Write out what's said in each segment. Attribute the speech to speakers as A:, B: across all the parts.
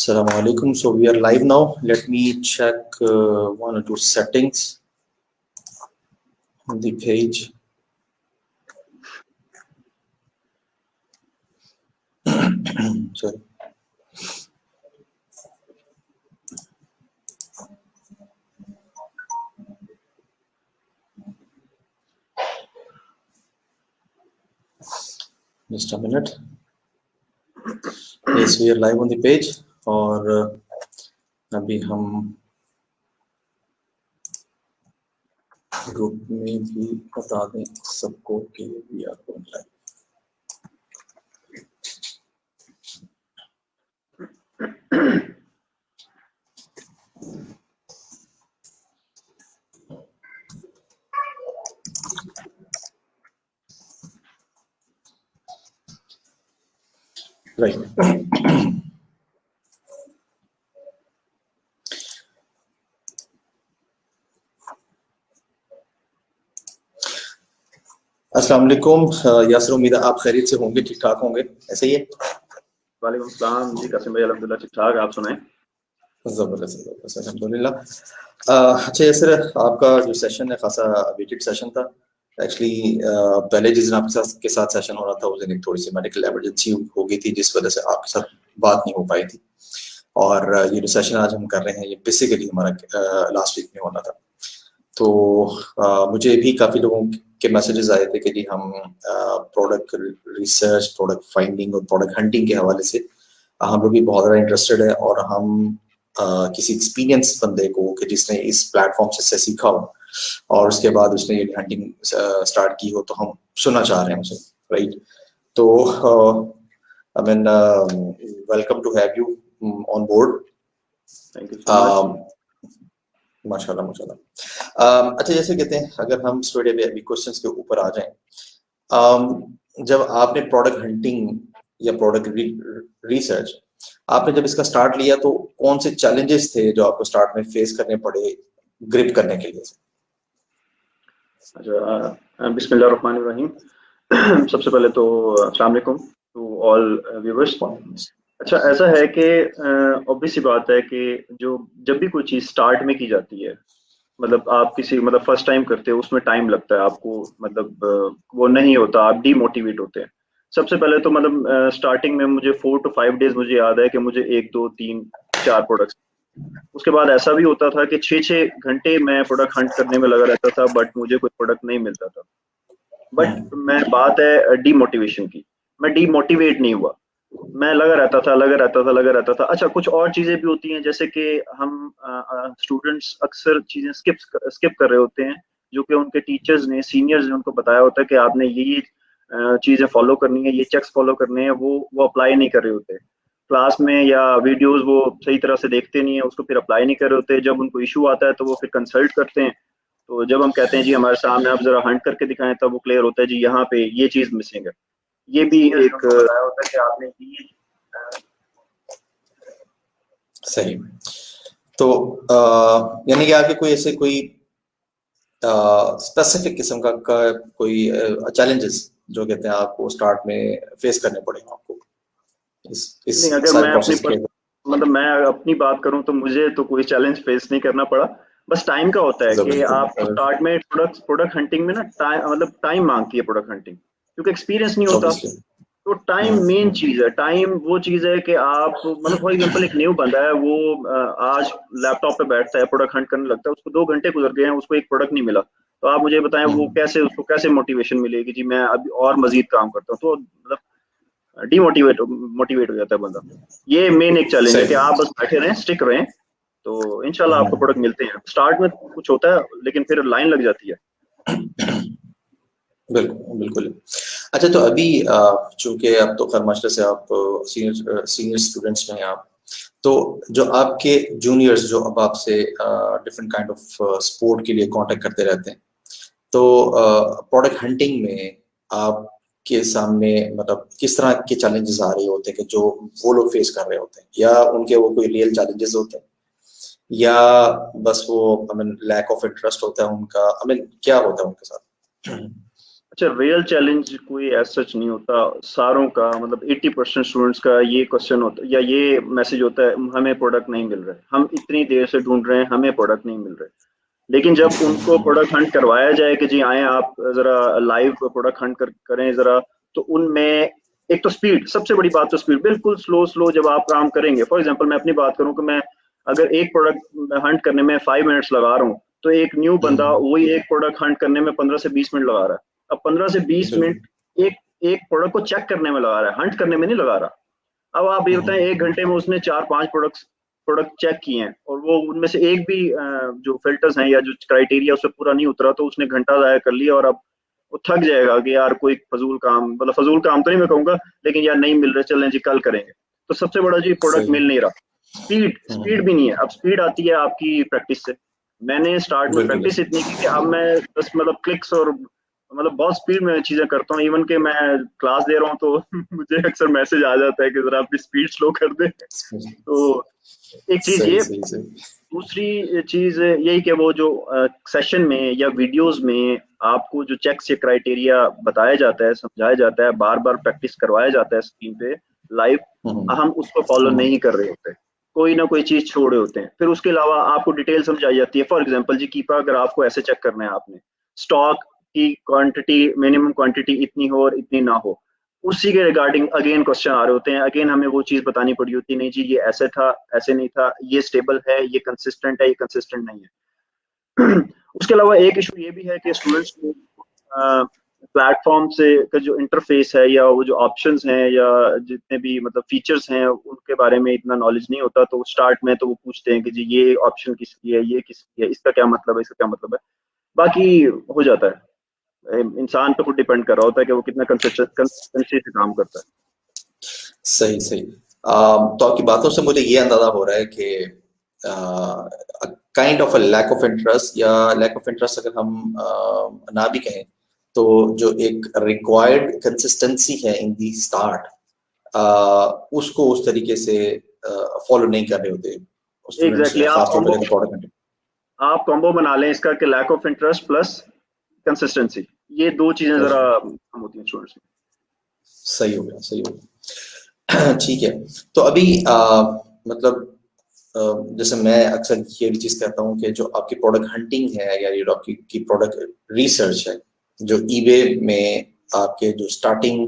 A: Assalamu alaikum. So we are live now. Let me check one or two settings on the page. Sorry. Just a minute. Yes, we are live on the page. और अभी हम group में भी बता दें सबको कि we are going live. Right. अस्सलाम वालेकुम यासर, उम्मीद है आप खैरियत से होंगे, ठीक ठाक होंगे, ऐसे ही है?
B: वालेकुम सलाम जी कासिम भाई, अल्हम्दुलिल्लाह ठीक ठाक, आप सुनाएं?
A: ज़बरदस्त अल्हम्दुलिल्लाह. अच्छा यासर, आपका जो सेशन है खासा वेटेड सेशन था एक्चुअली. पहले जिस दिन आपके साथ सेशन हो रहा था उस दिन एक थोड़ी सी मेडिकल इमरजेंसी हो गई थी जिस वजह से आपके साथ बात नहीं हो पाई थी. और ये जो सेशन आज हम कर रहे हैं ये बेसिकली हमारा लास्ट वीक में होना था. तो मुझे भी काफ़ी लोगों के मैसेजेस आए थे कि जी हम प्रोडक्ट रिसर्च, प्रोडक्ट फाइंडिंग और प्रोडक्ट हंटिंग के हवाले से हम लोग भी बहुत ज़्यादा इंटरेस्टेड है. और हम किसी एक्सपीरियंस बंदे को कि जिसने इस प्लेटफॉर्म से सीखा हो और उसके बाद उसने ये हंटिंग स्टार्ट की हो तो हम सुनना चाह रहे हैं उसे. राइट. तो I mean welcome to have you on board.
B: Thank you so much.
A: माशाल्लाह माशाल्लाह. अच्छा, जैसे कहते हैं अगर हम स्टूडियो अभी क्वेश्चंस के ऊपर आ जाएं, जब आपने प्रोडक्ट हंटिंग या प्रोडक्ट रिसर्च आपने जब इसका स्टार्ट लिया तो कौन से चैलेंजेस थे जो आपको स्टार्ट में फेस करने पड़े ग्रिप करने के लिए?
B: अच्छा, बिस्मिल्लाहिर्रहमानिर्रहीम. सबसे पहले तो अस्सलाम वालेकुम टू ऑल व्यूअर्स. अच्छा, ऐसा है कि ऑब्वियस सी बात है कि जब भी कोई चीज़ स्टार्ट में की जाती है, मतलब आप किसी फर्स्ट टाइम करते हो उसमें टाइम लगता है आपको, वो नहीं होता, आप डीमोटिवेट होते हैं. सबसे पहले तो स्टार्टिंग में मुझे 4 to 5 डेज मुझे याद है कि मुझे 1 2 3 4 प्रोडक्ट्स. उसके बाद ऐसा भी होता था कि 6 घंटे मैं प्रोडक्ट हंट करने में लगा रहता था बट मुझे कोई प्रोडक्ट नहीं मिलता था. बट मैं बात है डीमोटिवेशन की, मैं डीमोटिवेट नहीं हुआ, मैं लगा रहता था. अच्छा, कुछ और चीजें भी होती हैं जैसे कि हम स्टूडेंट्स अक्सर चीजें स्किप कर रहे होते हैं जो कि उनके टीचर्स ने, सीनियर्स ने उनको बताया होता है कि आपने ये चीजें फॉलो करनी है, ये चेक्स फॉलो करने हैं, वो अप्लाई नहीं कर रहे होते क्लास में, या वीडियोस वो सही तरह से देखते नहीं है, उसको फिर अप्लाई नहीं कर रहे होते. जब उनको इशू आता है तो वो फिर कंसल्ट करते हैं. तो जब हम कहते हैं जी हमारे सामने आप जरा हंट करके दिखाएं, तब वो क्लियर होता है जी यहाँ पे ये चीज मिसिंग है. ये भी एक बताया होता है कि आपने ये
A: सही. तो यानी कि आपके कोई ऐसे कोई स्पेसिफिक किस्म का कोई चैलेंजेस जो कहते हैं आपको स्टार्ट में फेस करने पड़े आपको इस
B: नहीं, अगर मैं
A: प्रोसेस के?
B: मैं अपनी बात करूं तो मुझे तो कोई चैलेंज फेस नहीं करना पड़ा. बस टाइम का होता है कि आपको स्टार्ट में प्रोडक्ट हंटिंग में ना टाइम मांगती है प्रोडक्ट हंटिंग, क्योंकि एक्सपीरियंस नहीं होता. तो टाइम मेन चीज है. टाइम वो चीज है कि आप फॉर एग्जांपल एक न्यू बंदा है, वो आज लैपटॉप पे बैठता है, प्रोडक्ट हंट करने लगता है, उसको 2 घंटे गुजर गए हैं, उसको एक प्रोडक्ट नहीं मिला. तो आप मुझे बताएं उसको कैसे मोटिवेशन मिलेगी जी मैं अभी और मजीद काम करता हूँ. तो मोटिवेट हो जाता है बंदा. ये मेन एक चैलेंज है कि आप बस बैठे रहें, स्टिक रहें, तो इंशाल्लाह आपको प्रोडक्ट मिलते हैं. स्टार्ट में कुछ होता है लेकिन फिर लाइन लग जाती है.
A: बिल्कुल बिल्कुल. अच्छा, तो अभी चूंकि आप तो खैर मास्टर से आप सीनियर स्टूडेंट्स में हैं आप, तो जो आपके जूनियर्स जो अब आपसे डिफरेंट काइंड ऑफ स्पोर्ट के लिए कांटेक्ट करते रहते हैं, तो प्रोडक्ट हंटिंग में आपके सामने मतलब किस तरह के चैलेंजेस आ रहे होते हैं कि जो वो लोग फेस कर रहे होते हैं, या उनके वो कोई रियल चैलेंजेस होते हैं, या बस वो I mean lack of interest होता है उनका, आई मीन क्या होता है उनके साथ?
B: अच्छा, रियल चैलेंज कोई एज सच नहीं होता सारों का, मतलब 80% स्टूडेंट्स का ये क्वेश्चन होता है या ये मैसेज होता है, हमें प्रोडक्ट नहीं मिल रहा है, हम इतनी देर से ढूंढ रहे हैं, हमें प्रोडक्ट नहीं मिल रहे। लेकिन जब उनको प्रोडक्ट हंट करवाया जाए कि जी आए आप जरा लाइव प्रोडक्ट हंट करें जरा, तो उनमें एक तो स्पीड, सबसे बड़ी बात तो स्पीड, बिल्कुल स्लो स्लो जब आप काम करेंगे। फॉर एग्जांपल मैं अपनी बात करूं कि मैं अगर एक प्रोडक्ट हंट करने में 5 मिनट्स लगा रहा हूँ, तो एक न्यू बंदा वही एक प्रोडक्ट हंट करने में 15 से 20 मिनट लगा रहा है। अब 15 से 20 मिनट एक एक प्रोडक्ट को चेक करने में लगा रहा है, हंट करने में नहीं लगा रहा। अब आप ये बताएं, 1 घंटे में उसने 4-5 प्रोडक्ट चेक किए हैं और वो उनमें से एक भी जो फिल्टर्स हैं या जो क्राइटेरिया उससे पूरा नहीं उतरा, तो उसने घंटा ज़ाया कर लिया और अब वो थक जाएगा कि यार कोई फजूल काम, मतलब फजूल काम तो नहीं मैं कहूंगा, लेकिन यार नहीं मिल रहे, चलें जी कल करेंगे। तो सबसे बड़ा जी प्रोडक्ट
A: सही।
B: मिल नहीं रहा। स्पीड स्पीड भी नहीं है। अब स्पीड आती है आपकी प्रैक्टिस से। मैंने स्टार्ट में
A: बिल्कुल
B: प्रैक्टिस इतनी की कि अब मैं बस मतलब क्लिक्स और मतलब बहुत स्पीड में चीजें करता हूँ। इवन के मैं क्लास दे रहा हूँ तो मुझे अक्सर मैसेज आ जाता है कि जरा अपनी स्पीड स्लो कर दे। तो एक चीज
A: सही
B: ये,
A: सही सही।
B: दूसरी चीज यही कि वो जो सेशन में या वीडियोस में आपको जो चेक्स या क्राइटेरिया बताया जाता है, समझाया जाता है, बार बार प्रैक्टिस करवाया जाता है स्क्रीन पे लाइव, हम उसको फॉलो नहीं कर रहे होते, कोई ना कोई चीज छोड़े होते हैं। फिर उसके अलावा आपको डिटेल समझाई जाती है। फॉर एग्जांपल जी कीपा अगर आपको ऐसे चेक करना है, आपने स्टॉक की क्वांटिटी, मिनिमम क्वांटिटी इतनी हो और इतनी ना हो, उसी के रिगार्डिंग अगेन क्वेश्चन आ रहे होते हैं। अगेन हमें वो चीज बतानी पड़ी होती है, नहीं जी ये ऐसे था, ऐसे नहीं था, ये स्टेबल है, ये कंसिस्टेंट है, ये कंसिस्टेंट नहीं है। उसके अलावा एक इशू ये भी है कि स्टूडेंट्स को प्लेटफॉर्म से का जो इंटरफेस है या वो जो ऑप्शंस हैं या जितने भी मतलब फीचर्स हैं उनके बारे में इतना नॉलेज नहीं होता। तो स्टार्ट में तो वो पूछते हैं कि जी ये ऑप्शन किसकी है, ये किसकी है, इसका क्या मतलब है, इसका क्या मतलब है। बाकी हो जाता है, इंसान पे खुद डिपेंड कर रहा होता है कि वो कितना कंसिस्टेंसी से काम करता है।
A: सही सही। तो आपकी बातों से मुझे ये अंदाजा हो रहा है कि kind of a lack of interest, या लैक ऑफ इंटरेस्ट अगर हम ना भी कहें, तो जो एक रिक्वायर्ड कंसिस्टेंसी है इन दी स्टार्ट, उसको उस तरीके से फॉलो नहीं कर रहे होते स्टूडेंट्स,
B: एग्जैक्टली
A: खासतौर पर प्रोडक्ट।
B: आप कॉम्बो बना लें इसका कि lack of interest plus consistency, ये दो चीजें जरा कम होती हैं स्टूडेंट्स में।
A: सही हो गया, सही हो गया। ठीक है। तो अभी मतलब जैसे मैं अक्सर ये भी चीज कहता हूँ कि जो आपकी प्रोडक्ट हंटिंग है या ये आपकी प्रोडक्ट रिसर्च है, जो ईबे में आपके जो स्टार्टिंग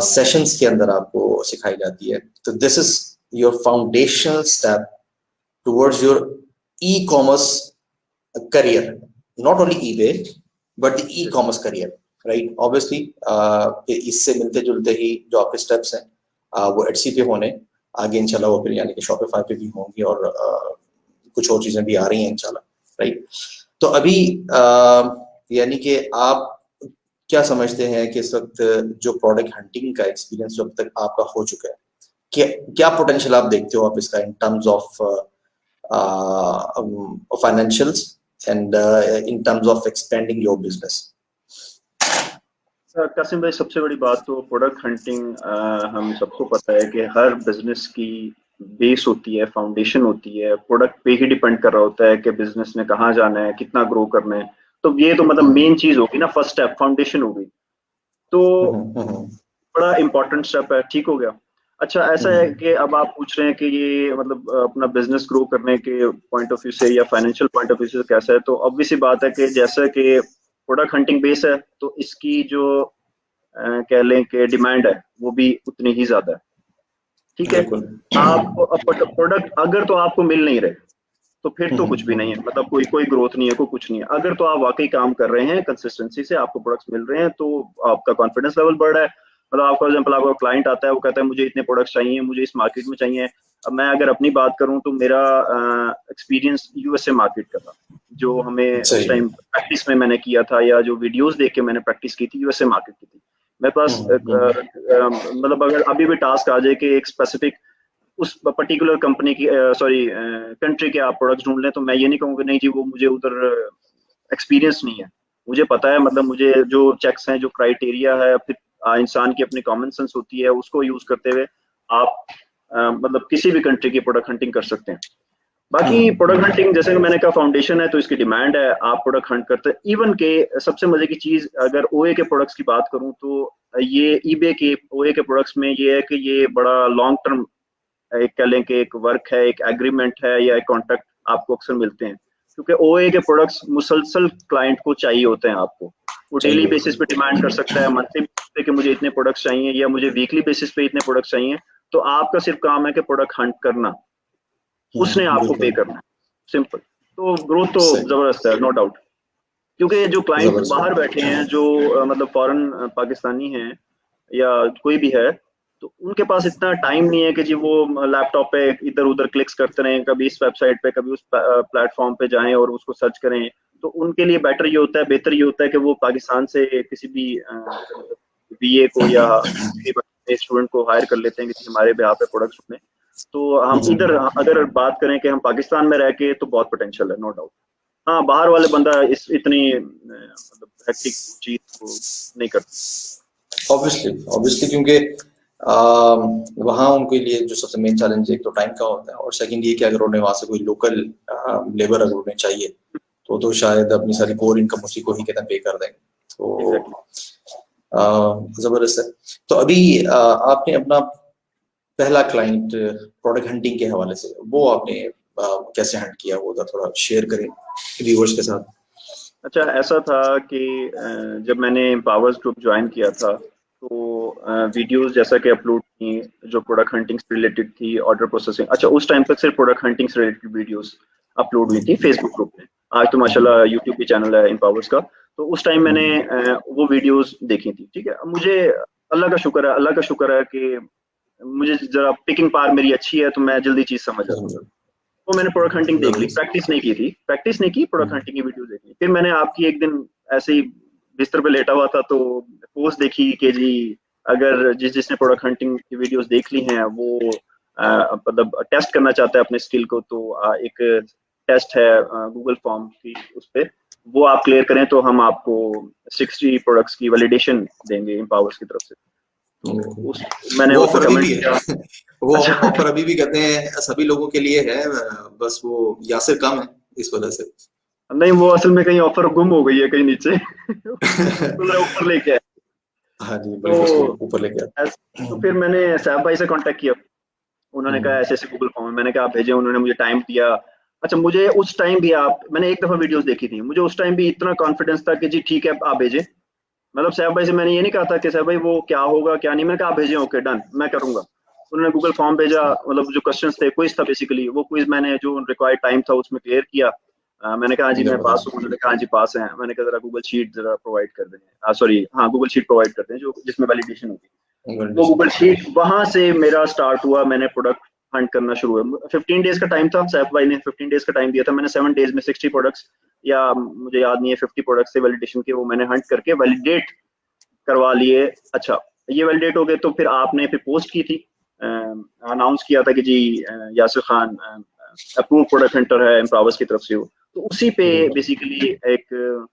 A: सेशंस के अंदर आपको सिखाई जाती है, तो this is your foundational step towards your e commerce career, not only eBay but the e-commerce career, right? Obviously इससे मिलते जुलते ही जो आपके स्टेप्स हैं वो Etsy पे होने, आगे इंशाल्लाह वो फिर यानी कि Shopify पे भी होंगे, और कुछ और चीजें भी आ रही हैं इंशाल्लाह, राइट? तो अभी यानी कि आप क्या समझते हैं कि इस वक्त जो प्रोडक्ट हंटिंग का एक्सपीरियंस जो अब तक आपका हो चुका है, क्या पोटेंशियल आप देखते हो आप इसका in terms of financials and in terms of expanding your business?
B: Qasim भाई, सबसे बड़ी बात तो प्रोडक्ट हंटिंग, हम सबको पता है कि हर बिजनेस की बेस होती है, फाउंडेशन होती है, प्रोडक्ट पे ही डिपेंड कर रहा होता है कि बिजनेस ने कहाँ जाना है, कितना ग्रो करना है। तो ये तो मतलब मेन चीज होगी ना, फर्स्ट स्टेप फाउंडेशन होगी, तो बड़ा इंपॉर्टेंट स्टेप है। ठीक हो गया। अच्छा, ऐसा है कि अब आप पूछ रहे हैं कि ये मतलब अपना बिजनेस ग्रो करने के पॉइंट ऑफ व्यू से या फाइनेंशियल पॉइंट ऑफ व्यू से कैसा है, तो ऑब्वियस सी बात है कि जैसा कि प्रोडक्ट हंटिंग बेस है, तो इसकी जो कह लें कि डिमांड है वो भी उतनी ही ज्यादा है। ठीक है।
A: बिल्कुल।
B: आप प्रोडक्ट अगर तो आपको मिल नहीं रहे, तो फिर तो कुछ भी नहीं है, मतलब कोई कोई ग्रोथ नहीं है, कोई कुछ नहीं है। अगर तो आप वाकई काम कर रहे हैं कंसिस्टेंसी से, आपको प्रोडक्ट्स मिल रहे हैं, तो आपका कॉन्फिडेंस लेवल बढ़ रहा है। मतलब आपका एग्जाम्पल, आपका क्लाइंट आता है, वो कहता है मुझे इतने प्रोडक्ट्स चाहिए, मुझे इस मार्केट में चाहिए। अब मैं अगर अपनी बात करूं तो मेरा एक्सपीरियंस यूएसए मार्केट का था, जो हमें उस
A: सही।
B: टाइम प्रैक्टिस में मैंने किया था, या जो वीडियोस देख के मैंने प्रैक्टिस की थी, यूएसए मार्केट की थी। मेरे पास मतलब अगर अभी भी टास्क आ जाए कि एक स्पेसिफिक उस पर्टिकुलर कंपनी की सॉरी कंट्री के आप प्रोडक्ट्स ढूंढ लें, तो मैं ये नहीं कहूँगा नहीं जी वो मुझे उधर एक्सपीरियंस नहीं है। मुझे पता है, मतलब मुझे जो चेक्स हैं, जो क्राइटेरिया है, फिर इंसान की अपनी कॉमन सेंस होती है, उसको यूज करते हुए आप मतलब किसी भी कंट्री की प्रोडक्ट हंटिंग कर सकते हैं। बाकी प्रोडक्ट हंटिंग जैसे कि मैंने कहा फाउंडेशन है तो इसकी डिमांड है, आप प्रोडक्ट हंट करते हैं। इवन के सबसे मजे की चीज अगर ओए के प्रोडक्ट्स की बात करूं तो ये ईबे के ओए के प्रोडक्ट्स में ये है कि ये बड़ा लॉन्ग टर्म एक कह लें कि एक वर्क है, एक एग्रीमेंट है या एक कॉन्ट्रैक्ट आपको अक्सर मिलते हैं, क्योंकि ओए के प्रोडक्ट्स मुसलसल क्लाइंट को चाहिए होते हैं। आपको वो डेली बेसिस पे डिमांड कर सकता है, मंथली पे कि मुझे इतने प्रोडक्ट्स चाहिए या मुझे वीकली बेसिस पे इतने प्रोडक्ट्स चाहिए। तो आपका सिर्फ काम है कि प्रोडक्ट हंट करना, उसने आपको पे करना है, सिंपल। तो ग्रोथ तो जबरदस्त है, नो डाउट। क्योंकि जो क्लाइंट बाहर बैठे हैं, जो मतलब फॉरेन पाकिस्तानी हैं या कोई भी है, तो उनके पास इतना टाइम नहीं है कि जी वो लैपटॉप पे इधर उधर क्लिक्स करते रहें, कभी इस वेबसाइट पे कभी उस प्लेटफॉर्म पे जाएं और उसको सर्च करें। तो उनके लिए बेहतर ये होता है कि वो पाकिस्तान से किसी भी बीए को या स्टूडेंट को हायर कर लेते हैं कि हमारे बिहार पे प्रोडक्ट्स में। तो हम इधर अगर बात करें कि हम पाकिस्तान में रह के, तो बहुत पोटेंशियल है, नो डाउट। हाँ, बाहर वाले बंदा इस इतनी मतलब हेक्टिक चीज को नहीं करता।
A: ऑब्वियसली क्योंकि वहाँ उनके लिए जो सबसे मेन चैलेंज एक तो टाइम का होता है, और सेकंड ये कि अगर उन्हें वहाँ से कोई लोकल लेबर अगर उन्हें चाहिए तो शायद अपनी सारी कोर इनकम उसी को ही कहते हैं पे कर देंगे। तो जबरदस्त है। तो अभी आपने अपना पहला क्लाइंट प्रोडक्ट हंटिंग के हवाले से वो आपने कैसे हंट किया, वो थोड़ा शेयर करें व्यूअर्स के साथ।
B: अच्छा, ऐसा था कि जब मैंने एम्पावर्स ग्रुप ज्वाइन किया था तो वीडियोस जैसा कि अपलोड की जो प्रोडक्ट हंटिंग से रिलेटेड थी, ऑर्डर प्रोसेसिंग। अच्छा, उस टाइम तक सिर्फ प्रोडक्ट हंटिंग से रिलेटेड वीडियोस अपलोड हुई थी फेसबुक ग्रुप में। आज तो माशाल्लाह यूट्यूब भी चैनल है एम्पावर्स का। तो उस टाइम मैंने वो वीडियोस देखी थी, ठीक है। मुझे अल्लाह का शुक्र है कि मुझे जरा पिकिंग पावर मेरी अच्छी है, तो मैं जल्दी चीज समझ जाता हूँ। तो मैंने प्रोडक्ट हंटिंग देख ली, प्रैक्टिस नहीं की, प्रोडक्ट हंटिंग की वीडियो देख ली। फिर मैंने आपकी एक दिन ऐसे ही बिस्तर पे लेटा हुआ था तो पोस्ट देखी कि जी अगर जिसने प्रोडक्ट हंटिंग की वीडियोस देख ली हैं वो मतलब टेस्ट करना चाहता है अपने स्किल को, तो एक टेस्ट है गूगल फॉर्म की, उस पर वो आप क्लियर करें तो हम आपको 60 प्रोडक्ट्स की वैलिडेशन देंगे एम्पावर्स की तरफ से। तो मैंने
A: वो
B: उस पर कमेंट किया।
A: वो
B: अच्छा,
A: ऑफर अभी भी कहते हैं सभी लोगों के लिए है, बस वो यासिर कम है इस वजह से।
B: नहीं, वो असल में कहीं ऑफर गुम हो गई है कहीं नीचे। उसको जरा ऊपर लेके आए।
A: हाँ जी, बिल्कुल उसको
B: तो
A: ऊपर लेके
B: तो फिर मैंने सैफ भाई से कांटेक्ट किया। उन्होंने कहा ऐसे ऐसे गूगल फॉर्म है। मैंने कहा आप भेजे, उन्होंने मुझे टाइम दिया। अच्छा, मुझे उस टाइम भी मैंने एक दफा वीडियोस देखी थी, मुझे उस टाइम भी इतना कॉन्फिडेंस था कि जी ठीक है आप भेजें। मतलब सैफ भाई से मैंने ये नहीं कहा था कि सैफ भाई वो क्या होगा क्या नहीं, मैंने कहा आप भेजें, ओके डन, मैं करूंगा। उन्होंने गूगल फॉर्म भेजा, मतलब जो क्वेश्चंस थे, क्विज था बेसिकली, वो क्विज मैंने जो रिक्वायर्ड टाइम था उसमें क्लियर किया। मैंने कहा जी मैं पास हूँ, उन्होंने कहा जी पास हैं। मैंने कहा जरा गूगल शीट जरा प्रोवाइड कर दें, सॉरी हाँ गूगल शीट प्रोवाइड करते हैं जो जिसमें वैलिडेशन होगी। वो गूगल शीट, वहां से मेरा स्टार्ट हुआ, मैंने प्रोडक्ट हंट करना शुरू हुआ। 15 डेज का टाइम था, सैफ भाई ने 15 डेज का टाइम दिया था। मैंने 7 डेज में 60 प्रोडक्ट्स, या मुझे याद नहीं है 50 प्रोडक्ट्स से वैलिडेशन के, वो मैंने हंट करके वैलिडेट करवा लिए। अच्छा, ये वैलिडेट हो गए तो फिर आपने फिर पोस्ट की थी, अनाउंस किया था कि जी Yasir Khan approve product hunter है एम्पावर्स की तरफ से हो। तो उसी पे बेसिकली एक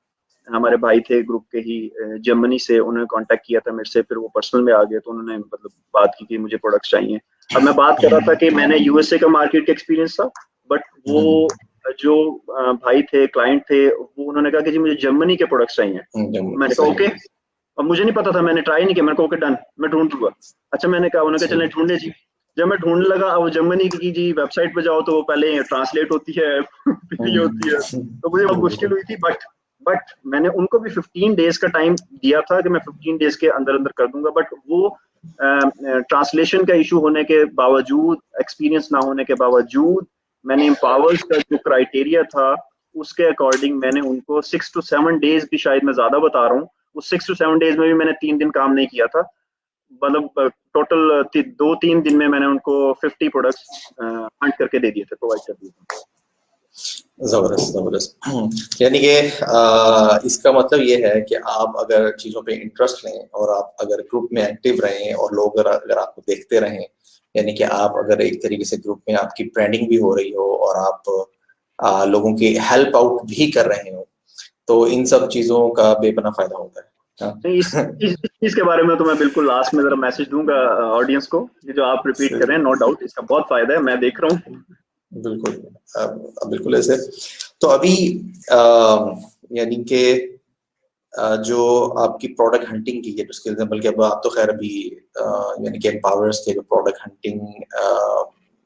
B: हमारे भाई थे ग्रुप के ही जर्मनी से, उन्होंने कांटेक्ट किया था मेरे से। फिर वो पर्सनल में आ गए तो उन्होंने मतलब बात की कि मुझे प्रोडक्ट्स चाहिए। अब मैं बात कर रहा था कि मैंने यूएसए का मार्केट का एक्सपीरियंस था, बट वो जो भाई थे, क्लाइंट थे, वो उन्होंने कहा कि जी मुझे जर्मनी के प्रोडक्ट्स चाहिए। मैंने कहा ओके। अब मुझे नहीं पता था, मैंने ट्राई नहीं किया, मैंने कहा ओके डन, मैं ढूंढ लूंगा। अच्छा, मैंने कहा, उन्होंने कहा चलें ढूंढे जी। जब मैं ढूंढने लगा, अब जर्मनी की जी वेबसाइट पे जाओ तो वो पहले ट्रांसलेट होती है, फिर ये होती है, तो मुझे बहुत मुश्किल हुई थी। बट मैंने उनको भी 15 डेज का टाइम दिया था कि मैं 15 डेज के अंदर अंदर कर दूंगा। बट वो ट्रांसलेशन का इशू होने के बावजूद, एक्सपीरियंस ना होने के बावजूद, मैंने एम्पावर्स का जो क्राइटेरिया था उसके अकॉर्डिंग मैंने उनको 6 to 7 डेज भी, शायद मैं ज्यादा बता रहा हूँ, उस 6 to 7 डेज में भी मैंने 3 दिन काम नहीं किया था। मतलब टोटल 2-3 दिन में मैंने उनको 50 प्रोडक्ट्स हंट करके दे दिए थे, प्रोवाइड कर दिए थे।
A: जबरदस्त। यानी कि इसका मतलब ये है कि आप अगर चीजों पे इंटरेस्ट लें और आप अगर ग्रुप में एक्टिव रहें और लोग अगर आपको देखते रहें, यानी कि आप अगर एक तरीके से ग्रुप में आपकी ब्रांडिंग भी हो रही हो और आप लोगों की हेल्प आउट भी कर रहे हो, तो इन सब चीजों का बेपना फायदा होता है।
B: नहीं, इस चीज के बारे में तो मैं बिल्कुल लास्ट में जरा मैसेज दूंगा ऑडियंस को, कि जो आप रिपीट कर रहे हैं, नो डाउट इसका बहुत फायदा है, मैं देख रहा हूँ।
A: बिल्कुल। बिल्कुल ऐसे। तो अभी यानी कि जो आपकी प्रोडक्ट हंटिंग की जो स्किल्स है, बल्कि अब आप तो खैर अभी यानी कि एम्पावर्स के जो प्रोडक्ट हंटिंग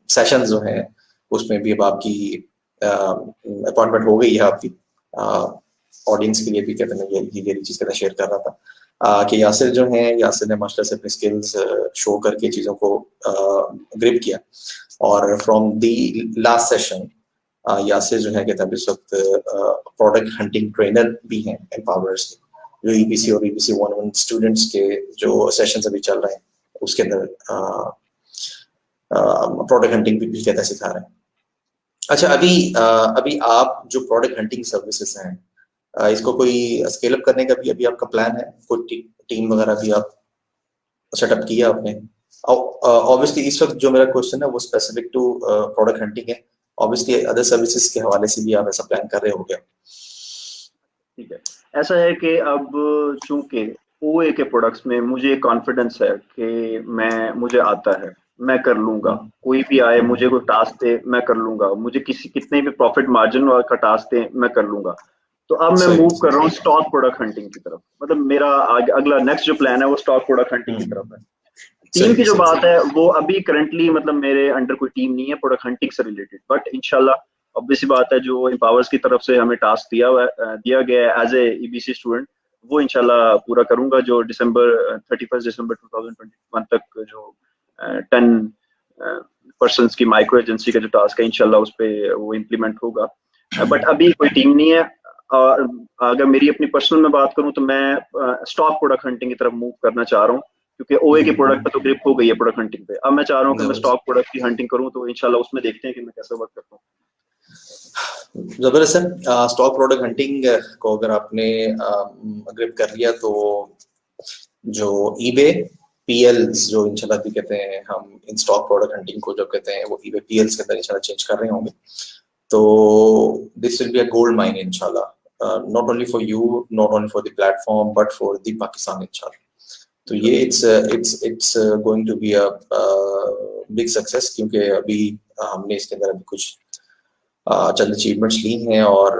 A: सेशन जो हैं उसमें भी अब आपकी अपॉइंटमेंट हो गई है आपकी। ऑडियंस के लिए भी कहते हैं ये चीज़ कहते शेयर कर रहा था कि यासिर जो है, यासिर ने मास्टर से अपनी स्किल्स शो करके चीज़ों को ग्रिप किया। और from the last session Yasir जो है कहते हैं इस वक्त प्रोडक्ट हंटिंग ट्रेनर भी हैं एम्पावर्स के, जो ईबीसी और ईबीसी 101 स्टूडेंट्स के जो सेशंस अभी चल रहे हैं उसके अंदर प्रोडक्ट हंटिंग भी कहते हैं सिखा रहे हैं। अच्छा, अभी आप जो प्रोडक्ट हंटिंग सर्विसेज हैं इसको कोई स्केल अप करने का भी अभी आपका प्लान है? कोई टीम वगैरह भी आप सेटअप किया आपने? ऑब्वियसली इस वक्त जो मेरा क्वेश्चन है वो स्पेसिफिक टू प्रोडक्ट हंटिंग है। ऑब्वियसली अदर सर्विसेज के हवाले से भी आप ऐसा प्लान कर रहे हो क्या?
B: ठीक है, ऐसा है कि अब चूंकि ओए के प्रोडक्ट्स में मुझे कॉन्फिडेंस है कि मुझे आता है, मैं कर लूंगा। कोई भी आए मुझे कोई टास्क दे मैं कर लूंगा, मुझे कितने भी प्रॉफिट मार्जिन का टास्क दे मैं कर लूंगा। तो अब मैं
A: सही।
B: मूव कर रहा हूँ स्टॉक प्रोडक्ट हंटिंग की तरफ। मतलब मेरा अगला नेक्स्ट जो प्लान है वो स्टॉक प्रोडक्ट हंटिंग की तरफ है। टीम की
A: सही
B: जो
A: सही
B: बात
A: सही।
B: है वो अभी करंटली मतलब मेरे अंडर कोई टीम नहीं है प्रोडक्ट हंटिंग से रिलेटेड, बट इंशाल्लाह ऑब्वियस सी बात है जो एम्पावर्स की तरफ से हमें टास्क दिया गया है एज ए ईबीसी स्टूडेंट, वो इंशाल्लाह पूरा करूंगा। जो 31 दिसंबर 2021 तक जो 10 पर्सन की माइक्रो एजेंसी का जो टास्क है इंशाल्लाह उस पर वो इम्प्लीमेंट होगा। बट अभी कोई टीम नहीं है। और अगर मेरी अपनी पर्सनल में बात करूं तो मैं स्टॉक प्रोडक्ट हंटिंग की तरफ मूव करना चाह रहा हूँ, क्योंकि ओए के प्रोडक्ट पे तो ग्रिप हो गई है प्रोडक्ट हंटिंग पे। अब मैं चाह रहा हूँ कि मैं स्टॉक प्रोडक्ट की हंटिंग करूँ, तो इंशाल्लाह उसमें देखते हैं कि मैं कैसे वर्क करता हूँ।
A: जबरदस्त है। स्टॉक प्रोडक्ट हंटिंग को अगर आपने ग्रिप कर लिया तो जो ईबे पीएल्स जो इंशाल्लाह भी कहते हैं हम इन स्टॉक प्रोडक्ट हंटिंग को जो कहते हैं वो ईबे पीएल्स के अंदर इंशाल्लाह चेंज कर रहे होंगे। तो this will be a gold mine इंशाल्लाह, not only for you, not only for the platform, but for the Pakistan इंशाल्लाह। तो ये it's going to be a big success, क्योंकि अभी हमने इसके अंदर अभी कुछ चंद अचीवमेंट्स ली हैं और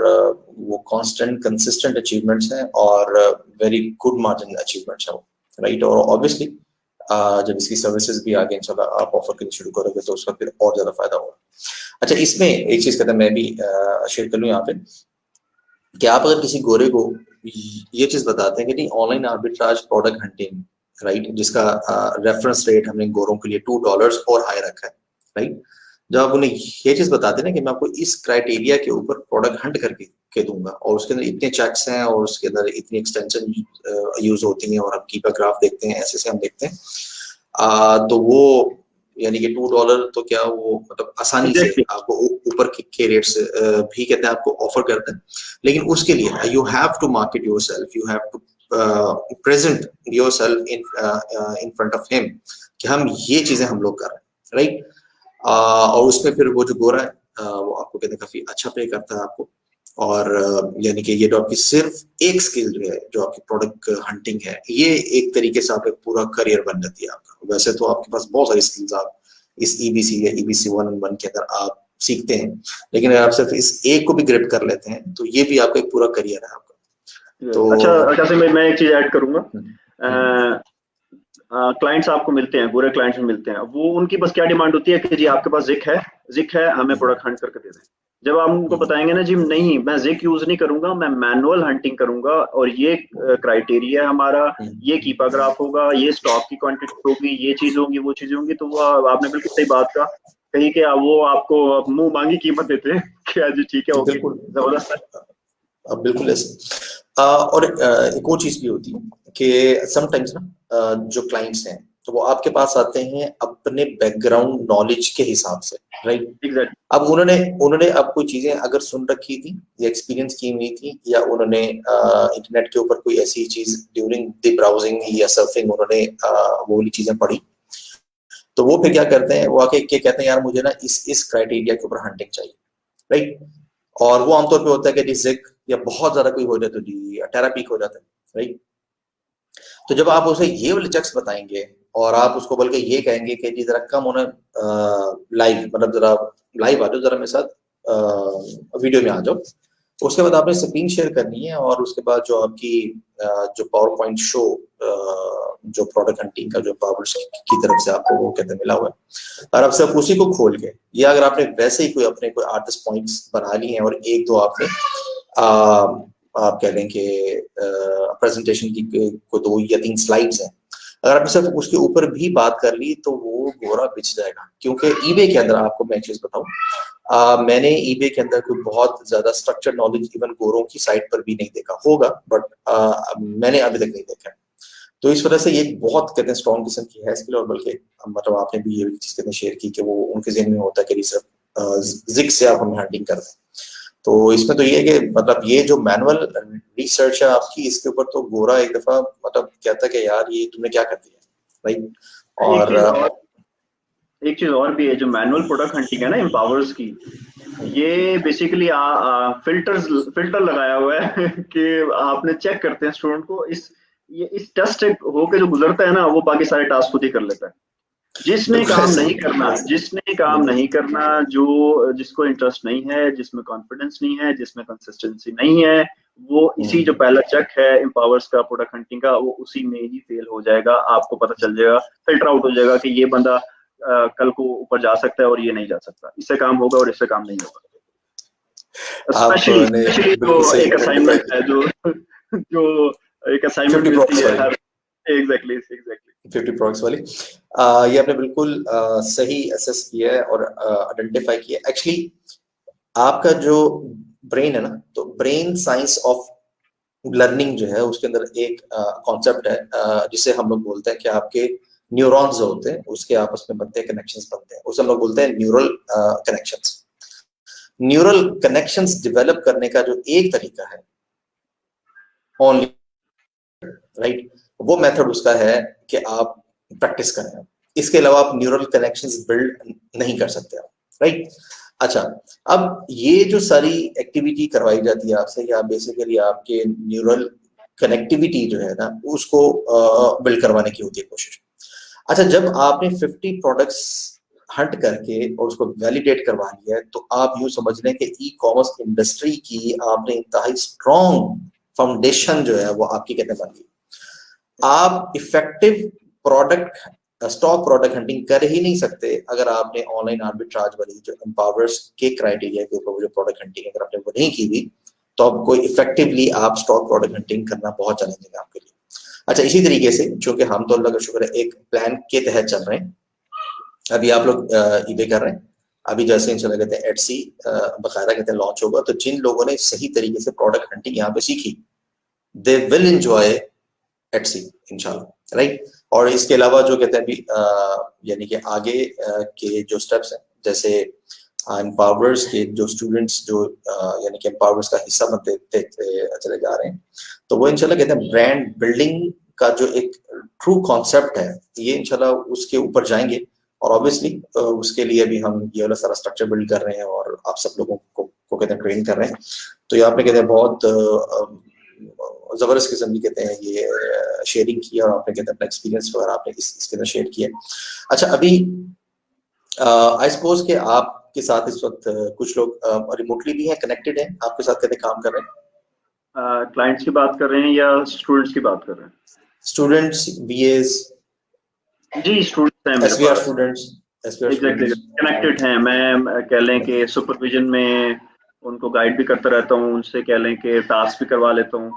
A: वो कांस्टेंट कंसिस्टेंट अचीवमेंट्स हैं और वेरी गुड मार्जिन अचीवमेंट्स हैं, राइट। और ऑब्वियसली जब इसकी सर्विसेज भी आगे इंशाल्लाह आप ऑफर करनी शुरू करोगे तो उसका फिर और ज्यादा फायदा होगा। अच्छा, इसमें एक चीज कहता मैं भी शेयर कर लूँ यहाँ पे कि आप अगर किसी गोरे को ये चीज बताते हैं कि नहीं online arbitrage product hunting, right, जिसका रेफरेंस रेट हमने गोरों के लिए $2 और हाई रखा है, राइट। जब आप उन्हें ये चीज बताते हैं ना कि मैं आपको इस क्राइटेरिया के ऊपर प्रोडक्ट हंट करके दूंगा और उसके अंदर इतने चेक्स हैं और उसके अंदर इतनी एक्सटेंशन यूज होती हैं और हम कीपर ग्राफ देखते हैं, ऐसे से हम देखते हैं, तो वो यानी कि $2 तो क्या वो मतलब आसानी से आपको ऊपर के रेट से भी कहते हैं आपको ऑफर करते हैं। लेकिन उसके लिए you have to market yourself, you have to present yourself in front of him कि हम ये चीजें हम लोग कर रहे हैं, राइट। और उसमें फिर वो जो गोरा है वो आपको कहते हैं काफी अच्छा पे करता है आपको। और यानी कि ये जो आपकी सिर्फ एक स्किल जो है जो आपकी प्रोडक्ट हंटिंग है, ये एक तरीके से आपका पूरा करियर बन जाती है आपका। वैसे तो आपके पास बहुत सारी स्किल्स आप इस ईबीसी या ईबीसी 101 के अंदर आप सीखते हैं, लेकिन अगर आप सिर्फ इस एक को भी ग्रिप कर लेते हैं तो ये भी आपका एक पूरा करियर है आपका। तो
B: अच्छा मैं एक चीज ऐड करूंगा। क्लाइंट्स आपको मिलते हैं, गोरे क्लाइंट्स मिलते हैं, वो उनकी बस क्या डिमांड होती है कि जी आपके पास जिक है हमें प्रोडक्ट हंट करके दे दें। जब आप उनको बताएंगे ना जी नहीं मैं जिक यूज नहीं करूंगा, मैं मैनुअल हंटिंग करूंगा और ये क्राइटेरिया है हमारा, ये कीपा ग्राफ होगा, ये स्टॉक की क्वांटिटी होगी, ये चीज होगी, वो चीज होंगी, तो वो आपने बिल्कुल सही बात कहा। कहीं के वो आपको मुंह मांगी कीमत देते हैं कि जी ठीक है ओके जबरदस्त है।
A: बिल्कुल ऐसे। और एक और चीज भी होती है कि समटाइम्स ना जो क्लाइंट्स हैं तो वो आपके पास आते हैं अपने बैकग्राउंड नॉलेज के हिसाब से, राइट।
B: एग्जैक्ट।
A: अब उन्होंने अब कोई चीजें अगर सुन रखी थी या एक्सपीरियंस की हुई थी या उन्होंने इंटरनेट के ऊपर कोई ऐसी चीज ड्यूरिंग द ब्राउजिंग या सर्फिंग उन्होंने वो वाली चीजें पढ़ी, तो वो फिर क्या करते हैं, वो आके क्या कहते हैं यार मुझे ना इस क्राइटेरिया के ऊपर हंटिंग चाहिए, राइट। और वो आमतौर पे होता है कि जिक या बहुत ज्यादा कोई हो जाए तो जी टेरापीक हो जाता है, राइट। तो जब आप उसे ये वाले चेक्स बताएंगे और आप उसको बल्कि ये कहेंगे कि जी जरा कम होना लाइव, मतलब जरा लाइव आ जाओ, जरा मेरे साथ वीडियो में आ जाओ। उसके बाद आपने स्क्रीन शेयर करनी है और उसके बाद जो आपकी जो पावर पॉइंट शो जो प्रोडक्ट हंटिंग का जो पावर्स की तरफ से आपको वो कहते मिला हुआ है, और अब सिर्फ उसी को खोल के, या अगर आपने वैसे ही कोई अपने कोई 8-10 पॉइंट्स बना लिए हैं और एक दो आपने आप कह लें कि प्रेजेंटेशन की को 2 या 3 स्लाइड्स हैं, अगर आपने सिर्फ उसके ऊपर भी बात कर ली तो वो गोरा बिछ जाएगा। क्योंकि ईबे के अंदर आपको मैं एक चीज बताऊं, मैंने ईबे के अंदर कोई बहुत ज्यादा स्ट्रक्चर नॉलेज इवन गोरों की साइट पर भी नहीं देखा होगा, बट मैंने अभी तक नहीं देखा है। तो इस वजह से ये एक बहुत कहते हैं स्ट्रॉन्ग किस्म की है स्किल, और बल्कि मतलब आपने भी ये चीज कहते हैं शेयर की कि वो उनके ज़हन में होता है कि सिर्फ जिग से आप हमें हंटिंग कर दें। तो इसमें तो ये है कि मतलब ये जो मैनुअल रिसर्च है आपकी, इसके ऊपर तो गोरा एक दफा मतलब कहता है कि यार ये तुमने क्या कर दिया, राइट।
B: एक चीज और भी है, जो मैनुअल प्रोडक्ट हंटिंग है ना एम्पावर्स की, ये बेसिकली फिल्टर लगाया हुआ है कि आपने चेक करते हैं स्टूडेंट को, इस टेस्ट होके जो गुजरता है ना, वो बाकी सारे टास्क खुद ही कर लेता है। जिसने काम नहीं करना, जो जिसको इंटरेस्ट नहीं है, जिसमें कॉन्फिडेंस नहीं है, जिसमें कंसिस्टेंसी नहीं है, वो इसी जो पहला चेक है एम्पावर्स का प्रोडक्ट हंटिंग का, वो उसी में ही फेल हो जाएगा। आपको पता चल जाएगा, फिल्टर आउट हो जाएगा कि ये बंदा कल को ऊपर जा सकता है और ये नहीं जा सकता, इससे काम होगा और इससे काम नहीं होगा। स्पेशली जो एक असाइनमेंट है, जो एक असाइनमेंट मिलती है हर, एग्जैक्टली
A: 50 प्रोडक्ट्स वाली, ये आपने बिल्कुल सही असेस किया है और आइडेंटिफाई किया है। एक्चुअली आपका जो ब्रेन है ना, तो ब्रेन साइंस ऑफ लर्निंग जो है उसके अंदर एक कॉन्सेप्ट है जिसे हम लोग बोलते हैं कि आपके न्यूरॉन्स जो होते हैं उसके आपस में बनते हैं, कनेक्शंस बनते हैं, उसे हम लोग बोलते हैं neural connections. Neural connections develop करने का जो एक तरीका है ओनली, राइट, वो मेथड उसका है कि आप प्रैक्टिस करें। इसके अलावा आप न्यूरल कनेक्शंस बिल्ड नहीं कर सकते आप, राइट। अच्छा, अब ये जो सारी एक्टिविटी करवाई जाती है आपसे, या बेसिकली आपके न्यूरल कनेक्टिविटी जो है ना उसको बिल्ड करवाने की होती है कोशिश। अच्छा, जब आपने 50 प्रोडक्ट्स हंट करके और उसको वैलिडेट करवा लिया है, तो आप यूं समझ लें कि ई कॉमर्स इंडस्ट्री की आपने इंतहाई स्ट्रॉन्ग फाउंडेशन जो है वो आपकी कहते बन गई। आप इफेक्टिव स्टॉक प्रोडक्ट हंटिंग कर ही नहीं सकते अगर आपने ऑनलाइन आर्बिट्राज वाली जो एम्पावर्स के क्राइटेरिया के ऊपर जो प्रोडक्ट हंटिंग अगर आपने वो नहीं की हुई, तो आपको इफेक्टिवली आप स्टॉक प्रोडक्ट हंटिंग करना बहुत चैलेंजिंग है आपके लिए। अच्छा, इसी तरीके से चूंकि हम तो अल्लाह का शुक्र है एक प्लान के तहत चल रहे हैं, अभी आप लोग ईबे कर रहे हैं, अभी जैसे इंशाल्लाह कहते हैं एटसी बकायदा कहते हैं लॉन्च होगा, तो जिन लोगों ने सही तरीके से प्रोडक्ट हंटिंग यहाँ पे सीखी, दे विल एंजॉय एटसी इंशाल्लाह, राइट। और इसके अलावा जो कहते हैं अभी यानी कि आगे के जो स्टेप्स हैं, जैसे एम्पावर्स के जो स्टूडेंट्स जो यानी कि एम्पावर्स का हिस्सा बनते चले जा रहे हैं, तो वो इंशाल्लाह कहते हैं ब्रांड बिल्डिंग का जो एक ट्रू कॉन्सेप्ट है, ये इंशाल्लाह उसके ऊपर जाएंगे। और ऑब्वियसली उसके लिए भी हम ये वाला सारा स्ट्रक्चर बिल्ड कर रहे हैं और आप सब लोगों को कहते हैं ट्रेन कर रहे हैं। तो ये आपने कहते हैं बहुत जबरदस्त किस्म की कहते हैं ये शेयरिंग की, और आपने कहते हैं अपना एक्सपीरियंस वगैरह आपने इसके अंदर शेयर किया। अच्छा, अभी आई सपोज कि आपके साथ इस वक्त कुछ लोग रिमोटली भी हैं, कनेक्टेड हैं, आपके साथ कहते काम कर रहे हैं।
B: क्लाइंट्स की बात कर रहे हैं या स्टूडेंट्स की बात कर रहे हैं?
A: स्टूडेंट्स, बीएस,
B: जी स्टूडेंट्स हैं मेरे
A: एसवीआर
B: पास,
A: स्टूडेंट्स,
B: एग्जैक्टली कनेक्टेड हैं। मैं कह लें कि सुपरविजन में उनको गाइड भी करता रहता हूँ, उनसे कह लें कि टास्क भी करवा लेता हूँ,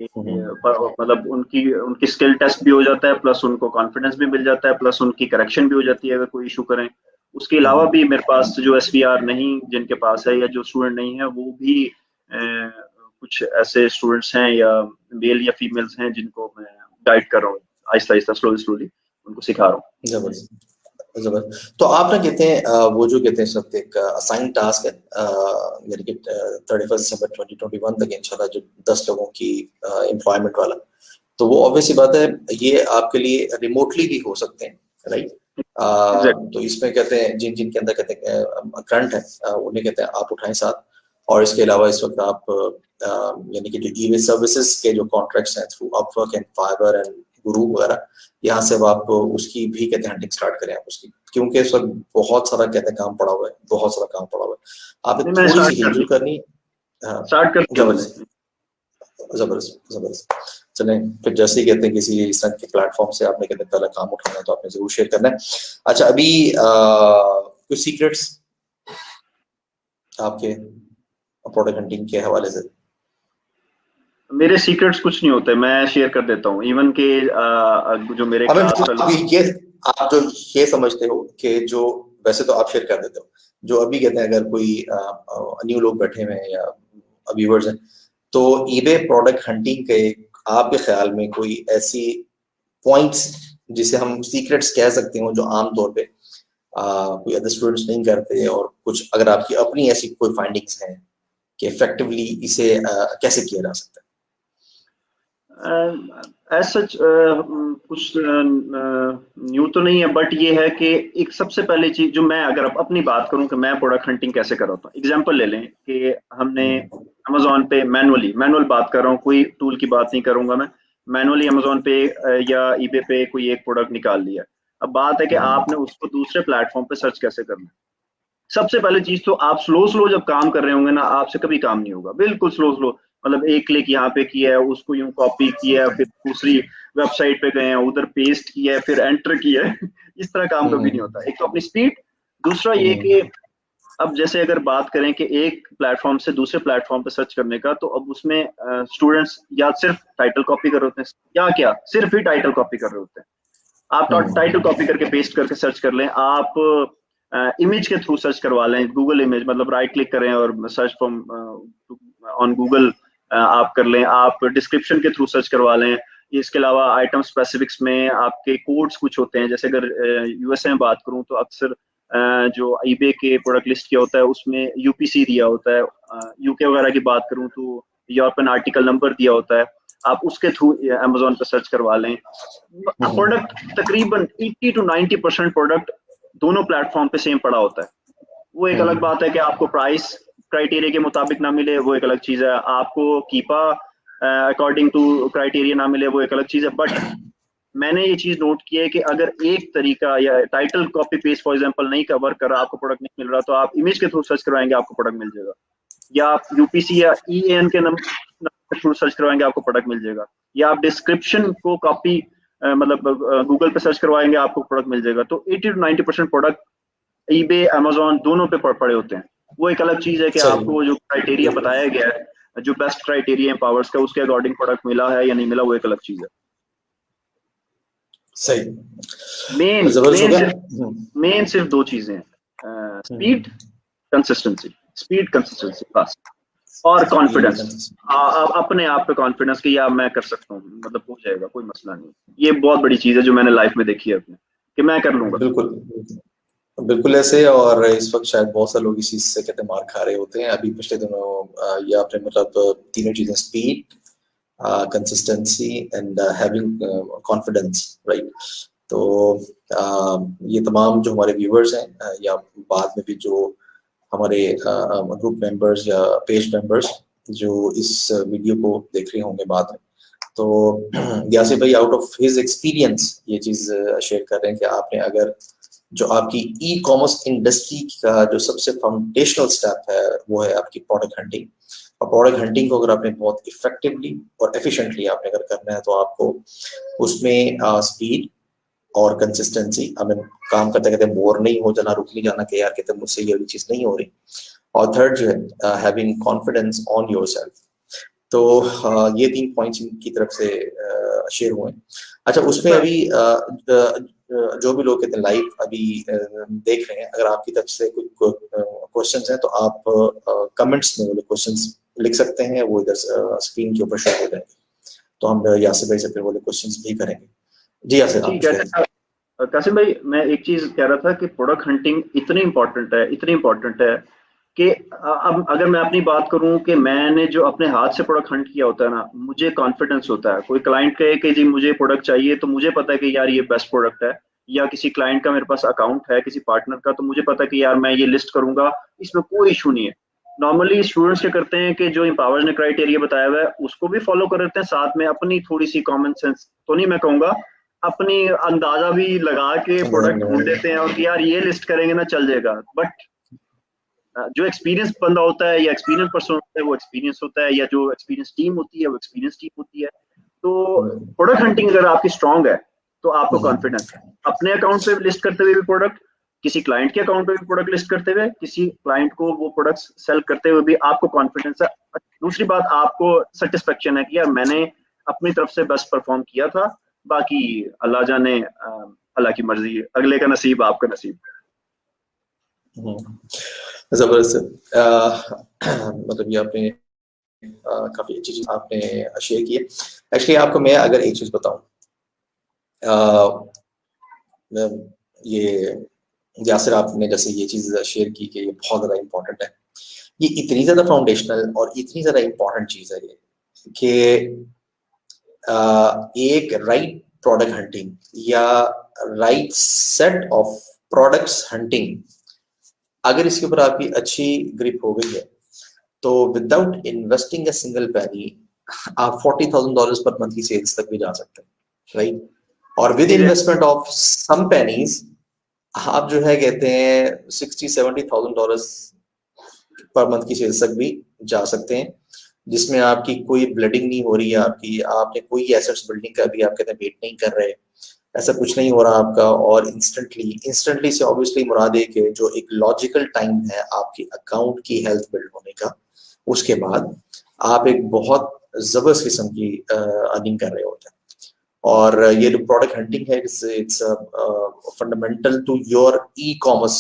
B: मतलब उनकी स्किल टेस्ट भी हो जाता है, प्लस उनको कॉन्फिडेंस भी मिल जाता है, प्लस उनकी करेक्शन भी हो जाती है अगर कोई इशू करें। उसके अलावा भी मेरे पास जो एसवीआर नहीं जिनके पास है, या जो स्टूडेंट नहीं है, वो भी कुछ ऐसे स्टूडेंट्स हैं या मेल या फीमेल्स हैं जिनको मैं गाइड कर रहा हूँ, आहिस्ता आहिस्ता स्लोली उनको सिखा रहा हूँ।
A: जबरदस्त, जबरदस्त। तो आप ना कहते हैं वो जो कहते हैं सब एक असाइन टास्क है, यानी कि 31 दिसंबर 2021 तक इंशाल्लाह जो 10 लोगों की एम्प्लॉयमेंट वाला, तो वो ऑब्वियसली बात है ये आपके लिए रिमोटली भी हो सकते हैं, राइट। तो इसमें कहते हैं जिन जिन के अंदर कहते हैं करंट है उन्हें कहते हैं आप उठाएं साथ। और इसके अलावा इस वक्त आप यानी कि जो ईमेल सर्विसेज के जो कॉन्ट्रैक्ट्स हैं through Upwork and Fiverr and Guru वगैरह, यहाँ से अब आप उसकी भी कहते हैं हंटिंग स्टार्ट करें आप उसकी, क्योंकि इस वक्त बहुत सारा कहते हैं काम पड़ा हुआ है, बहुत सारा काम पड़ा हुआ है, आपने
B: नहीं, मैंने
A: थोड़ी सी
B: स्टार्ट कर
A: हिलजुल
B: दिया,
A: करनी। हाँ,
B: स्टार्ट कर दिया मैंने।
A: जबरदस्त जबरदस्त जबरदस्त। चलें फिर, जैसे ही कहते हैं किसी इस तरह के प्लेटफॉर्म से आपने कहते हैं पहला काम उठाना है तो आपने जरूर शेयर करना है। अच्छा, अभी कुछ सीक्रेट्स आपके प्रोडक्ट हंटिंग के हवाले से?
B: मेरे सीक्रेट्स कुछ नहीं होते, मैं शेयर कर देता हूँ, इवन के जो मेरे
A: हमें
B: क्लास
A: जो
B: फेलो।
A: आप जो ये समझते हो कि जो, वैसे तो आप शेयर कर देते हो, जो अभी कहते हैं अगर कोई न्यू लोग बैठे हुए हैं या व्यूअर्स हैं, तो ईबे प्रोडक्ट हंटिंग के आपके ख्याल में कोई ऐसी पॉइंट्स जिसे हम सीक्रेट्स कह सकते हो जो आम तौर पे कोई अदर स्टूडेंट्स नहीं करते, और कुछ अगर आपकी अपनी ऐसी कोई फाइंडिंग्स हैं कि इफेक्टिवली इसे कैसे किया जा सकता है?
B: एज सच कुछ न्यू तो नहीं है, बट ये है कि एक सबसे पहली चीज जो मैं अगर अपनी बात करूं कि मैं प्रोडक्ट हंटिंग कैसे कर रहा हूँ, एग्जांपल ले लें कि हमने अमेजोन पे मैनुअल बात कर रहा हूँ, कोई टूल की बात नहीं करूंगा मैं, मैनुअली अमेजोन पे या ईबे पे कोई एक प्रोडक्ट निकाल लिया। अब बात है कि आपने उसको दूसरे प्लेटफॉर्म पे सर्च कैसे करना है। सबसे पहले चीज तो आप स्लो स्लो जब काम कर रहे होंगे ना, आपसे कभी काम नहीं होगा, बिल्कुल स्लो स्लो, मतलब एक क्लिक यहाँ पे किया है, उसको यूं कॉपी किया है, फिर दूसरी वेबसाइट पे गए हैं, उधर पेस्ट किया है, फिर एंटर किया है इस तरह काम कभी नहीं होता। एक तो अपनी स्पीड, दूसरा ये कि अब जैसे अगर बात करें कि एक प्लेटफॉर्म से दूसरे प्लेटफॉर्म पे सर्च करने का, तो अब उसमें स्टूडेंट्स या सिर्फ टाइटल कॉपी कर रहे होते हैं, या क्या सिर्फ ही टाइटल कॉपी कर रहे होते हैं। आप टाइटल कॉपी करके पेस्ट करके सर्च कर लें, आप इमेज के थ्रू सर्च करवा लें, गूगल इमेज, मतलब राइट क्लिक करें और सर्च फ्रॉम ऑन गूगल आप कर लें, आप डिस्क्रिप्शन के थ्रू सर्च करवा लें। इसके अलावा आइटम स्पेसिफिक्स में आपके कोड्स कुछ होते हैं, जैसे अगर यूएसए में बात करूं तो अक्सर जो ईबे के प्रोडक्ट लिस्ट किया होता है उसमें यूपीसी दिया होता है, यूके वगैरह की बात करूं तो यूरोपियन आर्टिकल नंबर दिया होता है, आप उसके थ्रू अमेजोन पर सर्च करवा लें। प्रोडक्ट तकरीबन 80 to 90% प्रोडक्ट दोनों प्लेटफॉर्म पे सेम पड़ा होता है। वो एक अलग बात है कि आपको प्राइस क्राइटेरिया के मुताबिक ना मिले, वो एक अलग चीज है, आपको कीपा अकॉर्डिंग टू क्राइटेरिया ना मिले, वो एक अलग चीज है। बट मैंने ये चीज नोट की है कि अगर एक तरीका या title copy paste for example नहीं कवर कर रहा, आपको प्रोडक्ट नहीं मिल रहा, तो आप इमेज के थ्रू सर्च करवाएंगे, आपको प्रोडक्ट मिल जाएगा, या आप यूपीसी या ईएन के नंबर के थ्रू सर्च करवाएंगे, आपको प्रोडक्ट मिल जाएगा, या आप डिस्क्रिप्शन को कॉपी मतलब गूगल पे सर्च करवाएंगे, आपको प्रोडक्ट मिल जाएगा। तो 80 to 90% प्रोडक्ट ईबे अमेजोन दोनों पे पड़े होते हैं। वो एक अलग चीज है कि
A: सही,
B: आपको जो क्राइटेरिया बताया गया है, जो बेस्ट क्राइटेरिया है पावर्स का, उसके अकॉर्डिंग प्रोडक्ट मिला है या नहीं मिला, वो एक अलग चीज है।
A: सही,
B: मेन
A: जबरदस्त हो
B: मेन
A: गया।
B: सिर्फ मेन सिर्फ दो चीजें हैं, स्पीड, कंसिस्टेंसी, स्पीड कंसिस्टेंसी बस, और
A: ये भी
B: कॉन्फिडेंस।
A: कंसिस्टेंट।
B: अपने आप पे कॉन्फिडेंस कि यार मैं कर सकता हूँ, मतलब हो जाएगा, कोई मसला नहीं। ये बहुत बड़ी चीज है जो मैंने लाइफ में देखी है अपने, कि मैं कर लूंगा।
A: बिल्कुल बिल्कुल बिल्कुल ऐसे, और इस वक्त शायद बहुत सारे लोग इसी से कहते हैं मार खा रहे होते हैं। अभी पिछले दिनों ये आपने मतलब तीनों चीजें, speed, consistency and having confidence, right? तो ये तमाम जो हमारे व्यूअर्स हैं या बाद में भी जो हमारे ग्रुप मेंबर्स या पेज मेंबर्स जो इस वीडियो को देख रहे होंगे बाद में, तो यासिर भाई आउट ऑफ हिज एक्सपीरियंस ये चीज शेयर कर रहे हैं कि आपने अगर जो आपकी ई कॉमर्स इंडस्ट्री का जो सबसे फाउंडेशनल स्टेप है वो है आपकी प्रोडक्ट हंटिंग, और प्रोडक्ट हंटिंग को अगर आपने बहुत इफेक्टिवली और एफिशिएंटली आपने अगर करना है तो आपको उसमें स्पीड और कंसिस्टेंसी, आई मीन काम करते करते बोर नहीं हो जाना, रुक नहीं जाना कि यार कहते मुझसे ये वाली चीज नहीं हो रही, और थर्ड जो है हैविंग कॉन्फिडेंस ऑन योरसेल्फ। तो ये 3 पॉइंट्स की तरफ से शेयर हुए। अच्छा, उसमें अभी जो भी लोग कहते हैं लाइव अभी देख रहे हैं, अगर आपकी तरफ से कुछ क्वेश्चंस हैं तो आप कमेंट्स में वो क्वेश्चंस लिख सकते हैं, वो इधर स्क्रीन के ऊपर शो हो जाएंगे, तो हम यासिर भाई से फिर वो क्वेश्चंस भी करेंगे। जी यासिर, आप
B: ठीक है।
A: कुछ
B: कासिम भाई, मैं एक चीज कह रहा था कि प्रोडक्ट हंटिंग इतनी इंपॉर्टेंट है कि अब अगर मैं अपनी बात करूं कि मैंने जो अपने हाथ से प्रोडक्ट हंट किया होता है ना, मुझे कॉन्फिडेंस होता है। कोई क्लाइंट कहे कि जी मुझे प्रोडक्ट चाहिए, तो मुझे पता है कि यार ये बेस्ट प्रोडक्ट है, या किसी क्लाइंट का मेरे पास अकाउंट है किसी पार्टनर का, तो मुझे पता है कि यार मैं ये लिस्ट करूंगा, इसमें कोई इशू नहीं है। नॉर्मली स्टूडेंट्स क्या करते हैं कि जो एम्पावर्स ने क्राइटेरिया बताया हुआ है उसको भी फॉलो कर लेते हैं, साथ में अपनी थोड़ी सी कॉमन सेंस तो नहीं मैं कहूँगा, अपनी अंदाजा भी लगा के प्रोडक्ट ढूंढ लेते हैं और कि यार ये लिस्ट करेंगे ना चल जाएगा। बट जो एक्सपीरियंस बंदा होता है या एक्सपीरियंस पर्सन होता है वो एक्सपीरियंस होता है, या जो एक्सपीरियंस टीम होती है वो एक्सपीरियंस टीम होती है। तो प्रोडक्ट हंटिंग अगर आपकी स्ट्रांग है तो आपको कॉन्फिडेंस है अपने अकाउंट पे लिस्ट करते हुए भी प्रोडक्ट, किसी क्लाइंट के अकाउंट पे भी प्रोडक्ट लिस्ट करते हुए, किसी क्लाइंट को वो प्रोडक्ट्स सेल करते हुए भी आपको कॉन्फिडेंस है। दूसरी बात, आपको सेटिस्फेक्शन है कि यार मैंने अपनी तरफ से बेस्ट परफॉर्म किया था, बाकी अल्लाह जाने, अल्लाह की मर्जी, अगले का नसीब आपका नसीब।
A: जबरदस्त। मतलब ये आपने काफी अच्छी चीज आपने शेयर की है। एक्चुअली आपको मैं अगर एक चीज बताऊं, ये यासिर आपने जैसे ये चीज शेयर की कि ये बहुत ज्यादा इम्पोर्टेंट है, ये इतनी ज्यादा फाउंडेशनल और इतनी ज्यादा इम्पोर्टेंट चीज है ये कि एक राइट प्रोडक्ट हंटिंग या right set of products hunting, अगर इसके ऊपर आपकी अच्छी ग्रिप हो गई है तो विदाउट इन्वेस्टिंग अ सिंगल पैनी आप $40,000 पर मंथ की सेल्स तक भी जा सकते हैं, राइट। और with investment of some pennies आप जो है कहते हैं $60,000-70,000 पर मंथ की सेल्स तक भी जा सकते हैं, जिसमें आपकी कोई ब्लडिंग नहीं हो रही है, आपने कोई एसेट्स बिल्डिंग का भी आप कहते हैं वेट नहीं कर रहे, ऐसा कुछ नहीं हो रहा आपका। और इंस्टेंटली से ऑब्वियसली मुराद है कि जो एक लॉजिकल टाइम है आपकी अकाउंट की हेल्थ बिल्ड होने का, उसके बाद आप एक बहुत जबरदस्त किस्म की अर्निंग कर रहे होते हैं। और ये जो प्रोडक्ट हंटिंग है it's fundamental to your e commerce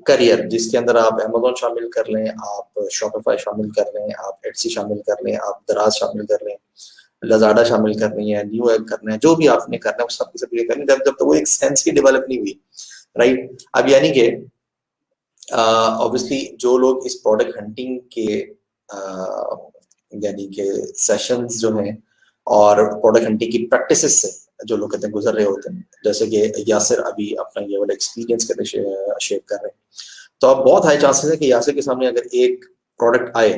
A: career, जिसके अंदर आप अमेज़न शामिल कर लें, आप शॉपिफाई शामिल कर लें, आप एटसी शामिल कर लें, आप दराज शामिल कर लें, लजाडा शामिल करनी है, न्यू एग करना है, जो भी आपने करना है वो सब ये करनी है, जब तक वो एक सेंस ही डेवलप नहीं हुई, राइट। अब यानी कि ऑब्वियसली जो लोग इस प्रोडक्ट हंटिंग के यानी कि सेशंस जो हैं और प्रोडक्ट हंटिंग की प्रैक्टिसेस से जो लोग कहते हैं गुजर रहे होते हैं, जैसे कि यासिर अभी अपना ये वाला एक्सपीरियंस करके शेयर कर रहे हैं, तो अब बहुत हाई चांसेस है कि यासिर के सामने अगर एक प्रोडक्ट आए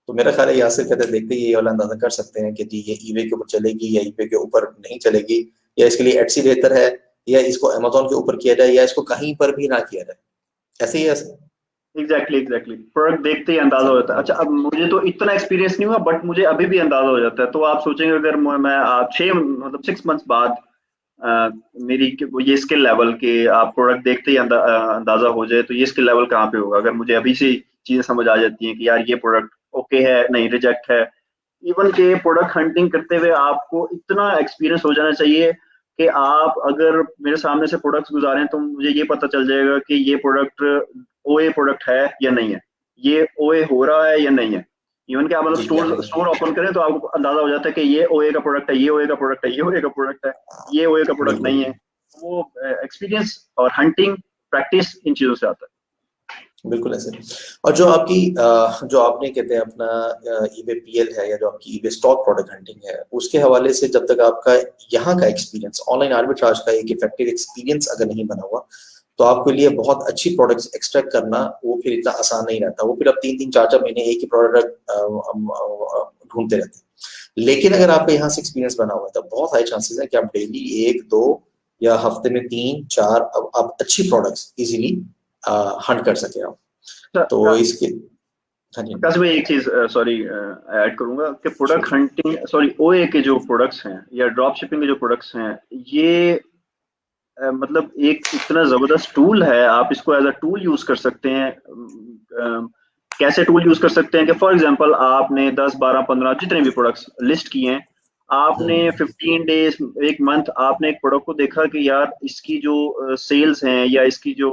A: तो मेरा ख्याल है यासिर कहते देखते ही ये वाला अंदाजा कर सकते हैं कि जी ये ईबे के ऊपर चलेगी या ईबे के ऊपर नहीं चलेगी, या इसके लिए एटसी बेहतर है, या इसको अमेज़न के ऊपर किया जाए, या इसको कहीं पर भी ना किया जाए। ऐसे ही है।
B: एग्जैक्टली प्रोडक्ट देखते ही अंदाजा हो जाता है। अच्छा, अब मुझे तो इतना एक्सपीरियंस नहीं हुआ बट मुझे अभी भी अंदाजा हो जाता है। तो आप सोचेंगे अगर मैं 6 मंथ्स बाद मेरी ये स्किल लेवल के आप प्रोडक्ट देखते ही अंदाजा हो जाए, तो ये स्किल लेवल कहाँ पे होगा अगर मुझे अभी से चीजें समझ आ जाती हैं कि यार ये प्रोडक्ट ओके है, नहीं रिजेक्ट है। इवन के प्रोडक्ट हंटिंग करते हुए आपको इतना एक्सपीरियंस हो जाना चाहिए कि आप अगर मेरे सामने से प्रोडक्ट्स गुजारें तो मुझे ये पता चल जाएगा कि ये प्रोडक्ट ओए प्रोडक्ट है या नहीं है, ये ओए हो रहा है या नहीं है। इवन कि आप मतलब स्टोर ओपन करें तो आपको अंदाजा हो जाता है कि ये ओए का प्रोडक्ट है, ये ओए का प्रोडक्ट है, ये ओए का प्रोडक्ट है, ये ओए का प्रोडक्ट नहीं है। वो एक्सपीरियंस और हंटिंग प्रैक्टिस इन चीजों से आता है।
A: बिल्कुल ऐसे। और जो आपकी जो आपने कहते हैं अपना ईबे पीएल है या जो आपकी ईबे स्टॉक प्रोडक्ट हंटिंग है, उसके हवाले से जब तक आपका यहाँ का एक्सपीरियंस ऑनलाइन आर्बिट्राज का एक इफेक्टिव एक्सपीरियंस अगर नहीं बना हुआ तो आपके लिए बहुत अच्छी प्रोडक्ट्स एक्सट्रैक्ट करना वो फिर इतना आसान नहीं रहता। वो फिर आप 3-4 महीने एक ही प्रोडक्ट ढूंढते रहते हैं। लेकिन अगर आपका यहाँ से एक्सपीरियंस बना हुआ है तो बहुत हाई चांसेस है कि आप डेली 1-2 या हफ्ते में 3-4 आप अच्छी प्रोडक्ट्स इजीली हंट कर सके आप। तो इसके हाँ जी
B: काश मैं एक चीज सॉरी ऐड करूंगा कि प्रोडक्ट हंटिंग ओए के जो प्रोडक्ट्स हैं या ड्रॉप शिपिंग के जो प्रोडक्ट्स हैं, ये मतलब एक इतना जबरदस्त टूल है, आप इसको एज अ टूल यूज कर सकते हैं। कैसे टूल यूज कर सकते हैं कि फॉर एग्जांपल आपने 10, 12, 15 जितने भी प्रोडक्ट्स लिस्ट किए हैं, आपने 15 डेज, एक मंथ आपने एक प्रोडक्ट को देखा कि यार इसकी जो सेल्स हैं या इसकी जो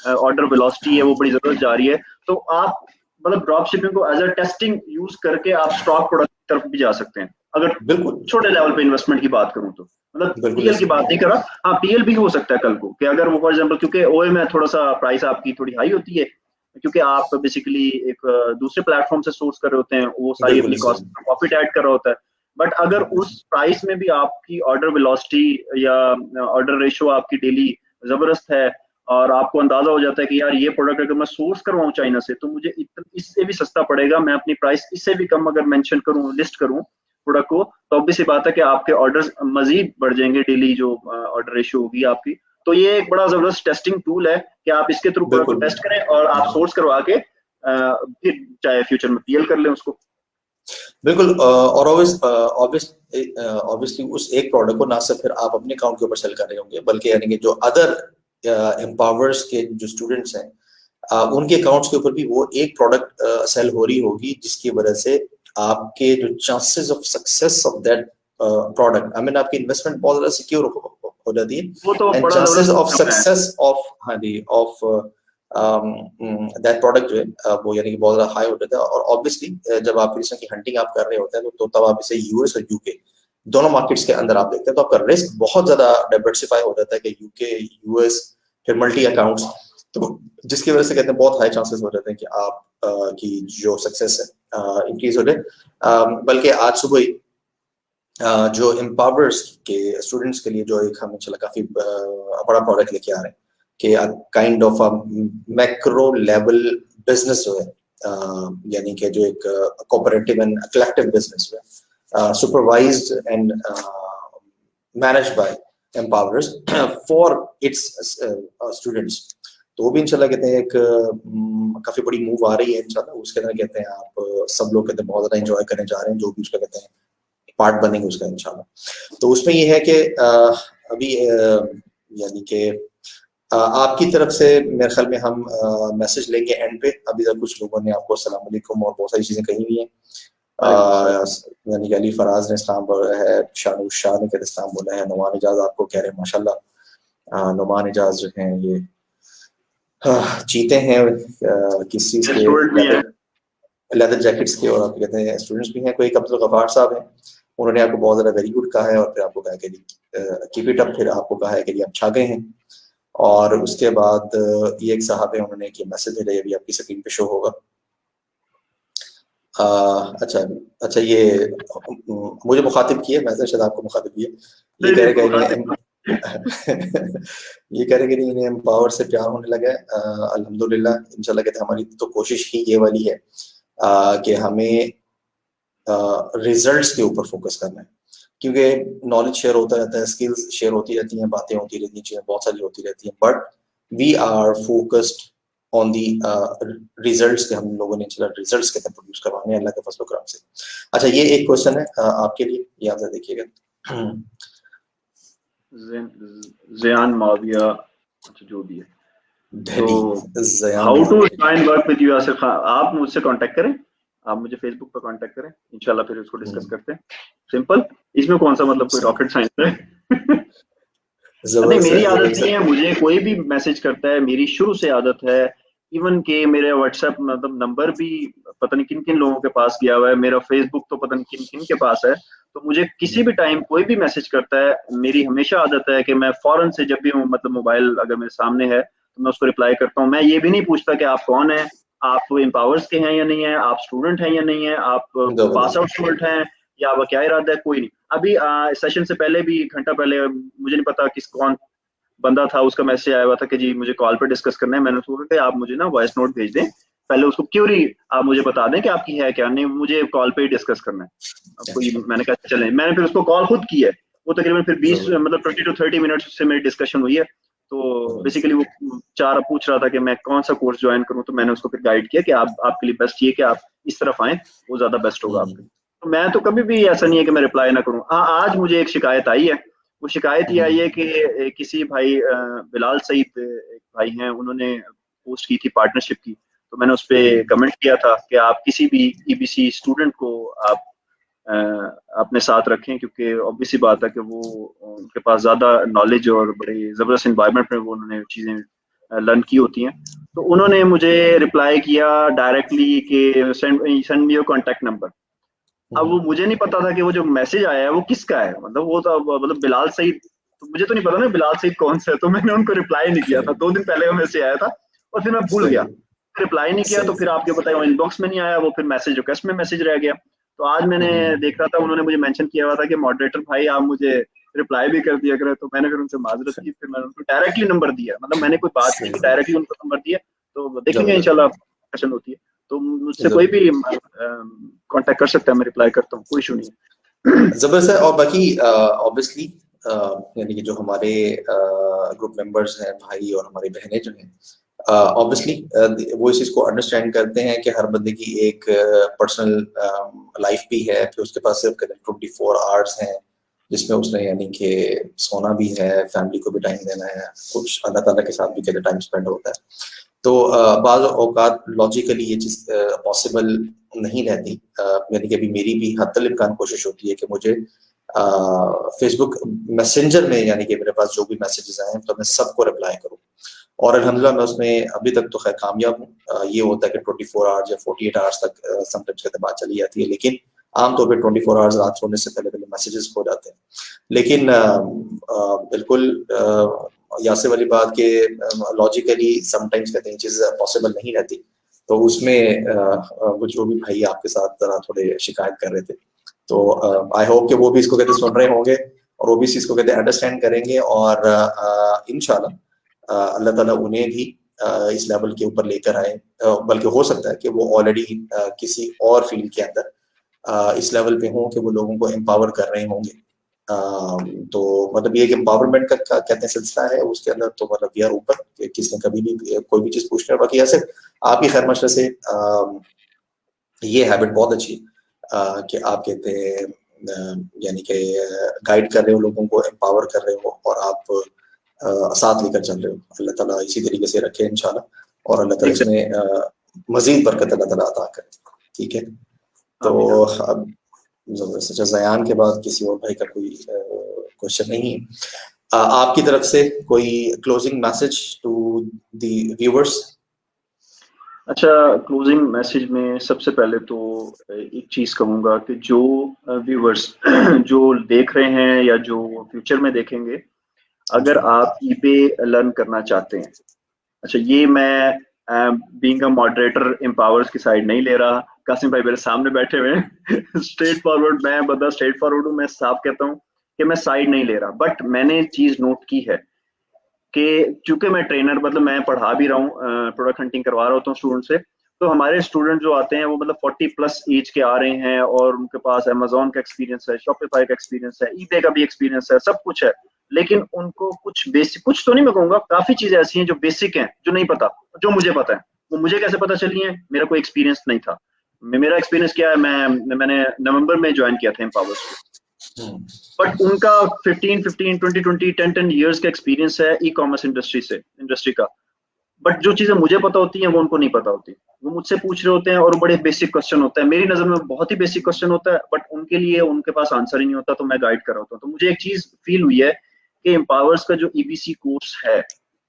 B: ऑर्डर वेलोसिटी है वो बड़ी जबरदस्त जा रही है, तो आप मतलब ड्रॉप शिपिंग को एज अ टेस्टिंग यूज करके आप स्टॉक प्रोडक्ट की तरफ भी जा सकते हैं। अगर
A: बिल्कुल
B: छोटे लेवल पे इन्वेस्टमेंट की बात करूं तो मतलब पीएल की बात नहीं कर रहा, हाँ पीएल भी हो सकता है कल को कि अगर वो फॉर एग्जांपल, क्योंकि ओए में थोड़ा सा प्राइस आपकी थोड़ी हाई होती है क्योंकि आप बेसिकली एक दूसरे प्लेटफॉर्म से सोर्स कर रहे होते हैं, वो सारी अपनी कॉस्ट प्रॉफिट ऐड कर रहा होता है। बट अगर उस प्राइस में भी आपकी ऑर्डर वेलोसिटी या ऑर्डर रेशियो आपकी डेली जबरदस्त है और आपको अंदाजा हो जाता है कि यार ये प्रोडक्ट अगर मैं सोर्स करवाऊँ चाइना से तो मुझे इससे भी सस्ता पड़ेगा, मैं अपनी प्राइस इससे भी कम अगर मेंशन करूँ, लिस्ट करूँ प्रोडक्ट को, तो ऑब्वियस सी बात है कि आपके ऑर्डर्स मजीद बढ़ जाएंगे, डेली जो ऑर्डर रेशियो होगी आपकी। तो ये एक बड़ा जबरदस्त टेस्टिंग टूल है कि आप इसके थ्रू प्रोडक्ट को
A: बिल्कुल
B: टेस्ट करें और आप सोर्स करवा के फिर चाहे फ्यूचर में पीएल कर लें उसको।
A: बिल्कुल। और ऑब्वियसली उस एक प्रोडक्ट को ना सिर्फ फिर आप अपने अकाउंट के ऊपर सेल कर रहे होंगे, बल्कि यानी कि जो अदर एम्पावर्स के जो स्टूडेंट्स हैं उनके अकाउंट्स के ऊपर भी वो एक प्रोडक्ट सेल हो रही होगी, जिसकी वजह से आपके जो chances of success of that product, I mean आपकी इन्वेस्टमेंट बहुत ज्यादा सिक्योर हो जाती है,
B: वो तो
A: एंड
B: बड़ा
A: चांसेस ऑफ
B: जबरदस्त है।
A: सक्सेस ऑफ, हाँ जी, ऑफ दैट प्रोडक्ट जो है वो यानी कि बहुत ज्यादा हाई हो जाता है। और ऑब्वियसली जब आप इस तरह की हंटिंग आप कर रहे होते हैं तो तब आप इसे यूएस और यूके दोनों मार्केट्स के अंदर आप देखते हैं, तो आपका रिस्क बहुत ज्यादा डाइवर्सिफाई हो जाता है कि यूके, यूएस, फिर मल्टी अकाउंट्स, तो जिसकी वजह से कहते हैं बहुत हाई चांसेस हो जाते हैं कि आप की जो सक्सेस है इंक्रीज हो जाए। बल्कि आज सुबह ही जो एम्पावर्स के स्टूडेंट्स के लिए जो एक हम इंशाल्लाह काफी बड़ा प्रोडक्ट लेके आ रहे हैं कि kind of macro level business जो है, यानी कि जो एक कोऑपरेटिव एंड कलेक्टिव बिजनेस है, supervised and managed by empowers for its students. तो वो भी इंशाल्लाह कहते हैं एक काफी बड़ी मूव आ रही है इंशाल्लाह, उसके अंदर कहते हैं आप सब लोग कहते हैं बहुत ज्यादा एंजॉय करने जा रहे हैं, जो भी उसका कहते हैं पार्ट बनेंगे उसका इंशाल्लाह। तो उसमें ये है कि अभी यानी कि आपकी तरफ से मेरे ख्याल में हम मैसेज लेंगे एंड पे। अभी तक कुछ लोगों ने आपको अस्सलाम वालेकुम और बहुत सारी चीजें कही हुई हैं, यानी कि अली फराज ने इस्लाम बोला है, शाहरुख शाह ने इस्लाम बोला है, नुमान इजाज आपको कह रहे हैं माशाल्लाह। नुमान इजाज जो हैं ये चीते हैं किस चीज के, लेदर जैकेट्स के, और आप कहते हैं स्टूडेंट्स भी हैं। कोई अब्दुल गफार साहब हैं, उन्होंने आपको बहुत ज्यादा वेरी गुड कहा है और फिर आपको कहा है कि कीप इट अप, फिर आपको कहा है कि आप छा गए हैं। और उसके बाद ये एक साहब है, उन्होंने एक मैसेज भेजा, ये भी आपकी स्क्रीन पे शो होगा। अच्छा ये मुझे मुखातिब किए, मैसेज शायद आपको मुखातिब किए। ये कह रहे कि ये कह रहे कि इन्हें एम्पावर से प्यार होने लगा है। अल्हम्दुलिल्लाह, इंशाल्लाह कहते हैं हमारी तो कोशिश ही ये वाली है कि हमें रिजल्ट्स के ऊपर फोकस करना है, क्योंकि नॉलेज शेयर होता रहता है, स्किल्स शेयर होती रहती हैं, बातें होती रहती हैं, चीजें बहुत सारी होती रहती हैं, but we are focused on the results के, हम लोगों ने रिजल्ट्स के प्रोड्यूस करवाने हैं अल्लाह के फजल करम से। अच्छा ये एक क्वेश्चन है आपके लिए, ये आप देखिएगा।
B: ज़ियान माविया, अच्छा जो भी है,
A: तो
B: how to join work with you Yasir Khan, आप मुझसे कांटेक्ट करें, आप मुझे फेसबुक पर कांटेक्ट करें, इंशाल्लाह फिर उसको डिस्कस करते हैं। सिंपल, इसमें कौन सा मतलब कोई रॉकेट साइंस है। नहीं, मेरी आदत नहीं है, मुझे कोई भी मैसेज करता है, मेरी शुरू से आदत है, इवन के मेरे व्हाट्सएप मतलब नंबर भी पता नहीं किन किन लोगों के पास गया हुआ है, मेरा फेसबुक तो पता नहीं किन किन के पास है। तो मुझे किसी भी टाइम कोई भी मैसेज करता है, मेरी हमेशा आदत है कि मैं फौरन से जब भी मतलब मोबाइल अगर मेरे सामने है तो मैं उसको रिप्लाई करता हूँ। मैं ये भी नहीं पूछता कि आप कौन है, आप एम्पावर्स के हैं या नहीं है, आप स्टूडेंट हैं या नहीं है, आप पास आउट स्टूडेंट हैं या आपका क्या इरादा है, कोई नहीं। अभी सेशन से पहले भी, एक घंटा पहले, मुझे नहीं पता किस कौन बंदा था, उसका मैसेज आया हुआ था कि जी मुझे कॉल पे डिस्कस करना है। मैंने सोचा कि आप मुझे ना वॉइस नोट भेज दें, पहले उसको क्यूरी आप मुझे बता दें कि आपकी है क्या, नहीं मुझे कॉल पे ही डिस्कस करना है आपको। मैंने कहा चलें, मैंने फिर उसको कॉल खुद की है, वो तकरीबन फिर 20 मतलब 20 to 30 मिनट्स से मेरी डिस्कशन हुई है। तो बेसिकली वो पूछ रहा था कि मैं कौन सा कोर्स ज्वाइन करूं, तो मैंने उसको फिर गाइड किया कि आपके लिए बेस्ट ये कि आप इस तरफ आए, वो ज्यादा बेस्ट होगा आपके लिए। तो मैं तो कभी भी ऐसा नहीं है कि मैं रिप्लाई ना करूं। आज मुझे एक शिकायत आई है, वो शिकायत ये आई है कि किसी भाई बिलाल सईद एक भाई हैं, उन्होंने पोस्ट की थी पार्टनरशिप की, तो मैंने उस पर कमेंट किया था कि आप किसी भी ईबीसी स्टूडेंट को आप अपने साथ रखें, क्योंकि ऑब्वियसली बात है कि वो उनके पास ज़्यादा नॉलेज और बड़े ज़बरदस्त इन्वायरमेंट में वो उन्होंने चीज़ें लर्न की होती हैं। तो उन्होंने मुझे रिप्लाई किया डायरेक्टली कि send me your contact number. अब वो मुझे नहीं पता था कि वो जो मैसेज आया है वो किसका है, मतलब वो तो मतलब बिलाल सईद, तो मुझे तो नहीं पता ना बिलाल सईद कौन सा है, तो मैंने उनको रिप्लाई नहीं किया था। 2 दिन पहले वो मैसेज आया था और फिर मैं भूल गया, रिप्लाई नहीं किया। तो फिर आपके बताया इनबॉक्स में नहीं आया, वो फिर मैसेज रिक्वेस्ट में मैसेज रह गया। तो आज मैंने देख रहा था, उन्होंने मुझे मेंशन किया हुआ था कि मॉडरेटर भाई आप मुझे रिप्लाई भी कर दिया करे, तो मैंने फिर उनसे माजरत की, फिर मैंने उनको डायरेक्टली नंबर दिया, मतलब मैंने कोई बात नहीं की, डायरेक्टली उनको नंबर दिया। तो देखेंगे इंशाल्लाह सेशन होती है तो मुझसे कोई भी कांटेक्ट कर सकता है, मैं रिप्लाई करता हूँ, कोई इशू नहीं है।
A: जबरदस्त है। और बाकी ऑब्वियसली यानी कि जो हमारे ग्रुप मेंबर्स हैं, भाई और हमारी बहनें जो हैं, ऑब्वियसली वो इस चीज को अंडरस्टैंड करते हैं कि हर बंदे की एक पर्सनल लाइफ भी है, फिर उसके पास सिर्फ 24 आवर्स हैं जिसमें उसने यानी कि सोना भी है, फैमिली को भी टाइम देना है, कुछ अल्लाह ताला के साथ भी कहते टाइम स्पेंड होता है। तो बाज़ औकात लॉजिकली ये चीज़ पॉसिबल नहीं रहती, यानी कि अभी मेरी भी हद इम्कान कोशिश होती है कि मुझे फेसबुक मैसेंजर में यानी कि मेरे पास जो भी मैसेजेस आए तो मैं सबको रिप्लाई करूँ, और अल्हम्दुलिल्लाह मैं उसमें अभी तक तो खैर कामयाब हूँ। ये होता है कि 24 आवर्स या 48 आवर्स तक समटाइम्स कहते बात चली जाती है, लेकिन आमतौर पे 24 आवर्स रात सोने से पहले मैसेजेस हो जाते हैं। लेकिन बिल्कुल यासिर वाली बात के लॉजिकली समटाइम्स कहते हैं चीज़ पॉसिबल नहीं रहती, तो उसमें वो जो भी भाई आपके साथ जरा थोड़े शिकायत कर रहे थे, तो आई होप कि वो भी इसको कहते सुन रहे होंगे और वो भी इस चीज़ को कहते अंडरस्टैंड करेंगे, और इंशाल्लाह अल्लाह ताला उन्हें भी इस लेवल के ऊपर लेकर आए, बल्कि हो सकता है कि वो ऑलरेडी किसी और फील्ड के अंदर इस लेवल पे हों कि वो लोगों को एम्पावर कर रहे होंगे। तो मतलब ये एम्पावरमेंट का कहते हैं सिलसिला है, उसके अंदर तो मतलब यार ऊपर किसने कभी भी कोई भी चीज़ पूछना है। बाकी ऐसे आपकी खैर मशरे से ये हैबिट बहुत अच्छी कि आप कहते हैं यानी कि गाइड कर रहे हो लोगों को, एम्पावर कर रहे हो, और आप साथ लेकर चल रहे हो। अल्लाह ताला इसी तरीके से रखे इंशाल्लाह, और अल्लाह ताला इसमें मजीद बरकत अल्लाह ताला अता करे। ठीक है, तो अब जबरदस्त। अच्छा, ज़यान के बाद किसी और भाई का कोई क्वेश्चन नहीं है आपकी तरफ से? कोई closing message to the viewers?
B: अच्छा, क्लोजिंग मैसेज में सबसे पहले तो एक चीज कहूंगा कि जो व्यूअर्स जो देख रहे हैं या जो फ्यूचर में देखेंगे, अगर आप ईबे लर्न करना चाहते हैं, अच्छा ये मैं बीइंग अ मॉडरेटर एम्पावर्स की साइड नहीं ले रहा, कासिम भाई मेरे सामने बैठे हुए हैं स्ट्रेट फॉरवर्ड, मैं बंदा स्ट्रेट फॉरवर्ड हूँ, मैं साफ कहता हूँ कि मैं साइड नहीं ले रहा। बट मैंने चीज नोट की है कि चूंकि मैं ट्रेनर, मतलब मैं पढ़ा भी रहा हूँ, प्रोडक्ट हंटिंग करवा रहा हूँ स्टूडेंट से, तो हमारे स्टूडेंट जो आते हैं वो मतलब 40 प्लस एज के आ रहे हैं, और उनके पास अमेजोन का एक्सपीरियंस है, शॉपिफाई का एक्सपीरियंस है, ईबे का भी एक्सपीरियंस है, सब कुछ है, लेकिन उनको कुछ बेसिक, कुछ तो नहीं मैं कहूंगा, काफी चीजें ऐसी हैं जो बेसिक हैं जो नहीं पता, जो मुझे पता है। वो मुझे कैसे पता चली है? मेरा कोई एक्सपीरियंस नहीं था। मेरा एक्सपीरियंस क्या है, मैंने नवंबर में ज्वाइन किया था एम्पावर्स को, बट उनका 15 15 20 20 10 10 इयर्स का एक्सपीरियंस है ई कॉमर्स इंडस्ट्री का। बट जो चीजें मुझे पता होती हैं वो उनको नहीं पता होती। वो मुझसे पूछ रहे होते हैं और बड़े बेसिक क्वेश्चन होता है, मेरी नजर में बहुत ही बेसिक क्वेश्चन होता है, बट उनके लिए उनके पास आंसर ही नहीं होता, तो मैं गाइड कर रहा होता हूँ। तो मुझे एक चीज फील हुई है कि एम्पावर्स का जो ईबीसी कोर्स है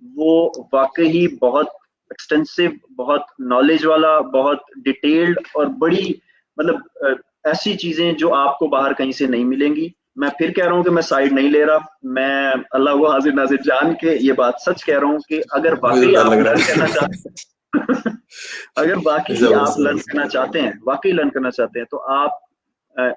B: वो वाकई बहुत एक्सटेंसिव, बहुत नॉलेज वाला, बहुत डिटेल्ड और बड़ी, मतलब ऐसी चीजें जो आपको बाहर कहीं से नहीं मिलेंगी। मैं फिर कह रहा हूँ कि मैं साइड नहीं ले रहा, मैं अल्लाह को हाजिर नाजिर जान के ये बात सच कह रहा हूँ कि अगर वाकई आप लर्न करना चाहते अगर वाकई आप लर्न करना चाहते हैं, वाकई लर्न करना चाहते हैं, तो आप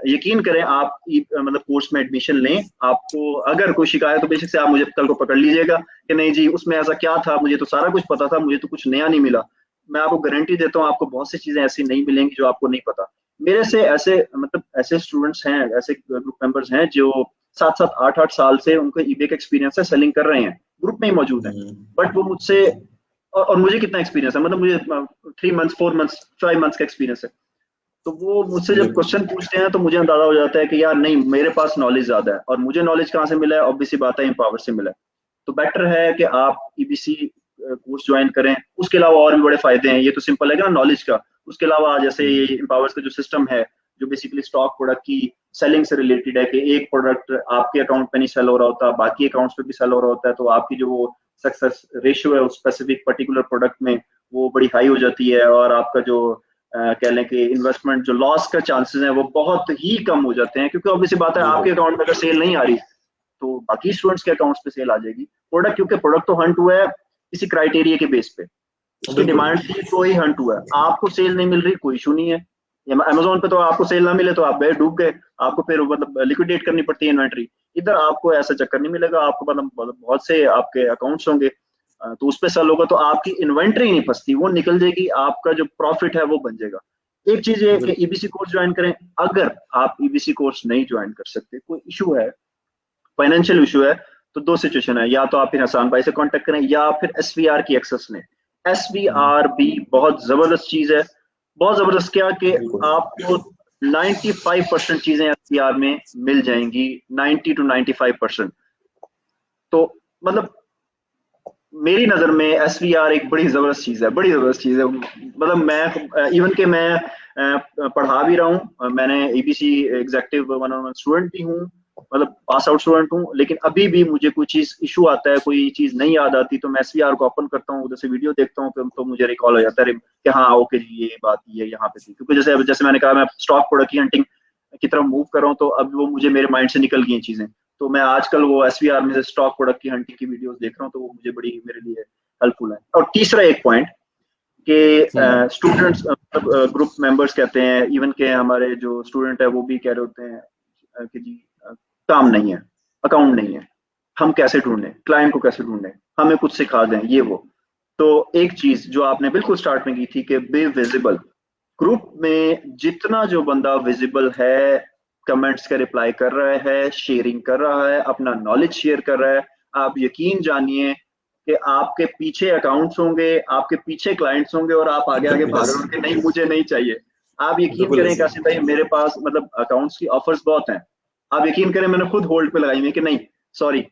B: यकीन करें, आप मतलब कोर्स में एडमिशन लें। आपको अगर कोई शिकायत, तो बेशक से आप मुझे कल को पकड़ लीजिएगा कि नहीं जी उसमें ऐसा क्या था, मुझे तो सारा कुछ पता था, मुझे तो कुछ नया नहीं मिला। मैं आपको गारंटी देता हूँ आपको बहुत सी चीजें ऐसी नहीं मिलेंगी जो आपको नहीं पता। मेरे से ऐसे, मतलब ऐसे स्टूडेंट्स हैं, ऐसे ग्रुप मेंबर्स हैं जो 7 7 8 8 साल से उनको ईबे का एक्सपीरियंस है, सेलिंग कर रहे हैं, ग्रुप में ही मौजूद हैं। बट वो मुझसे, और मुझे कितना एक्सपीरियंस है, मतलब मुझे 3 मंथ्स 4 मंथ्स 5 मंथ्स का एक्सपीरियंस है। तो वो मुझसे जब क्वेश्चन पूछते हैं तो मुझे अंदाजा हो जाता है कि यार नहीं, मेरे पास नॉलेज ज्यादा है, और मुझे नॉलेज कहाँ से मिला है? ऑब्वियसली बात है, एम्पावर से मिला है। तो बेटर है कि आप ईबीसी कोर्स ज्वाइन करें। उसके अलावा और भी बड़े फायदे हैं, ये तो सिंपल है कि ना नॉलेज का। उसके अलावा जैसे ये एम्पावर्स का जो सिस्टम है, जो बेसिकली स्टॉक प्रोडक्ट की सेलिंग से रिलेटेड है, कि एक प्रोडक्ट आपके अकाउंट पे नहीं सेल हो रहा होता, बाकी अकाउंट्स पे भी सेल हो रहा होता है, तो आपकी जो वो सक्सेस रेशियो है उस स्पेसिफिक पर्टिकुलर प्रोडक्ट में वो बड़ी हाई हो जाती है, और आपका जो कह लें कि इन्वेस्टमेंट जो लॉस का चांसेस हैं वो बहुत ही कम हो जाते हैं, क्योंकि ऑब्वियसली बात है आपके अकाउंट में अगर सेल नहीं आ रही तो बाकी स्टूडेंट्स के अकाउंट्स पे सेल आ जाएगी। प्रोडक्ट, क्योंकि प्रोडक्ट तो हंट हुआ है किसी क्राइटेरिया के बेस पे, उसकी डिमांड थी तो ही हंट हुआ है। आपको सेल नहीं मिल रही, कोई इशू नहीं है, अमेजोन पे तो आपको सेल ना मिले तो आप गए डूब गए, आपको फिर मतलब लिक्विडेट करनी पड़ती है इन्वेंट्री। इधर आपको ऐसा चक्कर नहीं मिलेगा, आपको मतलब बहुत से आपके अकाउंट्स होंगे, तो उस पे सेल होगा तो आपकी इन्वेंट्री नहीं फंसती, वो निकल जाएगी, आपका जो प्रॉफिट है वो बन जाएगा। एक चीज ये है कि ईबीसी कोर्स ज्वाइन करें। अगर आप ईबीसी कोर्स नहीं ज्वाइन कर सकते, कोई इशू है, फाइनेंशियल इशू है, तो दो सिचुएशन है, या तो आप फिर हसान भाई से कांटेक्ट करें या फिर एसवीआर की एक्सेस लें। एसवीआर भी बहुत जबरदस्त चीज है, बहुत जबरदस्त। क्या कि
A: बिल्कुल
B: आपको 95% चीजें एसवीआर में मिल जाएंगी, 90 to 95%। तो मतलब मेरी नजर में एसवीआर एक बड़ी जबरदस्त चीज है, बड़ी जबरदस्त चीज है। मतलब मैं इवन के मैं पढ़ा भी रहा हूँ, मैंने एबीसी एग्जेक्टिव 101 स्टूडेंट भी हूँ, मतलब पास आउट स्टूडेंट हूँ, लेकिन अभी भी मुझे कोई चीज इशू आता है, कोई चीज नहीं याद आती, तो मैं एसवीआर को ओपन करता हूँ, उधर से वीडियो देखता हूँ, तो मुझे रिकॉल हो जाता है कि हाँ ओके जी ये बात ये यहाँ पे थी। क्योंकि जैसे जैसे मैंने कहा, मैं स्टॉक प्रोडक्ट की हंटिंग की तरफ मूव कर रहा हूँ, तो अब वो मुझे मेरे माइंड से निकल गई चीजें। तो मैं आजकल वो एसवीआर में से स्टॉक प्रोडक्ट की हंटिंग की वीडियोस देख रहा हूँ, तो वो मुझे बड़ी मेरे लिए हेल्पफुल है। और तीसरा एक पॉइंट कि स्टूडेंट्स मतलब ग्रुप मेंबर्स कहते हैं, इवन के हमारे जो स्टूडेंट है वो भी कह रहे होते हैं कि जी काम नहीं है, अकाउंट नहीं है, हम कैसे ढूंढें, क्लाइंट को कैसे ढूंढें, हमें कुछ सिखा दें ये वो। तो एक चीज जो आपने बिल्कुल स्टार्ट में की थी कि बी विजिबल। ग्रुप में जितना जो बंदा विजिबल है, कमेंट्स का रिप्लाई कर रहा है, शेयरिंग कर रहा है, अपना नॉलेज शेयर कर रहा है, आप यकीन जानिए कि आपके पीछे अकाउंट्स होंगे, आपके पीछे क्लाइंट्स होंगे, और आप आगे आगे भाग रहे हो कि नहीं मुझे नहीं चाहिए। आप यकीन
A: बिल्कुल
B: करें
A: ऐसे।
B: कासिम भाई, मेरे पास मतलब अकाउंट्स की ऑफर्स बहुत हैं, आप यकीन करें मैंने खुद होल्ड पे लगाई हुई है कि नहीं सॉरी,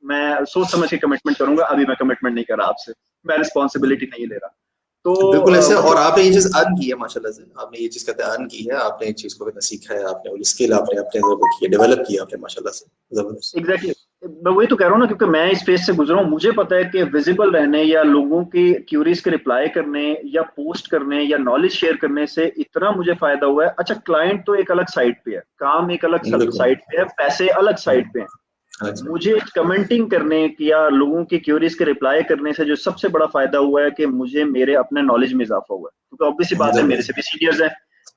B: मैं सोच समझ के कमिटमेंट करूंगा, अभी मैं कमिटमेंट नहीं कर रहा आपसे, मैं रिस्पॉन्सिबिलिटी नहीं ले रहा। तो
A: बिल्कुल ऐसे। और
B: मतलब
A: आपने ये चीज अर्न की है माशाल्लाह से, आपने ये चीज कहते हैं अर्न की है, आपने एक चीज को कहते हैं सीखा है, आपने वो स्किल आपने अपने अंदर वो की है, डेवलप किया आपने माशाल्लाह से, जबरदस्त।
B: एग्जैक्टली मैं वही तो कह रहा हूँ ना, क्योंकि मैं इस फेज से गुजरा हूँ, मुझे पता है कि विजिबल रहने या लोगों की क्यूरीज के रिप्लाई करने या पोस्ट करने या नॉलेज शेयर करने से इतना मुझे फायदा हुआ है। अच्छा क्लाइंट तो एक अलग साइड पे है, काम एक अलग
A: बिल्कुल।
B: साइड पे है, पैसे अलग साइड पे हैं।
A: अच्छा।
B: मुझे कमेंटिंग करने की या लोगों की क्यूरीज के रिप्लाई करने से जो सबसे बड़ा फायदा हुआ है कि मुझे मेरे अपने नॉलेज में इजाफा हुआ है, क्योंकि ऑब्वियस सी बात है मेरे से
A: जबरदस्त।
B: भी सीनियर्स हैं,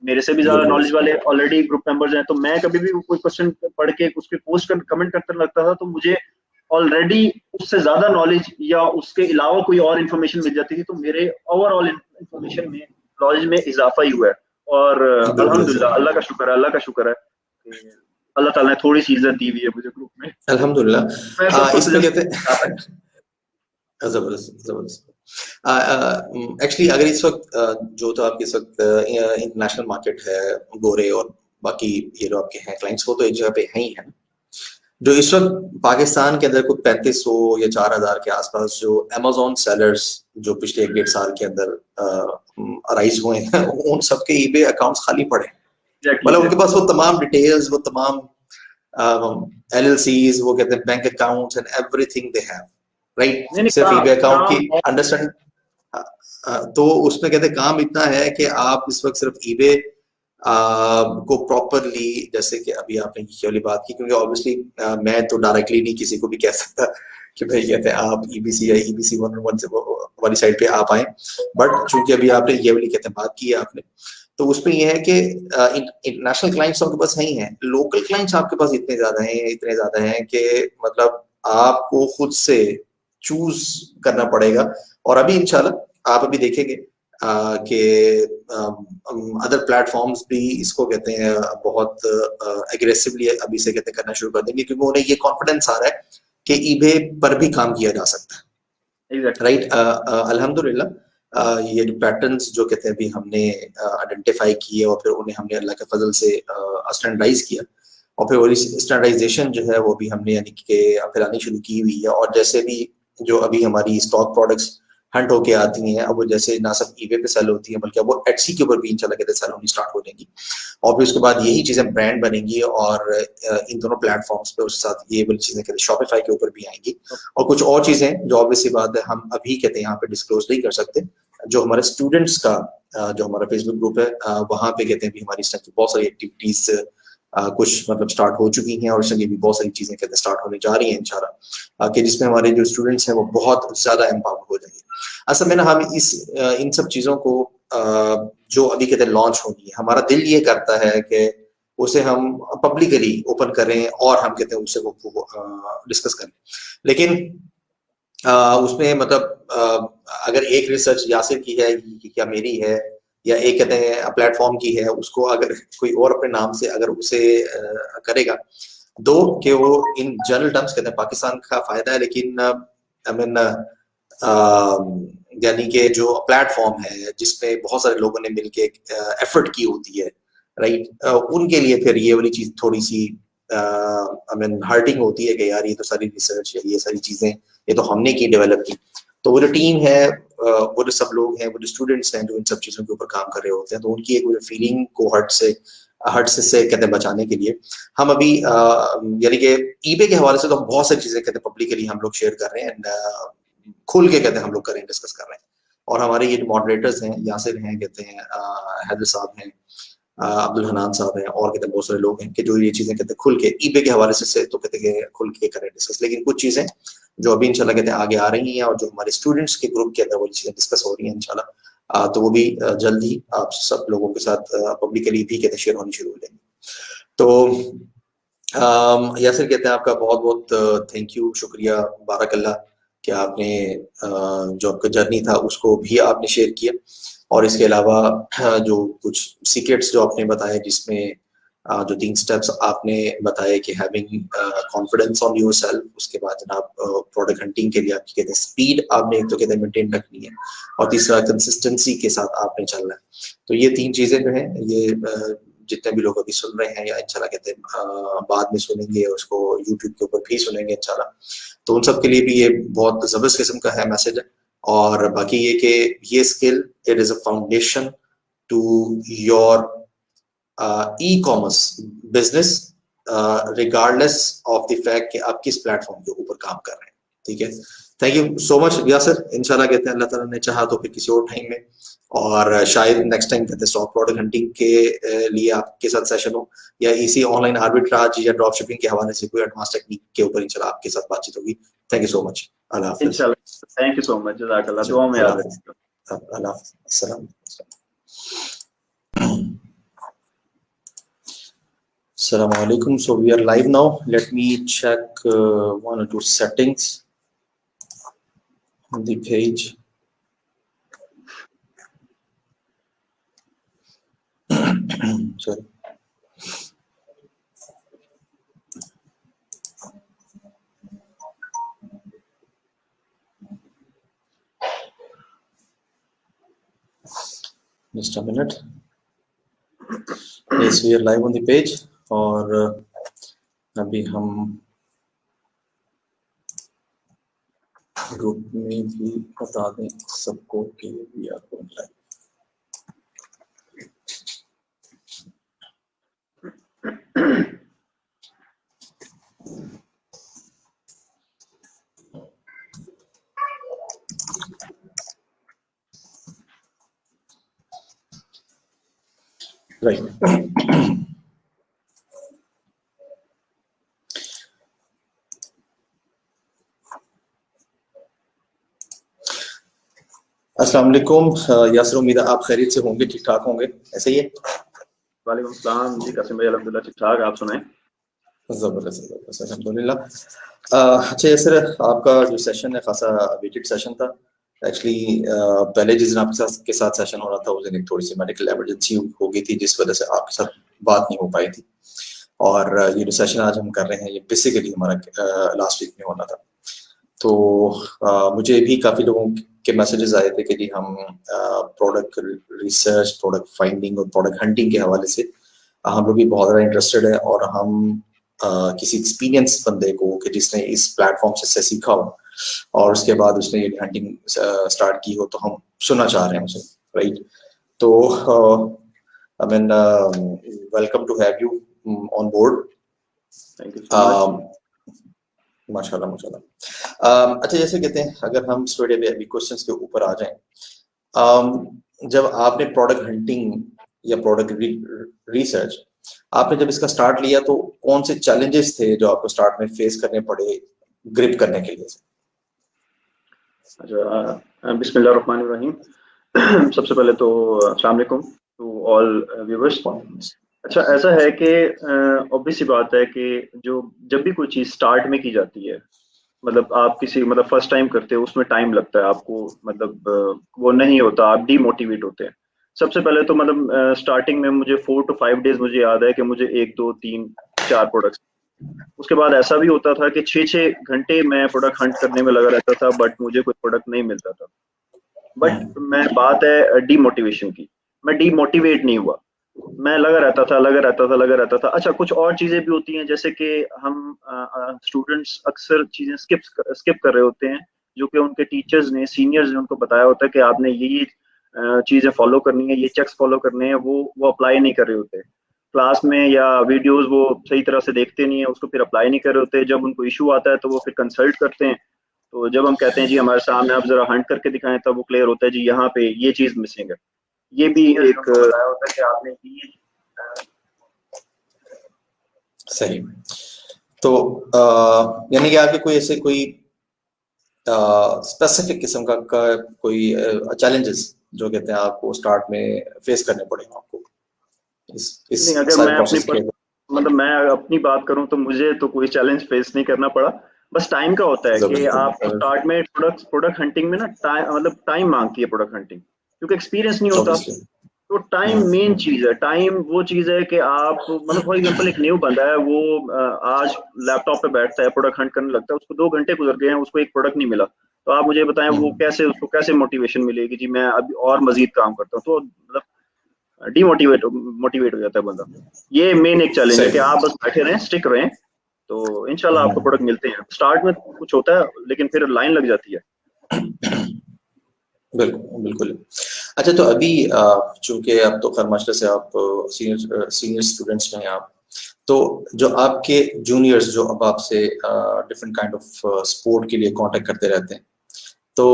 B: मेरे से भी ज्यादा
A: बिल्कुल।
B: नॉलेज वाले ऑलरेडी ग्रुप मेंबर्स हैं, तो मैं कभी भी कोई क्वेश्चन पढ़ के उसके पोस्ट कर कमेंट करने लगता था, तो मुझे ऑलरेडी उससे ज्यादा नॉलेज या उसके अलावा कोई और इन्फॉर्मेशन मिल जाती थी, तो मेरे ओवरऑल इन्फॉर्मेशन में नॉलेज में इजाफा ही हुआ है। और
A: बिल्कुल ऐसे।
B: अल्हम्दुलिल्लाह, अल्लाह का शुक्र है, अल्लाह का शुक्र है कि अल्लाह ताला ने थोड़ी सी इज्जत दी हुई है मुझे ग्रुप में। मैं
A: अल्हम्दुलिल्लाह।
B: सबको
A: इसमें
B: सजेस्ट
A: कहते
B: करता था।
A: हैं जबरदस्त जबरदस्त। एक्चुअली अगर इस वक्त जो तो आपके इस वक्त इंटरनेशनल मार्केट है, गोरे और बाकी ये जो आपके हैं क्लाइंट्स, वो तो एक जगह पे हैं ही है। जो इस वक्त पाकिस्तान के अंदर कुछ 3500 या 4000 के आसपास जो अमेज़न सेलर्स जो पिछले 1-1.5 साल के अंदर अराइज हुए हैं, उन सबके ईबे अकाउंट्स खाली पड़े हैं।
B: एग्जैक्टली
A: मतलब उनके
B: एग्जैक्टली।
A: पास वो तमाम डिटेल्स, वो तमाम एलएलसीज, वो कहते हैं bank accounts and everything they have, right?
B: नहीं नहीं,
A: सिर्फ
B: काम
A: ईबे अकाउंट
B: काम
A: की अंडरस्टैंड। तो उसमें कहते हैं काम इतना है कि आप इस वक्त सिर्फ ईबे को प्रॉपरली, जैसे कि अभी आपने ये वाली बात की, क्योंकि ऑब्वियसली मैं तो डायरेक्टली नहीं किसी को भी कह सकता कि भाई कहते हैं आप ईबीसी या ईबीसी 101 से वाली साइड पे आप आए, बट चूंकि अभी आपने ये वाली कहते हैं बात की है आपने, तो उसमें यह है कि इंटरनेशनल क्लाइंट्स आपके पास नहीं है, लोकल क्लाइंट्स आपके पास इतने ज्यादा हैं कि मतलब आपको खुद से चूज करना पड़ेगा। और अभी इंशाल्लाह आप अभी देखेंगे कि अदर प्लेटफॉर्म्स भी इसको कहते हैं बहुत एग्रेसिवली अभी से कहते हैं करना शुरू कर देंगे, क्योंकि उन्हें ये कॉन्फिडेंस आ रहा है कि ईबे पर भी काम किया जा सकता है,
B: एग्जैक्टली।
A: राइट? अल्हम्दुलिल्लाह ये जो पैटर्न्स जो कहते हैं अभी हमने आइडेंटिफाई किए और फिर उन्हें हमने अल्लाह के फजल से स्टैंडर्डाइज किया, और फिर वो स्टैंडर्डाइजेशन जो है वो भी हमने यानी कि फिर आनी शुरू की हुई है। और जैसे भी जो अभी हमारी स्टॉक प्रोडक्ट्स हंट होके आती हैं, अब वो जैसे ना सिर्फ ईबे पे सेल होती हैं बल्कि अब वो एटसी के ऊपर भी इंशाल्लाह कहते सेल होनी स्टार्ट हो जाएंगी, और फिर उसके बाद यही चीजें ब्रांड बनेंगी और इन दोनों प्लेटफॉर्म्स पे उसके साथ ये वाली चीजें कहते शॉपिफाई के ऊपर भी आएंगी। और कुछ और चीजें जो ऑब्वियसली बात है हम अभी कहते हैं यहाँ पे डिस्क्लोज नहीं कर सकते, जो हमारे स्टूडेंट्स का जो हमारा फेसबुक ग्रुप है वहां पे कहते हैं भी हमारी इस तरह की बहुत सारी एक्टिविटीज कुछ मतलब स्टार्ट हो चुकी हैं, और इस तरह की भी बहुत सारी चीजें कहते हैं स्टार्ट होने जा रही हैं इंशाल्लाह, कि जिसमें हमारे जो स्टूडेंट्स हैं वो बहुत ज्यादा एम्पावर हो जाएंगे। असल में ना हम इन सब चीजों को जो अभी कहते हैं लॉन्च होगी, हमारा दिल ये करता है कि उसे हम पब्लिकली ओपन करें और हम कहते हैं उसे वो डिस्कस करें। लेकिन उसमें मतलब अगर एक रिसर्च यासिर की है या मेरी है या एक कहते हैं प्लेटफॉर्म की है, उसको अगर कोई और अपने नाम से अगर उसे करेगा, दो कि वो इन जनरल टर्म्स कहते हैं पाकिस्तान का फायदा है, लेकिन आई मीन यानी कि जो प्लेटफॉर्म है जिसपे बहुत सारे लोगों ने मिलके एफर्ट की होती है, राइट, उनके लिए फिर ये वाली चीज थोड़ी सी आई मीन हर्टिंग होती है कि यार ये तो सारी रिसर्च है, ये सारी चीजें ये तो हमने की, डेवलप की। तो वो जो टीम है, वो जो सब लोग हैं, वो जो स्टूडेंट्स हैं जो इन सब चीजों के ऊपर काम कर रहे होते हैं, तो उनकी एक फीलिंग को हर्ट से कहते हैं बचाने के लिए हम अभी यानी कि ईबे के हवाले से तो हम बहुत सारी चीजें कहते हैं पब्लिकली हम लोग शेयर कर रहे हैं एंड खुल के कहते हैं हम लोग करें, डिस्कस कर रहे हैं। और हमारे ये जो मॉडरेटर्स हैं, यासिर हैं, कहते हैं हैदर साहब हैं, अब्दुल हनान साहब हैं, और कहते हैं बहुत सारे लोग हैं कि जो ये चीजें कहते हैं खुल के ईबे के हवाले से तो कहते हैं खुल के करें डिस्कस। लेकिन कुछ चीजें जो अभी इंशाल्लाह कहते हैं आगे आ रही हैं और जो हमारे स्टूडेंट्स के ग्रुप के अंदर वो चीजें डिस्कस हो रही हैं इंशाल्लाह, तो वो भी जल्द ही आप सब लोगों के साथ पब्लिकली भी कहते हैं शेयर होनी शुरू हो जाएंगी। तो यासिर कहते हैं आपका बहुत बहुत थैंक यू, शुक्रिया, बारकल्लाह कि आपने जो आपका जर्नी था उसको भी आपने शेयर किया। और इसके अलावा जो कुछ सीक्रेट्स जो आपने बताए, जिसमें जो 3 स्टेप्स आपने बताए कि हैविंग कॉन्फिडेंस ऑन योरसेल्फ, उसके बाद जनाब प्रोडक्ट हंटिंग के लिए आपकी कहते हैं स्पीड आपने एक तो कहते हैं मेंटेन रखनी है, और तीसरा कंसिस्टेंसी के साथ आपने चलना है। तो ये 3 चीजें जो हैं, ये जितने भी लोग अभी सुन रहे हैं या इंशाल्लाह कहते हैं बाद में सुनेंगे, उसको यूट्यूब के ऊपर भी सुनेंगे इंशाल्लाह, तो उन सब के लिए भी ये बहुत जबरदस्त किस्म का है मैसेज है। और बाकी ये कि ये skill it is a foundation to your e commerce business, regardless of the fact कि आप किस प्लेटफॉर्म के ऊपर काम कर रहे हैं। ठीक है, thank you so much Yasir. इंशाल्लाह कहते हैं अल्लाह ताला ने चाहा तो फिर किसी और टाइम में, और शायद नेक्स्ट टाइम कहते हैं स्टॉक प्रोडक्ट हंटिंग के लिए आपके साथ सेशन हो, या इसी ऑनलाइन आर्बिट्राज या ड्रॉप शिपिंग के हवाले से कोई एडवांस टेक्निक के ऊपर इंशाल्लाह आपके साथ बातचीत होगी। थैंक यू सो मच, अल्लाह हाफिज।
B: इंशाल्लाह, थैंक यू सो मच, जज़ाकल्लाह, दुआ में याद रखिएगा।
A: अल्लाह हाफिज, अस्सलाम। Assalamu alaikum. So we are live now. Let me check one or two settings on the page. Sorry. Just a minute. Yes, we are live on the page. और अभी हम group में भी बता दें सबको कि we are going live. Right, अस्सलाम वालेकुम यासिर, उम्मीद है आप खैरियत से होंगे, ठीक ठाक होंगे, ऐसे ही है?
B: वालेकुम सलाम जी कासिम भाई, अल्हम्दुलिल्लाह ठीक ठाक, आप सुनाएं?
A: जबरदस्त अल्हम्दुलिल्लाह। अच्छा यासिर, आपका जो सेशन है खासा वेटेड सेशन था एक्चुअली। पहले जिस दिन आपके साथ सेशन हो रहा था उस दिन एक थोड़ी सी मेडिकल इमरजेंसी हो गई थी, जिस वजह से आपके साथ बात नहीं हो पाई थी। और ये जो सेशन आज हम कर रहे हैं ये बेसिकली हमारा लास्ट वीक में होना था। तो मुझे भी काफ़ी लोगों के मैसेजेस आए थे कि जी हम प्रोडक्ट रिसर्च, प्रोडक्ट फाइंडिंग और प्रोडक्ट हंटिंग के हवाले से हम लोग भी बहुत ज़्यादा इंटरेस्टेड है, और हम किसी एक्सपीरियंस बंदे को कि जिसने इस प्लेटफॉर्म से सीखा हो और उसके बाद उसने ये हंटिंग स्टार्ट की हो, तो हम सुनना चाह रहे हैं उसे, राइट। तो I mean welcome to have you on board.
B: Thank you so much.
A: माशाल्लाह माशाल्लाह। अच्छा, जैसे कहते हैं अगर हम स्ट्रेट अभी क्वेश्चंस के ऊपर आ जाएं, जब आपने प्रोडक्ट हंटिंग या प्रोडक्ट रिसर्च आपने जब इसका स्टार्ट लिया, तो कौन से चैलेंजेस थे जो आपको स्टार्ट में फेस करने पड़े ग्रिप करने के लिए?
B: अच्छा, बिस्मिल्लाहिर्रहमानिर्रहीम। सबसे पहले तो अस्सलाम वालेकुम टू ऑल व्यूअर्स। अच्छा, ऐसा है कि ऑब्वियस सी बात है कि जो जब भी कोई चीज़ स्टार्ट में की जाती है, मतलब आप किसी मतलब फर्स्ट टाइम करते हो, उसमें टाइम लगता है आपको, मतलब वो नहीं होता, आप डीमोटिवेट होते हैं। सबसे पहले तो मतलब स्टार्टिंग में मुझे 4 to 5 डेज मुझे याद है कि मुझे 1, 2, 3, 4 प्रोडक्ट्स, उसके बाद ऐसा भी होता था कि 6-6 घंटे मैं प्रोडक्ट हंट करने में लगा रहता था, बट मुझे कोई प्रोडक्ट नहीं मिलता था। बट मैं बात है डीमोटिवेशन की, मैं डीमोटिवेट नहीं हुआ, मैं लगा रहता था। अच्छा, कुछ और चीजें भी होती हैं, जैसे कि हम स्टूडेंट्स अक्सर चीजें स्किप कर रहे होते हैं, जो कि उनके टीचर्स ने, सीनियर्स ने उनको बताया होता है कि आपने ये चीजें फॉलो करनी है, ये चेक्स फॉलो करने हैं, वो अप्लाई नहीं कर रहे होते क्लास में, या वीडियोस वो सही तरह से देखते नहीं है, उसको फिर अप्लाई नहीं कर रहे होते। जब उनको इशू आता है तो वो फिर कंसल्ट करते हैं। तो जब हम कहते हैं जी हमारे सामने आप जरा हंट करके दिखाएं, तब वो क्लियर होता है जी यहाँ पे ये चीज मिसिंग है। ये भी एक बताया होता है कि आपने ये
A: सही। तो यानी कि आपके कोई ऐसे कोई स्पेसिफिक किस्म का कोई चैलेंजेस जो कहते हैं आपको स्टार्ट में फेस करने पड़े आपको इस
B: नहीं, अगर
A: सारे
B: मैं
A: प्रोसेस के?
B: मतलब मैं अपनी बात करूं तो मुझे तो कोई चैलेंज फेस नहीं करना पड़ा। बस टाइम का होता है कि आपको
A: जबरदस्त।
B: स्टार्ट में प्रोडक्ट हंटिंग में ना टाइम, मतलब टाइम मांगती है प्रोडक्ट हंटिंग, क्योंकि एक्सपीरियंस नहीं होता।
A: ऑब्वियसली।
B: तो टाइम मेन चीज है। टाइम वो चीज है कि आप मतलब फॉर एग्जांपल एक न्यू बंदा है, वो आज लैपटॉप पे बैठता है, प्रोडक्ट हंट करने लगता है, उसको 2 घंटे गुजर गए हैं, उसको एक प्रोडक्ट नहीं मिला। तो आप मुझे बताएं वो कैसे, उसको कैसे मोटिवेशन मिलेगी जी मैं अभी और मजीद काम करता हूँ। तो मतलब मोटिवेट हो जाता है बंदा। ये मेन एक चैलेंज है कि
A: सही।
B: आप बस बैठे रहें, स्टिक रहें, तो इंशाल्लाह आपको प्रोडक्ट मिलते हैं। स्टार्ट में कुछ होता है, लेकिन फिर लाइन लग जाती है।
A: बिल्कुल बिल्कुल। अच्छा, तो अभी चूंकि अब तो खैर मास्टर से आप सीनियर स्टूडेंट्स में हैं आप, तो जो आपके जूनियर्स जो अब आपसे डिफरेंट काइंड ऑफ स्पोर्ट के लिए कांटेक्ट करते रहते हैं, तो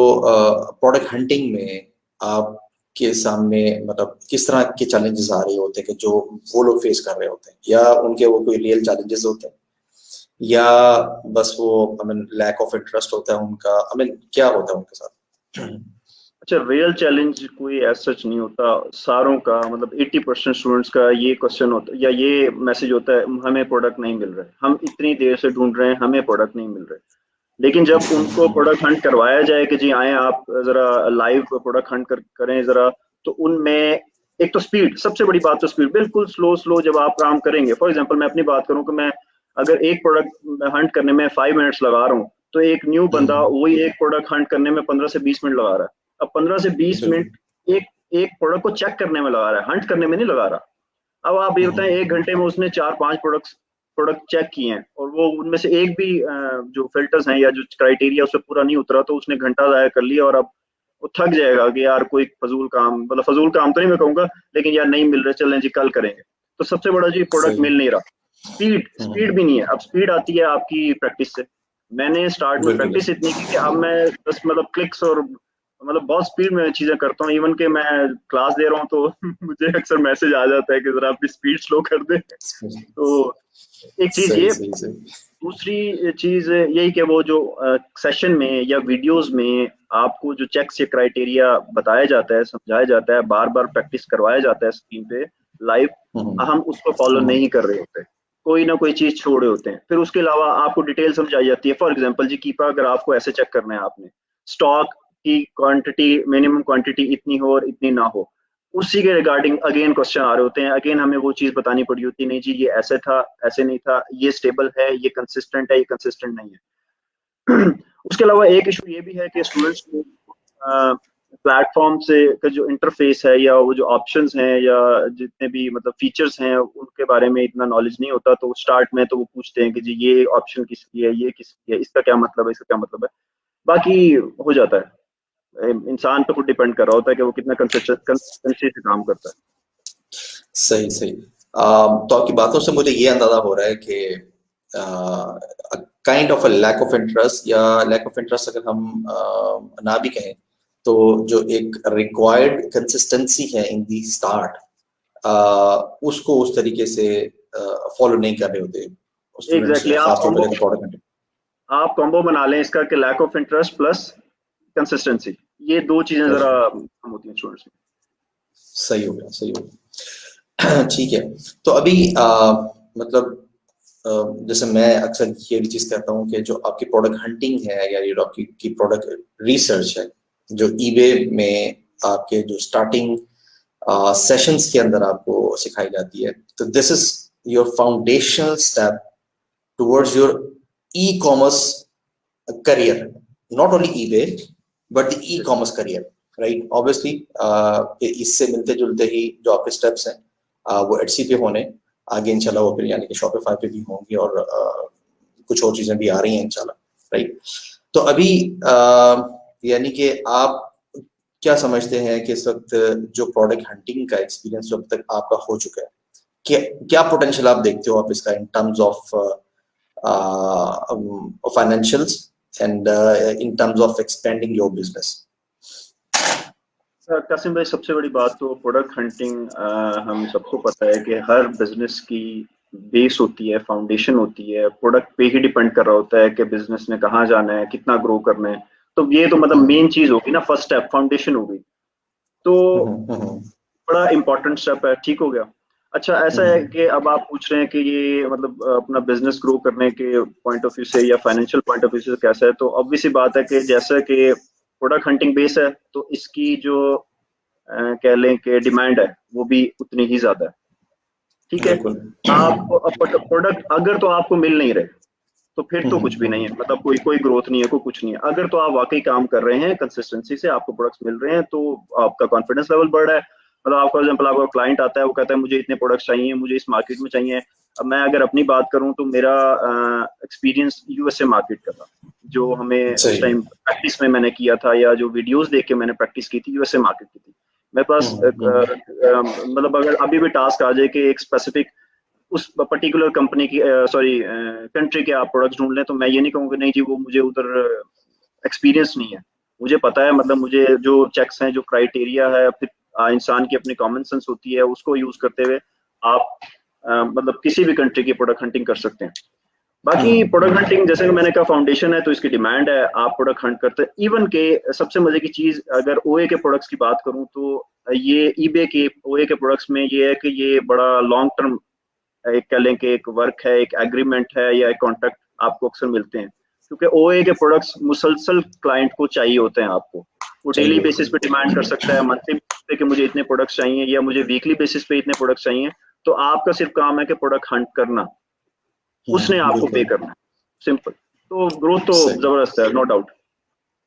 A: प्रोडक्ट हंटिंग में आपके सामने मतलब किस तरह के चैलेंजेस आ रहे होते हैं कि जो वो लोग फेस कर रहे होते हैं, या उनके वो कोई रियल चैलेंजेस होते हैं, या बस वो I mean lack of interest होता है उनका, आई मीन क्या होता है उनके साथ?
B: अच्छा, रियल चैलेंज कोई ऐसा सच नहीं होता सारों का, मतलब 80% स्टूडेंट्स का ये क्वेश्चन होता है या ये मैसेज होता है, हमें प्रोडक्ट नहीं मिल रहे, हम इतनी देर से ढूंढ रहे हैं, हमें प्रोडक्ट नहीं मिल रहे। लेकिन जब उनको प्रोडक्ट हंट करवाया जाए कि जी आए आप जरा लाइव प्रोडक्ट हंट करें जरा, तो उनमें एक तो स्पीड, सबसे बड़ी बात तो स्पीड, बिल्कुल स्लो स्लो जब आप काम करेंगे। फॉर एग्जांपल मैं अपनी बात करूं कि मैं अगर एक प्रोडक्ट हंट करने में 5 मिनट्स लगा रहा हूं, तो एक न्यू बंदा वही एक प्रोडक्ट हंट करने में 15 से 20 मिनट लगा रहा है। अब 15 से 20
A: बिल्कुल।
B: मिनट एक एक प्रोडक्ट को चेक करने में लगा रहा है, हंट करने में नहीं लगा रहा। अब आप ये बताएं, 1 घंटे में उसने 4-5 प्रोडक्ट चेक किए हैं, और वो उनमें से एक भी जो फिल्टर्स हैं या जो क्राइटेरिया उससे पूरा नहीं उतरा, तो उसने घंटा जाया कर लिया। और अब वो थक जाएगा कि यार कोई फजूल काम, मतलब फजूल काम तो नहीं मैं कहूंगा, लेकिन यार नहीं मिल रहे, चलें जी कल करेंगे। तो सबसे बड़ा जी प्रोडक्ट
A: सही।
B: मिल नहीं रहा। स्पीड स्पीड भी नहीं है। अब स्पीड आती है आपकी प्रैक्टिस से। मैंने स्टार्ट में
A: बिल्कुल।
B: प्रैक्टिस इतनी की कि अब मैं बस मतलब क्लिक्स और मतलब बहुत स्पीड में चीजें करता हूँ। इवन के मैं क्लास दे रहा हूँ तो मुझे अक्सर मैसेज आ जाता है कि जरा अपनी स्पीड स्लो कर दे। तो एक चीज
A: सही
B: ये,
A: सही सही।
B: दूसरी चीज यही कि वो जो सेशन में या वीडियोस में आपको जो चेक्स या क्राइटेरिया बताया जाता है, समझाया जाता है, बार बार प्रैक्टिस करवाया जाता है स्क्रीन पे लाइव, हम उसको फॉलो नहीं कर रहे होते, कोई ना कोई चीज छोड़ रहे होते हैं। फिर उसके अलावा आपको डिटेल समझाई जाती है। फॉर एग्जांपल जी कीपा, अगर आपको ऐसे चेक करना है, आपने स्टॉक की क्वांटिटी, मिनिमम क्वांटिटी इतनी हो और इतनी ना हो, उसी के रिगार्डिंग अगेन क्वेश्चन आ रहे होते हैं। अगेन हमें वो चीज बतानी पड़ी होती है, नहीं जी ये ऐसे था, ऐसे नहीं था, ये स्टेबल है, ये कंसिस्टेंट है, ये कंसिस्टेंट नहीं है। उसके अलावा एक इशू ये भी है कि स्टूडेंट्स को प्लेटफॉर्म से का जो इंटरफेस है या वो जो ऑप्शंस हैं या जितने भी मतलब फीचर्स हैं उनके बारे में इतना नॉलेज नहीं होता। तो स्टार्ट में तो वो पूछते हैं कि जी ये ऑप्शन किसकी है, ये किसकी है, इसका क्या मतलब है, इसका क्या मतलब है। बाकी हो जाता है, इंसान पे खुद डिपेंड कर रहा होता है कि वो कितना कंसिस्टेंसी से काम करता है।
A: सही सही। तो आपकी बातों से मुझे ये अंदाजा हो रहा है कि kind of a lack of interest, या लैक ऑफ इंटरेस्ट अगर हम ना भी कहें, तो जो एक रिक्वायर्ड कंसिस्टेंसी है इन दी स्टार्ट, उसको उस तरीके से फॉलो नहीं कर रहे होते स्टूडेंट्स जो
B: एग्जैक्टली
A: है, खासतौर पर प्रोडक्ट।
B: आप कॉम्बो बना लें इसका कि lack of interest plus consistency. ये दो चीजें जरा कम होती हैं स्टूडेंट्स में।
A: सही हो गया, सही हो गया। ठीक है, तो अभी मतलब जैसे मैं अक्सर ये भी चीज कहता हूँ कि जो आपकी प्रोडक्ट हंटिंग है या ये आपकी प्रोडक्ट रिसर्च है, जो ईबे में आपके जो स्टार्टिंग सेशंस के अंदर आपको सिखाई जाती है, तो this is your foundational step towards your e commerce career, not only eBay but the e-commerce career, right? Obviously इससे मिलते जुलते ही जो आपके स्टेप्स हैं वो Etsy पे होने, आगे इंशाल्लाह वो फिर यानी कि Shopify पे भी होंगे और कुछ और चीजें भी आ रही हैं इंशाल्लाह, राइट? तो अभी यानी कि आप क्या समझते हैं कि इस वक्त जो प्रोडक्ट हंटिंग का एक्सपीरियंस जो अब तक आपका हो चुका है, क्या पोटेंशियल आप देखते हो आप इसका in terms of financials and in terms of expanding your business?
B: Qasim भाई, सबसे बड़ी बात तो प्रोडक्ट हंटिंग, हम सबको पता है कि हर बिजनेस की बेस होती है, फाउंडेशन होती है, प्रोडक्ट पे ही डिपेंड कर रहा होता है कि बिजनेस ने कहाँ जाना है, कितना ग्रो करना है। तो ये तो मतलब मेन चीज होगी ना, फर्स्ट स्टेप फाउंडेशन होगी, तो बड़ा इंपॉर्टेंट स्टेप है। ठीक हो गया। अच्छा, ऐसा है कि अब आप पूछ रहे हैं कि ये मतलब अपना बिजनेस ग्रो करने के पॉइंट ऑफ व्यू से या फाइनेंशियल पॉइंट ऑफ व्यू से कैसा है, तो ऑब्वियस ही बात है कि जैसा कि प्रोडक्ट हंटिंग बेस है तो इसकी जो कह लें कि डिमांड है वो भी उतनी ही ज्यादा है। ठीक है। आप प्रोडक्ट अगर तो आपको मिल नहीं रहे तो फिर तो कुछ भी नहीं है, मतलब कोई ग्रोथ नहीं है, कोई कुछ नहीं है। अगर तो आप वाकई काम कर रहे हैं कंसिस्टेंसी से, आपको प्रोडक्ट्स मिल रहे हैं, तो आपका कॉन्फिडेंस लेवल बढ़ रहा है। मतलब आपका एग्जाम्पल, आपका क्लाइंट आता है, वो कहता है मुझे इतने प्रोडक्ट्स चाहिए, मुझे इस मार्केट में चाहिए। अब मैं अगर अपनी बात करूं तो मेरा एक्सपीरियंस यूएसए मार्केट का था, जो हमें उस टाइम प्रैक्टिस में मैंने किया था, या जो वीडियोस देख के मैंने प्रैक्टिस की थी, यूएसए मार्केट की थी मेरे पास। मतलब अगर अभी भी टास्क आ जाए कि एक स्पेसिफिक उस पर्टिकुलर कंपनी की कंट्री के आप प्रोडक्ट्स ढूंढ लें, तो मैं ये नहीं कहूँगा नहीं जी वो मुझे उधर एक्सपीरियंस नहीं है। मुझे पता है, मतलब मुझे जो चेक्स हैं, जो क्राइटेरिया है, फिर इंसान की अपनी कॉमन सेंस होती है, उसको यूज करते हुए आप मतलब किसी भी कंट्री की प्रोडक्ट हंटिंग कर सकते हैं। बाकी प्रोडक्ट हंटिंग जैसे कि मैंने कहा फाउंडेशन है, तो इसकी डिमांड है, आप प्रोडक्ट हंट करते हैं। इवन के सबसे मजे की चीज, अगर ओए के प्रोडक्ट्स की बात करूं तो ये ईबे के ओए के प्रोडक्ट्स में ये है कि ये बड़ा लॉन्ग टर्म, एक कह लें कि एक वर्क है, एक एग्रीमेंट है, या एक कॉन्ट्रैक्ट आपको अक्सर मिलते हैं, क्योंकि ओए के प्रोडक्ट्स मुसलसल क्लाइंट को चाहिए होते हैं। आपको वो डेली बेसिस पे डिमांड कर सकता है, मंथली बेसिस पे कि मुझे इतने प्रोडक्ट्स चाहिए, या मुझे वीकली बेसिस पे इतने प्रोडक्ट्स चाहिए। तो आपका सिर्फ काम है कि प्रोडक्ट हंट करना, उसने आपको पे करना है, सिंपल। तो ग्रोथ तो जबरदस्त है, नो डाउट।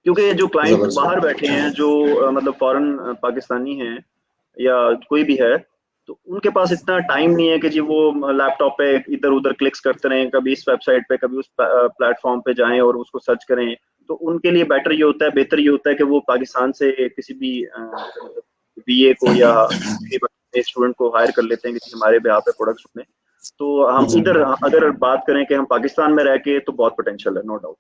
B: क्योंकि जो क्लाइंट बाहर बैठे हैं, जो मतलब फॉरेन पाकिस्तानी हैं या कोई भी है, तो उनके पास इतना टाइम नहीं है कि जी वो लैपटॉप पे इधर उधर क्लिक्स करते रहें, कभी इस वेबसाइट पे, कभी उस प्लेटफॉर्म पे जाएं और उसको सर्च करें। तो उनके लिए बेहतर ये होता है कि वो पाकिस्तान से किसी भी बीए को या स्टूडेंट को हायर कर लेते हैं कि हमारे बिहार पे प्रोडक्ट्स में। तो हम इधर अगर बात करें कि हम पाकिस्तान में रह के, तो बहुत पोटेंशियल है, नो डाउट।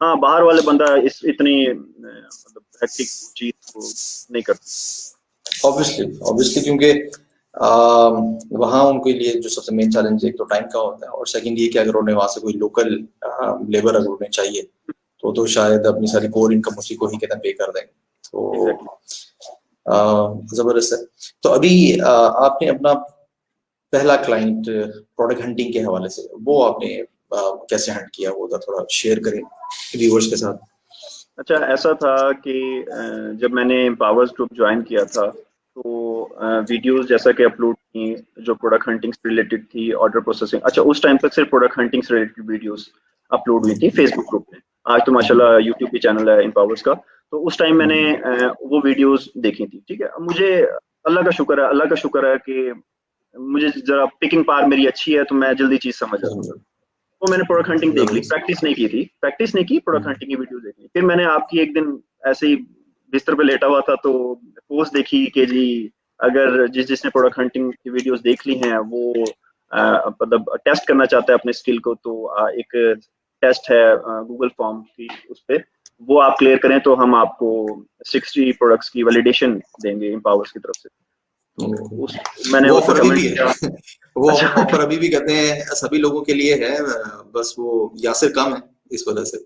B: हाँ, बाहर वाले बंदा इतनी मतलब हेक्टिक चीज को नहीं करता।
A: ऑब्वियसली क्योंकि वहाँ उनके लिए जो सबसे मेन चैलेंज एक तो टाइम का होता है, और सेकंड ये कि अगर उन्हें वहाँ से कोई लोकल लेबर अगर उन्हें चाहिए तो शायद अपनी सारी कोर इनकम उसी को ही कहते हैं पे कर देंगे। तो जबरदस्त है। तो अभी आपने अपना पहला क्लाइंट प्रोडक्ट हंटिंग के हवाले से वो आपने कैसे हंट किया, वो थोड़ा शेयर करें व्यूअर्स के साथ।
B: अच्छा, ऐसा था कि जब मैंने एम्पावर्स ग्रुप ज्वाइन किया था, तो वीडियोस जैसा कि अपलोड की जो प्रोडक्ट हंटिंग से रिलेटेड थी, ऑर्डर प्रोसेसिंग। अच्छा, उस टाइम तक सिर्फ प्रोडक्ट हंटिंग से रिलेटेड वीडियोस अपलोड हुई थी फेसबुक ग्रुप में। आज तो माशाल्लाह यूट्यूब भी चैनल है एम्पावर्स का। तो उस टाइम मैंने वो वीडियोस देखी थी। ठीक है, मुझे अल्लाह का शुक्र है कि मुझे जरा पिकिंग पावर मेरी अच्छी है, तो मैं जल्दी चीज समझ जाता हूँ। तो मैंने प्रोडक्ट हंटिंग देख ली, प्रैक्टिस नहीं की, प्रोडक्ट हंटिंग की वीडियो देख ली। फिर मैंने आपकी एक दिन ऐसे ही बिस्तर पे लेटा हुआ था, तो पोस्ट देखी कि जी अगर जिसने प्रोडक्ट हंटिंग की वीडियोस देख ली हैं, वो मतलब टेस्ट करना चाहता है अपने स्किल को, तो एक टेस्ट है गूगल फॉर्म की, उस पर वो आप क्लियर करें तो हम आपको 60 प्रोडक्ट्स की वैलिडेशन देंगे एम्पावर्स की तरफ से। तो मैंने
A: वो
B: उस पर कमेंट किया।
A: वो ऑफर अभी भी कहते हैं सभी लोगों के लिए है, बस वो यासिर कम है इस वजह से।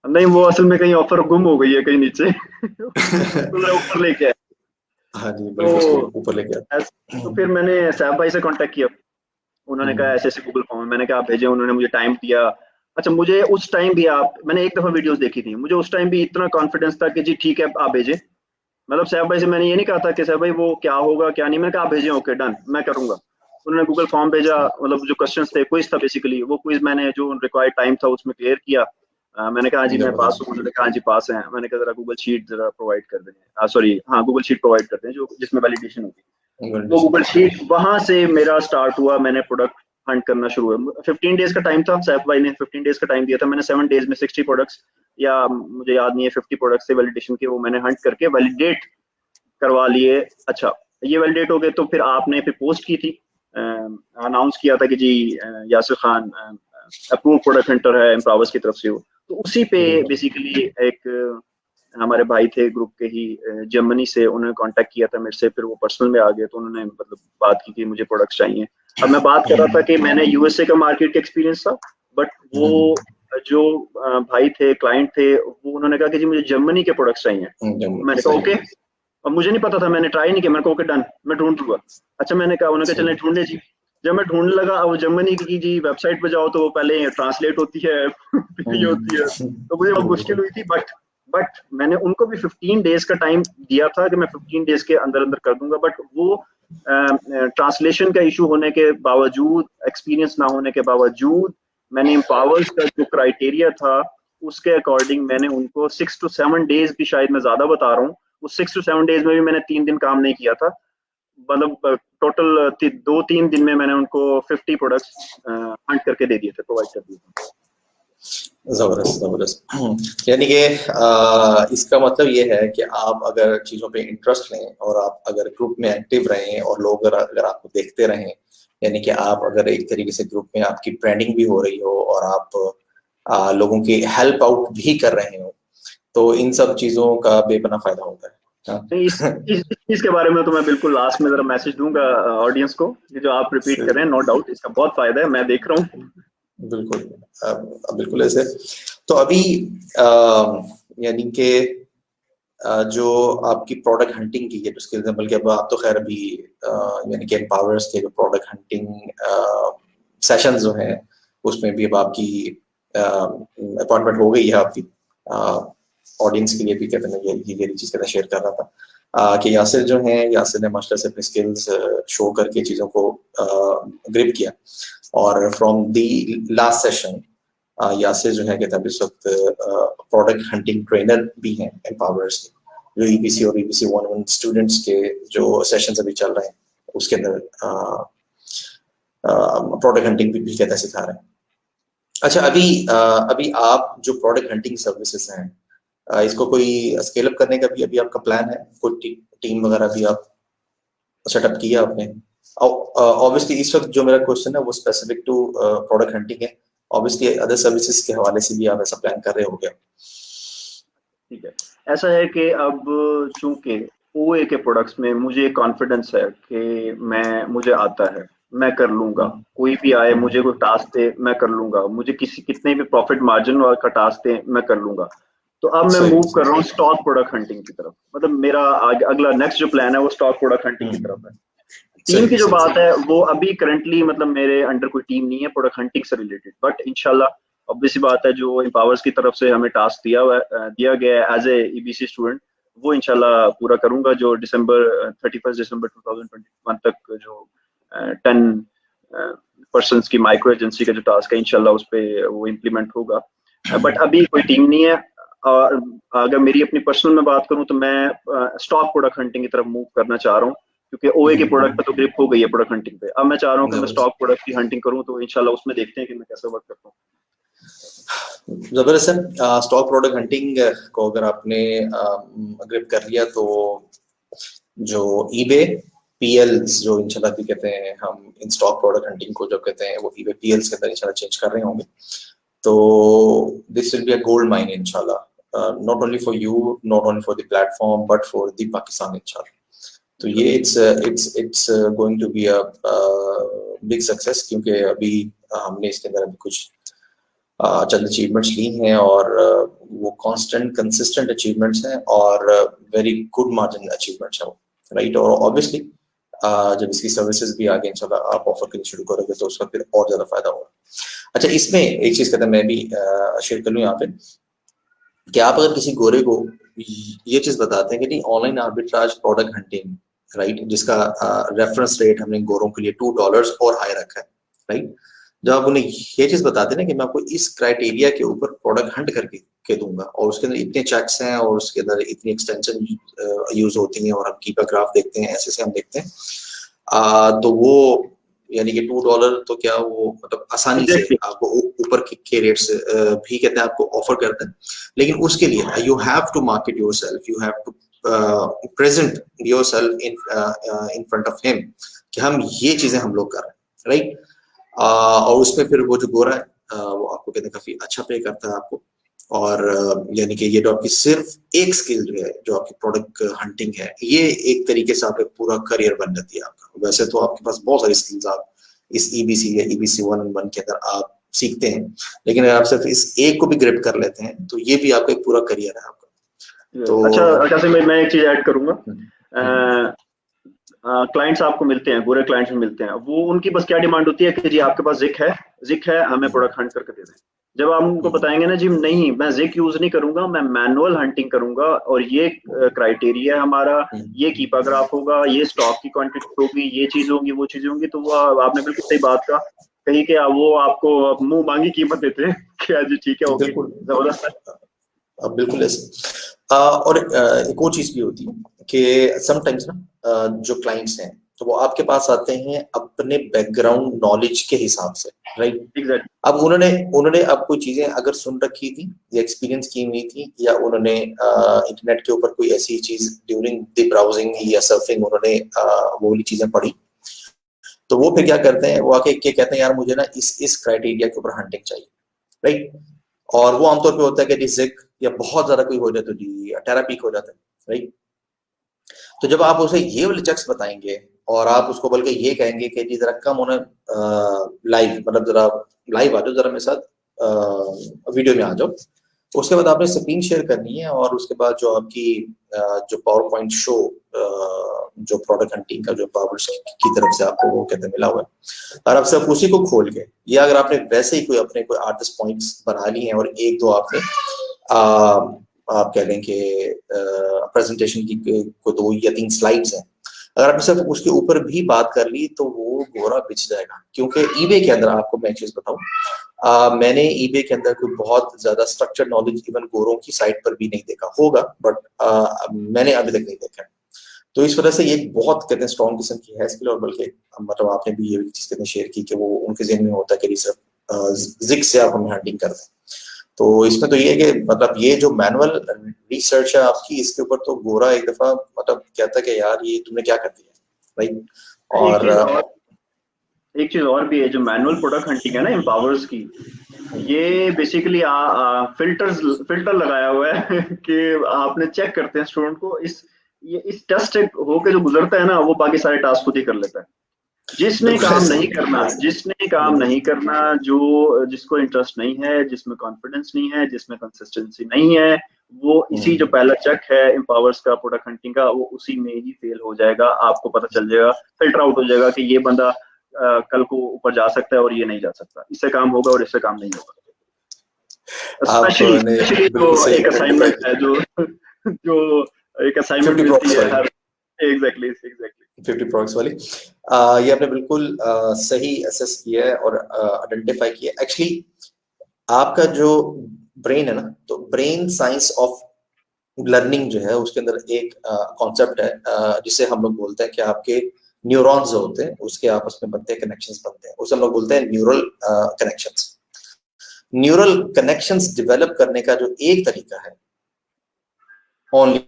B: नहीं, वो असल में कहीं ऑफर गुम हो गई है कहीं नीचे तो मैं ऊपर लेके आया।
A: हाँ जी,
B: तो
A: बिल्कुल उसको ऊपर लेके
B: तो फिर मैंने सैफ भाई से कांटेक्ट किया। उन्होंने कहा
A: हम्म,
B: ऐसे ऐसे गूगल फॉर्म, मैंने कहा आप भेजे, उन्होंने मुझे टाइम दिया। अच्छा, मुझे उस टाइम भी आप, मैंने एक दफा वीडियोस देखी थी, मुझे उस टाइम भी इतना कॉन्फिडेंस था कि जी ठीक है आप भेजें। मतलब सैफ भाई से मैंने ये नहीं कहा था कि सैफ भाई वो क्या होगा क्या नहीं, मैंने कहा आप भेजें, ओके डन, मैं करूंगा। उन्होंने गूगल फॉर्म भेजा, मतलब जो क्वेश्चंस थे, क्विज था बेसिकली, वो क्विज मैंने जो रिक्वायर्ड टाइम था उसमें क्लियर किया। मैंने कहा हाँ जी मैं पास
A: जबरदस्त।
B: हूँ, उन्होंने कहा हाँ जी पास हैं। मैंने कहा जरा गूगल शीट जरा प्रोवाइड कर दें, सॉरी हाँ गूगल शीट प्रोवाइड कर दें जो जिसमें वैलिडेशन होगी। वो
A: कंडीशन
B: गूगल
A: होती है।
B: शीट, वहां से मेरा स्टार्ट हुआ, मैंने प्रोडक्ट हंट करना शुरू हुआ। 15 डेज का टाइम था, सैफ भाई ने 15 डेज का टाइम दिया था, मैंने 7 डेज में 60 प्रोडक्ट्स, या मुझे याद नहीं है 50 प्रोडक्ट्स थे वैलिडेशन के, वो मैंने हंट करके वैलिडेट करवा लिए। अच्छा, ये वैलिडेट हो गए तो फिर आपने फिर पोस्ट की थी, अनाउंस किया था कि जी Yasir Khan approve product hunter है एम्पावर्स की तरफ से हो। तो उसी पे
A: बिल्कुल।
B: बेसिकली एक हमारे भाई थे ग्रुप के ही, जर्मनी से, उन्होंने कांटेक्ट किया था मेरे से, फिर वो पर्सनल में आ गए तो उन्होंने मतलब बात की कि मुझे प्रोडक्ट्स चाहिए। अब मैं बात कर रहा था कि मैंने यूएसए का मार्केट का एक्सपीरियंस था, बट वो जो भाई थे, क्लाइंट थे, वो उन्होंने कहा कि जी मुझे जर्मनी के प्रोडक्ट्स चाहिए। मैंने कहा
A: सही
B: ओके।
A: है।
B: अब मुझे नहीं पता था, मैंने ट्राई नहीं किया, मैंने कहा ओके डन, मैं ढूंढ लूंगा। अच्छा, मैंने कहा, उन्होंने कहा
A: सही
B: चले
A: है।
B: ढूंढने जी। जब मैं ढूंढने लगा, अब जर्मनी की जी वेबसाइट पे जाओ तो वो पहले ट्रांसलेट होती है फिर ये होती है, तो मुझे बहुत मुश्किल
A: बिल्कुल।
B: हुई थी। बट मैंने उनको भी 15 डेज का टाइम दिया था कि मैं 15 डेज के अंदर अंदर कर दूंगा, बट वो ट्रांसलेशन का इशू होने के बावजूद, एक्सपीरियंस ना होने के बावजूद, मैंने एम्पावर्स का जो क्राइटेरिया था उसके अकॉर्डिंग मैंने उनको 6 to 7 डेज भी, शायद मैं ज्यादा बता रहा हूँ, उस 6 to 7 डेज में भी मैंने 3 दिन काम नहीं किया था। मतलब टोटल 2-3 दिन में मैंने उनको 50 प्रोडक्ट्स हंट करके दे दिए थे, प्रोवाइड कर दिए थे।
A: जबरदस्त जबरदस्त। यानी कि इसका मतलब ये है कि आप अगर चीजों पे इंटरेस्ट लें और आप अगर ग्रुप में एक्टिव रहें और लोग अगर आपको देखते रहें, यानी कि आप अगर एक तरीके से ग्रुप में आपकी ब्रांडिंग भी हो रही हो और आप लोगों की हेल्प आउट भी कर रहे हो, तो इन सब चीजों का बेपना फायदा होता है।
B: नहीं, इस चीज के बारे में तो मैं बिल्कुल लास्ट में जरा मैसेज दूंगा ऑडियंस को, कि जो आप रिपीट कर रहे हैं, नो डाउट इसका बहुत फायदा है, मैं देख रहा हूँ।
A: बिल्कुल। बिल्कुल ऐसे। तो अभी यानी कि जो आपकी प्रोडक्ट हंटिंग की है उसके एग्जांपल के, अब आप तो खैर अभी यानी कि एम्पावर्स के जो प्रोडक्ट हंटिंग सेशंस जो हैं उसमें भी अब आपकी अपॉइंटमेंट हो गई है आपकी। ऑडियंस के लिए भी कहते हैं ये चीज़ कहते शेयर कर रहा था कि यासिर जो हैं, यासिर ने मास्टर से अपनी स्किल्स शो करके चीज़ों को ग्रिप किया, और from the last session Yasir जो है कहते हैं इस वक्त प्रोडक्ट हंटिंग ट्रेनर भी हैं एम्पावर्स के, जो ईपीसी और ईपीसी 101 स्टूडेंट्स के जो सेशंस अभी चल रहे हैं उसके अंदर प्रोडक्ट हंटिंग भी कहते हैं सिखा रहे हैं। अच्छा, अभी आप जो प्रोडक्ट हंटिंग सर्विसेज हैं, इसको कोई स्केल अप करने का भी अभी आपका प्लान है? कोई टीम वगैरह भी आप सेटअप किया आपने? ऑब्वियसली इस वक्त जो मेरा क्वेश्चन है वो स्पेसिफिक टू प्रोडक्ट हंटिंग है, ऑब्वियसली अदर सर्विसेज के हवाले से भी आप ऐसा प्लान कर रहे हो क्या?
B: ठीक है, ऐसा है कि अब चूंकि ओए के प्रोडक्ट्स में मुझे कॉन्फिडेंस है कि मुझे आता है, मैं कर लूंगा। कोई भी आए मुझे कोई टास्क दे, मैं कर लूंगा। मुझे किसी कितने भी प्रॉफिट मार्जिन का टास्क दे, मैं कर लूंगा। तो अब मैं
A: सही
B: मूव कर रहा
A: सही।
B: हूँ स्टॉक प्रोडक्ट हंटिंग की तरफ। मतलब मेरा अगला नेक्स्ट जो प्लान है वो स्टॉक प्रोडक्ट हंटिंग की तरफ है। टीम
A: सही
B: की जो
A: सही
B: बात
A: सही।
B: है वो अभी करंटली, मतलब मेरे अंडर कोई टीम नहीं है प्रोडक्ट हंटिंग से रिलेटेड, बट इंशाल्लाह ऑब्वियस बात है, जो एम्पावर्स की तरफ से हमें टास्क दिया गया है एज ए ईबीसी स्टूडेंट, वो इंशाल्लाह पूरा करूंगा। जो 31 दिसंबर 2021 तक जो 10 पर्सन की माइक्रो एजेंसी का जो टास्क है, इंशाल्लाह उस पर वो इम्प्लीमेंट होगा। बट अभी कोई टीम नहीं है। और अगर मेरी अपनी पर्सनल में बात करूं तो मैं स्टॉक प्रोडक्ट हंटिंग की तरफ मूव करना चाह रहा हूँ, क्योंकि ओए के प्रोडक्ट पे तो ग्रिप हो गई है प्रोडक्ट हंटिंग पे। अब मैं चाह रहा हूँ कि मैं
A: जबरदस्त
B: स्टॉक प्रोडक्ट की हंटिंग करूँ, तो इंशाल्लाह उसमें देखते हैं कि मैं कैसे वर्क करता हूँ।
A: जबरदस्त है। स्टॉक प्रोडक्ट हंटिंग को अगर आपने ग्रिप कर लिया तो जो ईबे पीएल्स जो इंशाल्लाह भी कहते हैं, हम इन स्टॉक प्रोडक्ट हंटिंग को जो कहते हैं वो ईबे पीएल्स के अंदर इंशाल्लाह चेंज कर रहे होंगे, तो this will be a gold mine इंशाल्लाह, not only for you, not only for the platform, but for the Pakistan इंशाल्लाह। तो ये it's going to be a big success, क्योंकि अभी हमने इसके अंदर अभी कुछ चंद अचीवमेंट्स ली हैं और वो कांस्टेंट कंसिस्टेंट अचीवमेंट्स हैं और वेरी गुड मार्जिन अचीवमेंट्स हैं, राइट। और ऑब्वियसली जब इसकी सर्विसेज भी आगे इंशाल्लाह आप ऑफर करनी शुरू करोगे तो उसका फिर और ज्यादा फायदा होगा। अच्छा, इसमें एक चीज कहता है मैं भी शेयर कर लूँ यहाँ पे कि आप अगर किसी गोरे को ये चीज बताते हैं कि नहीं online arbitrage product hunting, right, जिसका रेफरेंस रेट हमने गोरों के लिए $2 और हाई रखा है, राइट। जब आप उन्हें ये चीज बताते हैं ना कि मैं आपको इस क्राइटेरिया के ऊपर प्रोडक्ट हंट करके दूंगा और उसके अंदर इतने चेक्स हैं और उसके अंदर इतनी एक्सटेंशन यूज होती हैं और हम कीपर ग्राफ देखते हैं, ऐसे हम देखते हैं, तो वो यानी कि $2 तो क्या वो मतलब आसानी से आपको ऊपर के रेट्स भी कहते हैं आपको ऑफर करते हैं। लेकिन उसके लिए you have to market yourself, you have to present yourself in front of him कि हम ये चीजें हम लोग कर रहे हैं, राइट। और उसमें फिर वो जो गोरा है वो आपको कहते हैं काफी अच्छा पे करता है आपको। और यानी कि ये जो आपकी सिर्फ एक स्किल जो है जो आपकी प्रोडक्ट हंटिंग है, ये एक तरीके से आपका पूरा करियर बन जाती है आपका। वैसे तो आपके पास बहुत सारी स्किल्स आप इस EBC या EBC 1-on-1 के अंदर आप सीखते हैं, लेकिन अगर आप सिर्फ इस एक को भी ग्रिप कर लेते हैं तो ये भी आपका एक पूरा करियर है आपका। तो
B: अच्छा से मैं एक चीज ऐड करूंगा। क्लाइंट्स आपको मिलते हैं, गोरे क्लाइंट्स मिलते हैं, वो उनकी बस क्या डिमांड होती है कि जी आपके पास जिक है हमें प्रोडक्ट हंट करके दे दें। जब आप उनको बताएंगे ना जी नहीं मैं जिक यूज नहीं करूंगा, मैं मैनुअल हंटिंग करूंगा और ये क्राइटेरिया है हमारा, ये कीपर ग्राफ होगा, ये स्टॉक की क्वांटिटी होगी, ये चीज होगी, वो चीज होंगी, तो वो आपने बिल्कुल सही बात कहा। कहीं के वो आपको मुंह मांगी कीमत देते हैं कि जी ठीक है ओके जबरदस्त है।
A: बिल्कुल ऐसे। और एक और चीज भी होती है कि समटाइम्स ना जो क्लाइंट्स हैं तो वो आपके पास आते हैं अपने बैकग्राउंड नॉलेज के हिसाब से, राइट।
B: एग्जैक्ट।
A: अब उन्होंने अब कोई चीजें अगर सुन रखी थी या एक्सपीरियंस की हुई थी या उन्होंने इंटरनेट के ऊपर कोई ऐसी चीज ड्यूरिंग द ब्राउजिंग या सर्फिंग उन्होंने वो वाली चीजें पढ़ी, तो वो फिर क्या करते हैं, वो आके कहते हैं यार मुझे ना इस क्राइटेरिया के ऊपर हंटिंग चाहिए, राइट। और वो आमतौर पे होता है कि जी जिक या बहुत ज्यादा कोई हो जाए तो जी टेरापीक हो जाता है, राइट। तो जब आप उसे ये वाले चेक्स बताएंगे और आप उसको बल्कि ये कहेंगे कि जी जरा कम होना लाइव, मतलब जरा लाइव आ जाओ, जरा मेरे साथ वीडियो में आ जाओ, उसके बाद आपने स्क्रीन शेयर करनी है और उसके बाद जो आपकी जो पावर पॉइंट शो जो प्रोडक्ट हंटिंग का जो पावर्स की तरफ से आपको वो कहते मिला हुआ है, और आप सब उसी को खोल के या अगर आपने वैसे ही कोई अपने कोई 8-10 पॉइंट्स बना लिए हैं और एक दो आपने आप कह लें कि प्रेजेंटेशन की को 2 या 3 स्लाइड्स हैं, अगर आपने सिर्फ उसके ऊपर भी बात कर ली तो वो गोरा बिछ जाएगा। क्योंकि ईबे के अंदर आपको मैं एक चीज बताऊं, मैंने ईबे के अंदर कोई बहुत ज्यादा स्ट्रक्चर नॉलेज इवन गोरों की साइट पर भी नहीं देखा होगा, बट मैंने अभी तक नहीं देखा है। तो इस वजह से ये बहुत कहते हैं स्ट्रॉन्ग किस्म की है स्किल। और बल्कि मतलब आपने भी ये चीज कहते शेयर की कि वो उनके ज़हन में होता है कि सिर्फ जिक से आप हमें हंटिंग कर दें। तो इसमें तो ये है कि मतलब ये जो मैनुअल रिसर्च है आपकी, इसके ऊपर तो गोरा एक दफा मतलब कहता है कि यार ये तुमने क्या कर दिया, राइट। और
B: एक चीज और भी है, जो मैनुअल प्रोडक्ट हंटिंग है ना एम्पावर्स की, ये बेसिकली फिल्टर लगाया हुआ है कि आपने चेक करते हैं स्टूडेंट को, इस टेस्ट होके जो गुजरता है ना वो बाकी सारे टास्क खुद ही कर लेता है। जिसने काम नहीं करना, जो जिसको इंटरेस्ट नहीं है, जिसमें कॉन्फिडेंस नहीं है, जिसमें कंसिस्टेंसी नहीं है, वो इसी जो पहला चेक है एम्पावर्स का प्रोडक्ट हंटिंग का, वो उसी में ही फेल हो जाएगा। आपको पता चल जाएगा, फिल्टर आउट हो जाएगा कि ये बंदा कल को ऊपर जा सकता है और ये नहीं जा सकता, इससे काम होगा और इससे काम नहीं होगा। स्पेशली तो एक असाइनमेंट है जो एक असाइनमेंट मिलती है हर एग्जैक्टली
A: 50 प्रोडक्ट्स वाली, ये आपने बिल्कुल सही असेस किया है और आइडेंटिफाई किया है। एक्चुअली आपका जो ब्रेन है ना, तो ब्रेन साइंस ऑफ लर्निंग जो है उसके अंदर एक कॉन्सेप्ट है जिसे हम लोग बोलते हैं कि आपके न्यूरॉन्स जो होते हैं उसके आपस में बनते हैं, कनेक्शंस बनते हैं, उसे हम लोग बोलते हैं neural connections. Neural connections develop करने का जो एक तरीका है ओनली,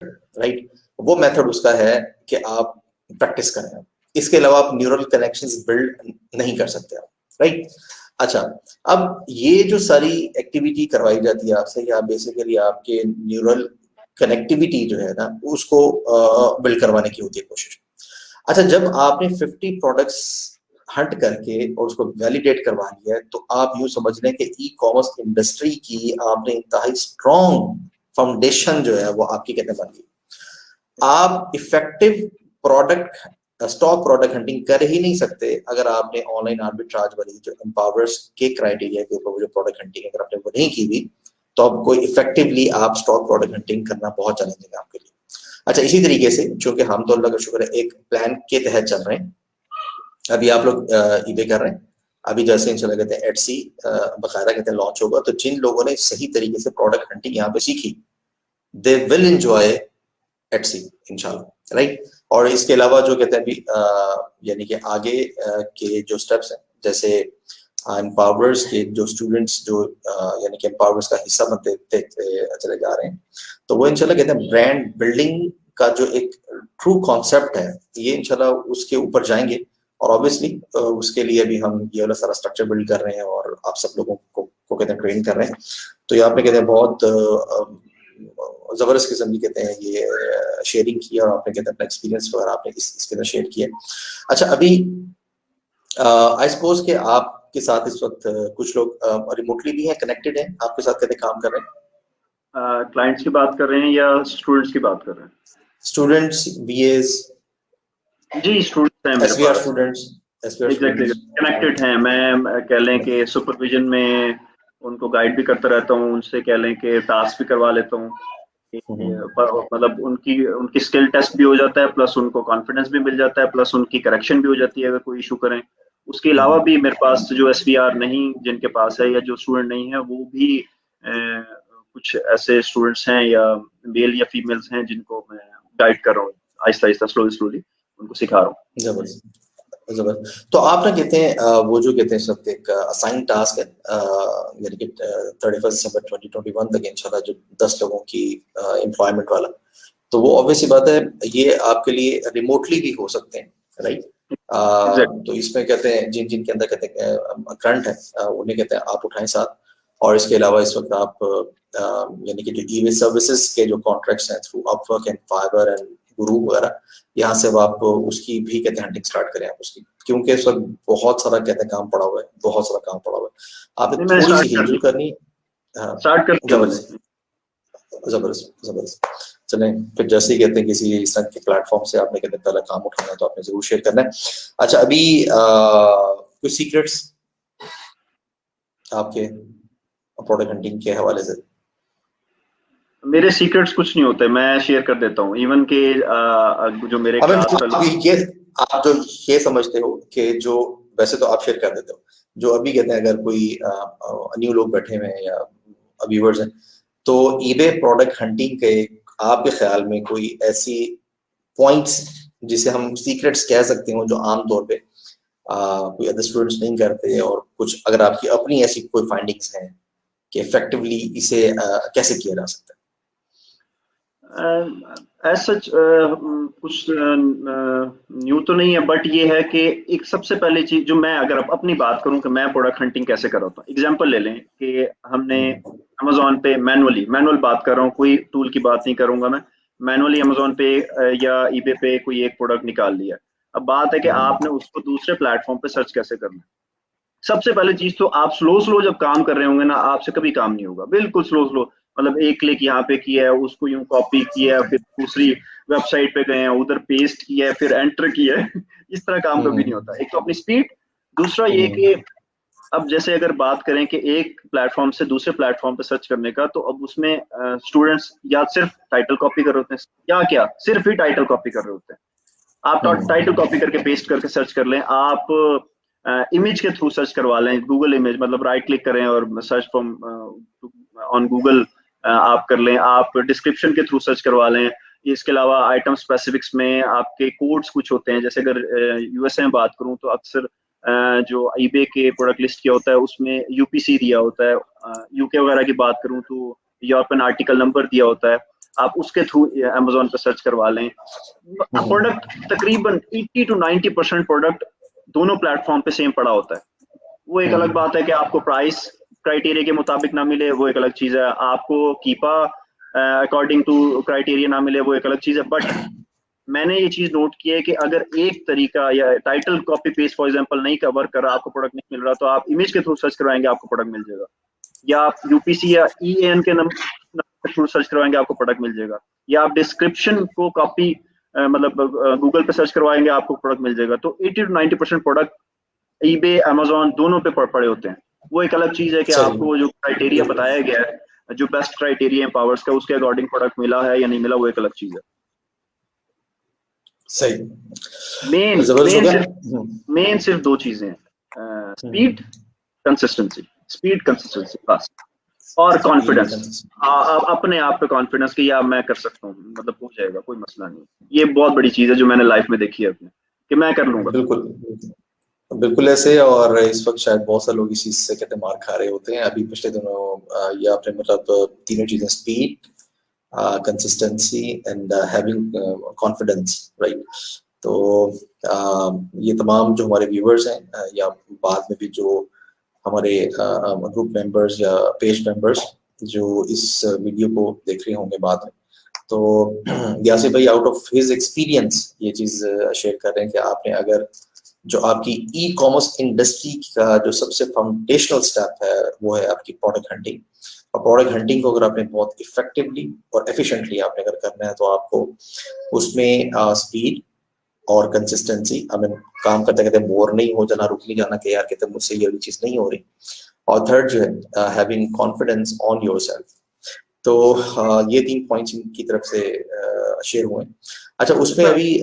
A: राइट, वो मेथड उसका है कि आप प्रैक्टिस करें। इसके अलावा आप न्यूरल कनेक्शंस बिल्ड नहीं कर सकते आप, राइट। अच्छा, अब ये जो सारी एक्टिविटी करवाई जाती है आपसे, या बेसिकली आपके न्यूरल कनेक्टिविटी जो है ना उसको बिल्ड करवाने की होती है कोशिश। अच्छा, जब आपने 50 प्रोडक्ट्स हट करके और उसको वैलिडेट करवा लिया है, तो आप यूं समझ लें कि ई कॉमर्स इंडस्ट्री की आपने इंतहाई स्ट्रॉन्ग फाउंडेशन जो है वो आपकी कहते बन गई। आप effective product stock product hunting कर ही नहीं सकते अगर आपने ऑनलाइन आर्बिट्राज वाली जो एम्पावर्स के क्राइटेरिया के ऊपर जो प्रोडक्ट हंटिंग अगर आपने वो नहीं की भी, तो अब कोई इफेक्टिवली आप स्टॉक प्रोडक्ट हंटिंग करना बहुत चैलेंजिंग है आपके लिए। अच्छा, इसी तरीके से चूंकि हम तो अल्लाह का शुक्र है एक प्लान के तहत चल रहे हैं, अभी आप लोग ईबे कर रहे हैं, अभी जैसे इंशाल्लाह कहते हैं एटसी बकायदा कहते हैं लॉन्च होगा, तो जिन लोगों ने सही तरीके से प्रोडक्ट हंटिंग यहाँ पे सीखी, दे विल एंजॉय एटसी इंशाल्लाह, राइट। और इसके अलावा जो कहते हैं अभी यानी कि आगे के जो स्टेप्स हैं, जैसे एम्पावर्स के जो स्टूडेंट्स जो यानी कि एम्पावर्स का हिस्सा बनते चले जा रहे हैं, तो वो इंशाल्लाह कहते हैं ब्रांड बिल्डिंग का जो एक ट्रू कॉन्सेप्ट है, ये इंशाल्लाह उसके ऊपर जाएंगे। और ऑब्वियसली उसके लिए भी हम ये वाला सारा स्ट्रक्चर बिल्ड कर रहे हैं और आप सब लोगों को कहते हैं ट्रेन कर रहे हैं। तो ये आपने कहते हैं बहुत जबरदस्त किस्म की कहते हैं ये शेयरिंग की और आपने कहते हैं अपना एक्सपीरियंस वगैरह आपने इसके अंदर शेयर किया। अच्छा, अभी आई सपोज कि आपके साथ इस वक्त कुछ लोग रिमोटली भी हैं, कनेक्टेड हैं, आपके साथ कहते काम कर रहे हैं?
B: क्लाइंट्स की बात कर रहे हैं या स्टूडेंट्स की बात कर रहे हैं?
A: Students, BS?
B: जी, स्टूडेंट्स हैं मेरे
A: एसवीआर
B: पास।
A: स्टूडेंट्स, एसवीआर
B: एग्जैक्टली, कनेक्टेड हैं। मैं कह लें कि सुपरविजन में उनको गाइड भी करता रहता हूँ, उनसे कह लें कि टास्क भी करवा लेता हूँ, मतलब उनकी स्किल टेस्ट भी हो जाता है, प्लस उनको कॉन्फिडेंस भी मिल जाता है, प्लस उनकी करेक्शन भी हो जाती है अगर कोई इशू करें। उसके अलावा भी मेरे पास जो एसवीआर नहीं जिनके पास है या जो स्टूडेंट नहीं है, वो भी कुछ ऐसे स्टूडेंट्स हैं या मेल या फीमेल्स हैं जिनको मैं गाइड कर रहा हूँ, आहिस्ता आहिस्ता स्लोली उनको सिखा रहा हूँ।
A: जबरदस्त, जबरदस्त। तो आप ना कहते हैं वो जो कहते हैं सब एक असाइन टास्क है, यानी कि 31 दिसंबर 2021 तक इंशाल्लाह जो 10 लोगों की एम्प्लॉयमेंट वाला, तो वो ऑब्वियसली बात है ये आपके लिए रिमोटली भी हो सकते हैं, राइट। तो इसमें कहते हैं जिन जिन के अंदर कहते हैं करंट है उन्हें कहते हैं आप उठाएं साथ। और इसके अलावा इस वक्त आप यानी कि जो ईमेल सर्विसेज के जो कॉन्ट्रैक्ट्स हैं through Upwork and Fiverr and Guru वगैरह, यहाँ से आप उसकी भी कहते हैं हंटिंग स्टार्ट करें आप उसकी, क्योंकि इस वक्त बहुत सारा कहते हैं काम पड़ा हुआ है, बहुत सारा काम पड़ा हुआ है, आपने थोड़ी सी हिलजुल करनी। हाँ, जबरदस्त जबरदस्त जबरदस्त। चलें, फिर जैसे ही कहते हैं किसी इस तरह के प्लेटफॉर्म से आपने कहते हैं पहला काम उठाना है तो आपने जरूर शेयर करना है। अच्छा, अभी कुछ सीक्रेट्स आपके प्रोडक्ट हंटिंग के हवाले से?
B: मेरे सीक्रेट्स कुछ नहीं होते, मैं शेयर कर देता हूँ। इवन के जो मेरे
A: आप जो ये समझते हो कि जो वैसे तो आप शेयर कर देते हो, जो अभी कहते हैं अगर कोई न्यू लोग बैठे हुए हैं या व्यूअर्स हैं, तो ईबे प्रोडक्ट हंटिंग के आपके ख्याल में कोई ऐसी पॉइंट्स जिसे हम सीक्रेट्स कह सकते हो जो आमतौर पे कोई अदर स्टूडेंट्स नहीं करते, और कुछ अगर आपकी अपनी ऐसी कोई फाइंडिंग्स हैं कि इफेक्टिवली इसे कैसे किया जा सकता है?
B: एज सच कुछ न्यू तो नहीं है, बट ये है कि एक सबसे पहली चीज जो मैं अगर अपनी बात करूं कि मैं प्रोडक्ट हंटिंग कैसे कर रहा हूँ, एग्जांपल ले लें कि हमने अमेजोन पे मैनुअल बात कर रहा हूँ, कोई टूल की बात नहीं करूंगा मैं, मैनुअली अमेजोन पे या ईबे पे कोई एक प्रोडक्ट निकाल लिया। अब बात है कि आपने उसको दूसरे प्लेटफॉर्म पे सर्च कैसे करना है। सबसे पहले चीज तो आप स्लो जब काम कर रहे होंगे ना, आपसे कभी काम नहीं होगा, बिल्कुल स्लो, मतलब एक क्लिक यहाँ पे किया है, उसको यूं कॉपी किया है, फिर दूसरी वेबसाइट पे गए हैं, उधर पेस्ट किया है, फिर एंटर किया है इस तरह काम कभी नहीं होता। एक तो अपनी स्पीड, दूसरा ये कि अब जैसे अगर बात करें कि एक प्लेटफॉर्म से दूसरे प्लेटफॉर्म पे सर्च करने का, तो अब उसमें स्टूडेंट्स या सिर्फ टाइटल कॉपी कर रहे होते हैं, क्या सिर्फ ही टाइटल कॉपी कर रहे होते हैं। आप टाइटल कॉपी करके पेस्ट करके सर्च कर लें, आप इमेज के थ्रू सर्च करवा लें, गूगल इमेज, मतलब राइट क्लिक करें और सर्च फ्रॉम ऑन गूगल आप कर लें, आप डिस्क्रिप्शन के थ्रू सर्च करवा लें। इसके अलावा आइटम स्पेसिफिक्स में आपके कोड्स कुछ होते हैं, जैसे अगर यूएसए में बात करूं तो अक्सर जो ईबे के प्रोडक्ट लिस्ट किया होता है उसमें यूपीसी दिया होता है, यूके वगैरह की बात करूं तो यूरोपियन आर्टिकल नंबर दिया होता है, आप उसके थ्रू अमेजोन पर सर्च करवा लें। प्रोडक्ट तकरीबन 80 to 90% प्रोडक्ट दोनों प्लेटफॉर्म पे सेम पड़ा होता है। वो एक अलग बात है कि आपको प्राइस क्राइटेरिया के मुताबिक ना मिले, वो एक अलग चीज है, आपको कीपा अकॉर्डिंग टू क्राइटेरिया ना मिले, वो एक अलग चीज है, बट मैंने ये चीज नोट की है कि अगर एक तरीका या title copy paste for example नहीं कवर कर रहा, आपको प्रोडक्ट नहीं मिल रहा, तो आप इमेज के थ्रू सर्च करवाएंगे, आपको प्रोडक्ट मिल जाएगा। या आप यूपीसी या ईएन के नंबर के थ्रू सर्च करवाएंगे, आपको प्रोडक्ट मिल जाएगा। या आप डिस्क्रिप्शन को कॉपी मतलब गूगल पे सर्च करवाएंगे, आपको प्रोडक्ट मिल जाएगा। तो 80 to 90% प्रोडक्ट ईबे अमेजोन दोनों पे पड़े होते हैं। वो एक अलग चीज है कि
A: सही
B: आपको जो क्राइटेरिया बताया गया है, जो बेस्ट क्राइटेरिया है पावर्स का, उसके अकॉर्डिंग प्रोडक्ट मिला है या नहीं मिला, वो एक अलग चीज है।
A: सही
B: मेन
A: जबरदस्त हो
B: मेन
A: गया।
B: सिर्फ मेन सिर्फ दो चीजें हैं, स्पीड कंसिस्टेंसी, स्पीड कंसिस्टेंसी बस, और
A: स्पीड
B: कॉन्फिडेंस। अपने आप पे कॉन्फिडेंस कि यार मैं कर सकता हूँ, मतलब हो जाएगा, कोई मसला नहीं। ये बहुत बड़ी चीज है जो मैंने लाइफ में देखी है अपने, कि मैं कर लूंगा।
A: बिल्कुल बिल्कुल ऐसे। और इस वक्त शायद बहुत सारे लोग इस चीज से कहते मार खा रहे होते हैं। अभी पिछले दिनों ये आपने मतलब तीनों चीजें, speed, consistency and having confidence, right. तो ये तमाम जो हमारे व्यूअर्स हैं या बाद में भी जो हमारे ग्रुप मेंबर्स या पेज मेंबर्स जो इस वीडियो को देख रहे होंगे बाद में, तो यासिर भाई आउट ऑफ हिज एक्सपीरियंस ये चीज शेयर कर रहे हैं कि आपने अगर जो आपकी ई कॉमर्स इंडस्ट्री का जो सबसे फाउंडेशनल स्टेप है वो है आपकी प्रोडक्ट हंटिंग। और प्रोडक्ट हंटिंग को अगर आपने बहुत इफेक्टिवली और एफिशिएंटली आपने अगर करना है तो आपको उसमें स्पीड और कंसिस्टेंसी, हमें काम करते करते बोर नहीं हो जाना, रुक नहीं जाना कि यार कहते मुझसे ये वाली चीज नहीं हो रही। और थर्ड जो है हैविंग कॉन्फिडेंस ऑन योरसेल्फ। तो ये 3 पॉइंट्स की तरफ से शेयर हुए। अच्छा, उसमें अभी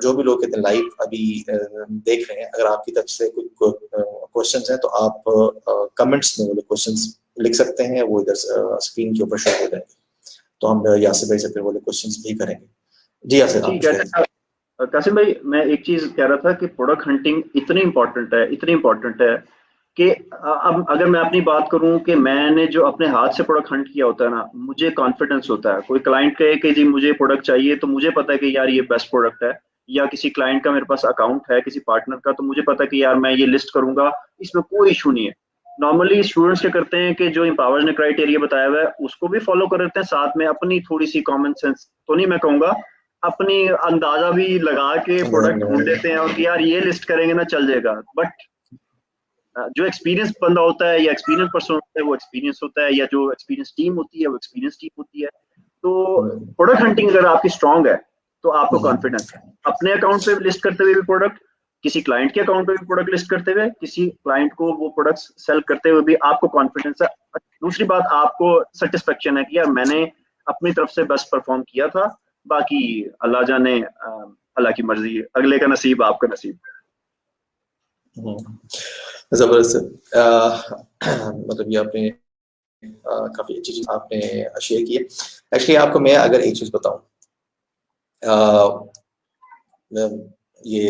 A: जो भी लोग कहते हैं लाइव अभी देख रहे हैं, अगर आपकी तरफ से कोई क्वेश्चंस हैं तो आप कमेंट्स में वो क्वेश्चंस लिख सकते हैं, वो इधर स्क्रीन के ऊपर शो हो जाएंगे, तो हम यासिर भाई से फिर वो क्वेश्चंस भी करेंगे। जी यासिर, आप
B: ठीक है कासिम भाई, मैं एक चीज कह रहा था कि प्रोडक्ट हंटिंग इतनी इंपॉर्टेंट है कि अब अगर मैं अपनी बात करूं कि मैंने जो अपने हाथ से प्रोडक्ट हंट किया होता है ना, मुझे कॉन्फिडेंस होता है। कोई क्लाइंट कहे कि जी मुझे प्रोडक्ट चाहिए, तो मुझे पता है कि यार ये बेस्ट प्रोडक्ट है। या किसी क्लाइंट का मेरे पास अकाउंट है, किसी पार्टनर का, तो मुझे पता है कि यार मैं ये लिस्ट करूंगा, इसमें कोई इशू नहीं है। नॉर्मली स्टूडेंट्स क्या करते हैं कि जो एम्पावर्स ने क्राइटेरिया बताया हुआ है उसको भी फॉलो कर लेते हैं, साथ में अपनी थोड़ी सी कॉमन सेंस तो नहीं मैं कहूंगा, अपनी अंदाजा भी लगा के प्रोडक्ट ढूंढ लेते हैं, और कि यार ये लिस्ट करेंगे ना चल जाएगा। बट जो एक्सपीरियंस बंदा होता है या एक्सपीरियंस पर्सन होता है वो एक्सपीरियंस होता है, या जो एक्सपीरियंस टीम होती है वो एक्सपीरियंस टीम होती है। तो प्रोडक्ट हंटिंग अगर आपकी स्ट्रांग है तो आपको कॉन्फिडेंस है अपने अकाउंट पे लिस्ट करते हुए भी प्रोडक्ट, किसी क्लाइंट के अकाउंट पे भी प्रोडक्ट लिस्ट करते हुए, किसी क्लाइंट को वो प्रोडक्ट्स सेल करते हुए भी आपको कॉन्फिडेंस है। दूसरी बात, आपको सेटिस्फेक्शन है कि यार मैंने अपनी तरफ से बेस्ट परफॉर्म किया था, बाकी अल्लाह जाने, अल्लाह की मर्जी, अगले का नसीब आपका नसीब।
A: जबरदस्त। मतलब ये आपने काफी अच्छी चीज आपने शेयर की है। एक्चुअली आपको मैं अगर एक चीज बताऊं, ये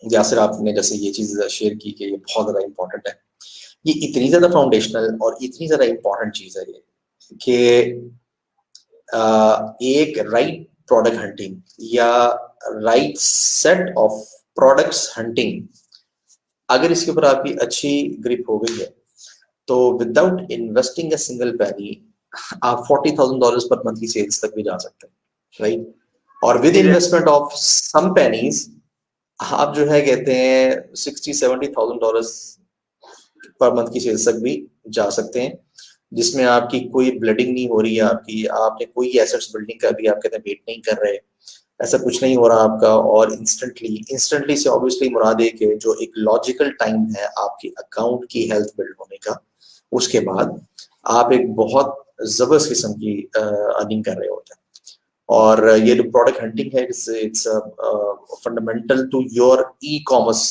A: यासिर आपने जैसे ये चीज शेयर की कि ये बहुत ज्यादा इंपॉर्टेंट है, ये इतनी ज्यादा फाउंडेशनल और इतनी ज्यादा इंपॉर्टेंट चीज है ये कि एक राइट प्रोडक्ट हंटिंग या right set of products hunting, अगर इसके ऊपर आपकी अच्छी ग्रिप हो गई है तो विदाउट इन्वेस्टिंग अ सिंगल पैनी आप $40,000 पर मंथ की सेल्स तक भी जा सकते हैं, राइट। और with investment of some pennies आप जो है कहते हैं $60,000-70,000 पर मंथ की सेल्स तक भी जा सकते हैं, जिसमें आपकी कोई ब्लडिंग नहीं हो रही है, आपने कोई एसेट्स बिल्डिंग का भी आप कहते हैं वेट नहीं कर रहे, ऐसा कुछ नहीं हो रहा आपका। और इंस्टेंटली से ऑब्वियसली मुराद है कि जो एक लॉजिकल टाइम है आपकी अकाउंट की हेल्थ बिल्ड होने का, उसके बाद आप एक बहुत जबरदस्त किस्म की अर्निंग कर रहे होते हैं। और ये जो प्रोडक्ट हंटिंग है, it's fundamental to your e commerce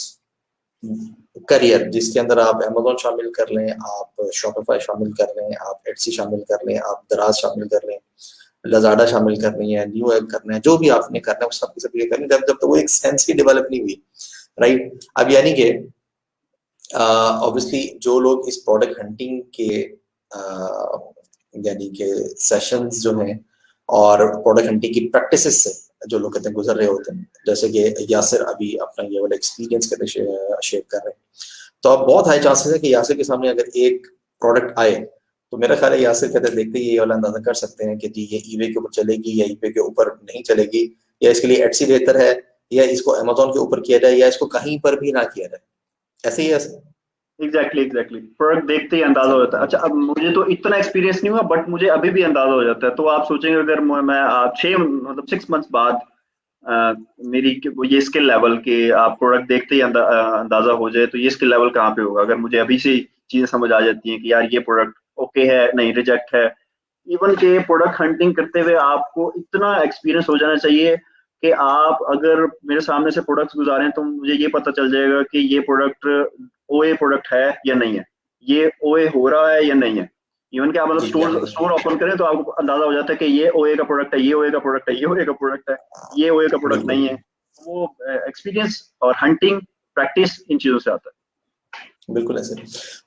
A: career, जिसके अंदर आप अमेज़न शामिल कर लें, आप शॉपिफाई शामिल कर लें, आप एटसी शामिल कर लें, आप दराज शामिल कर लें, लजाडा शामिल करनी है, न्यू ऐप करना है, जो भी आपने करना है सब सब ये करनी है, जब तक वो एक सेंस की डेवलप नहीं हुई, राइट। अब यानी कि ऑब्वियसली जो लोग इस प्रोडक्ट हंटिंग के यानी कि सेशंस जो हैं और प्रोडक्ट हंटिंग की प्रैक्टिसेस से जो लोग कहते हैं गुजर रहे होते हैं, जैसे कि यासिर अभी अपना ये वाला एक्सपीरियंस करके शेयर कर रहे हैं, तो अब बहुत हाई चांसेस है कि यासिर के सामने अगर एक प्रोडक्ट आए तो मेरा ख्याल है यासिर कहते हैं देखते ही ये वाला अंदाजा कर सकते हैं कि जी ये ईबे के ऊपर चलेगी या ईबे के ऊपर नहीं चलेगी, या इसके लिए एटसी बेहतर है, या इसको अमेजोन के ऊपर किया जाए, या इसको कहीं पर भी ना किया जाए। ऐसे ही है ऐसे?
B: एग्जैक्टली प्रोडक्ट देखते ही अंदाजा हो जाता है। अच्छा, अब मुझे तो इतना एक्सपीरियंस नहीं हुआ, बट मुझे अभी भी अंदाजा हो जाता है। तो आप सोचेंगे अगर मैं आप 6 मंथ्स बाद मेरी ये स्किल लेवल के आप प्रोडक्ट देखते ही अंदाजा हो जाए, तो ये स्किल लेवल कहाँ पे होगा? अगर मुझे अभी से चीजें समझ आ जाती हैं कि यार ये प्रोडक्ट ओके है, नहीं रिजेक्ट है। इवन के प्रोडक्ट हंटिंग करते हुए आपको इतना एक्सपीरियंस हो जाना चाहिए कि आप अगर मेरे सामने से प्रोडक्ट्स गुजारें तो मुझे ये पता चल जाएगा कि ये प्रोडक्ट ओए प्रोडक्ट है या नहीं है, ये ओए हो रहा है या नहीं है। इवन कि आप मतलब
A: जी
B: स्टोर
A: यानी
B: स्टोर ओपन करें तो आपको अंदाजा हो जाता है कि ये ओए का प्रोडक्ट है, ये ओए का प्रोडक्ट है, ये ओए का प्रोडक्ट है, ये ओए का प्रोडक्ट
A: बिल्कुल
B: नहीं है। वो एक्सपीरियंस और हंटिंग प्रैक्टिस इन चीजों से आता है।
A: बिल्कुल ऐसे।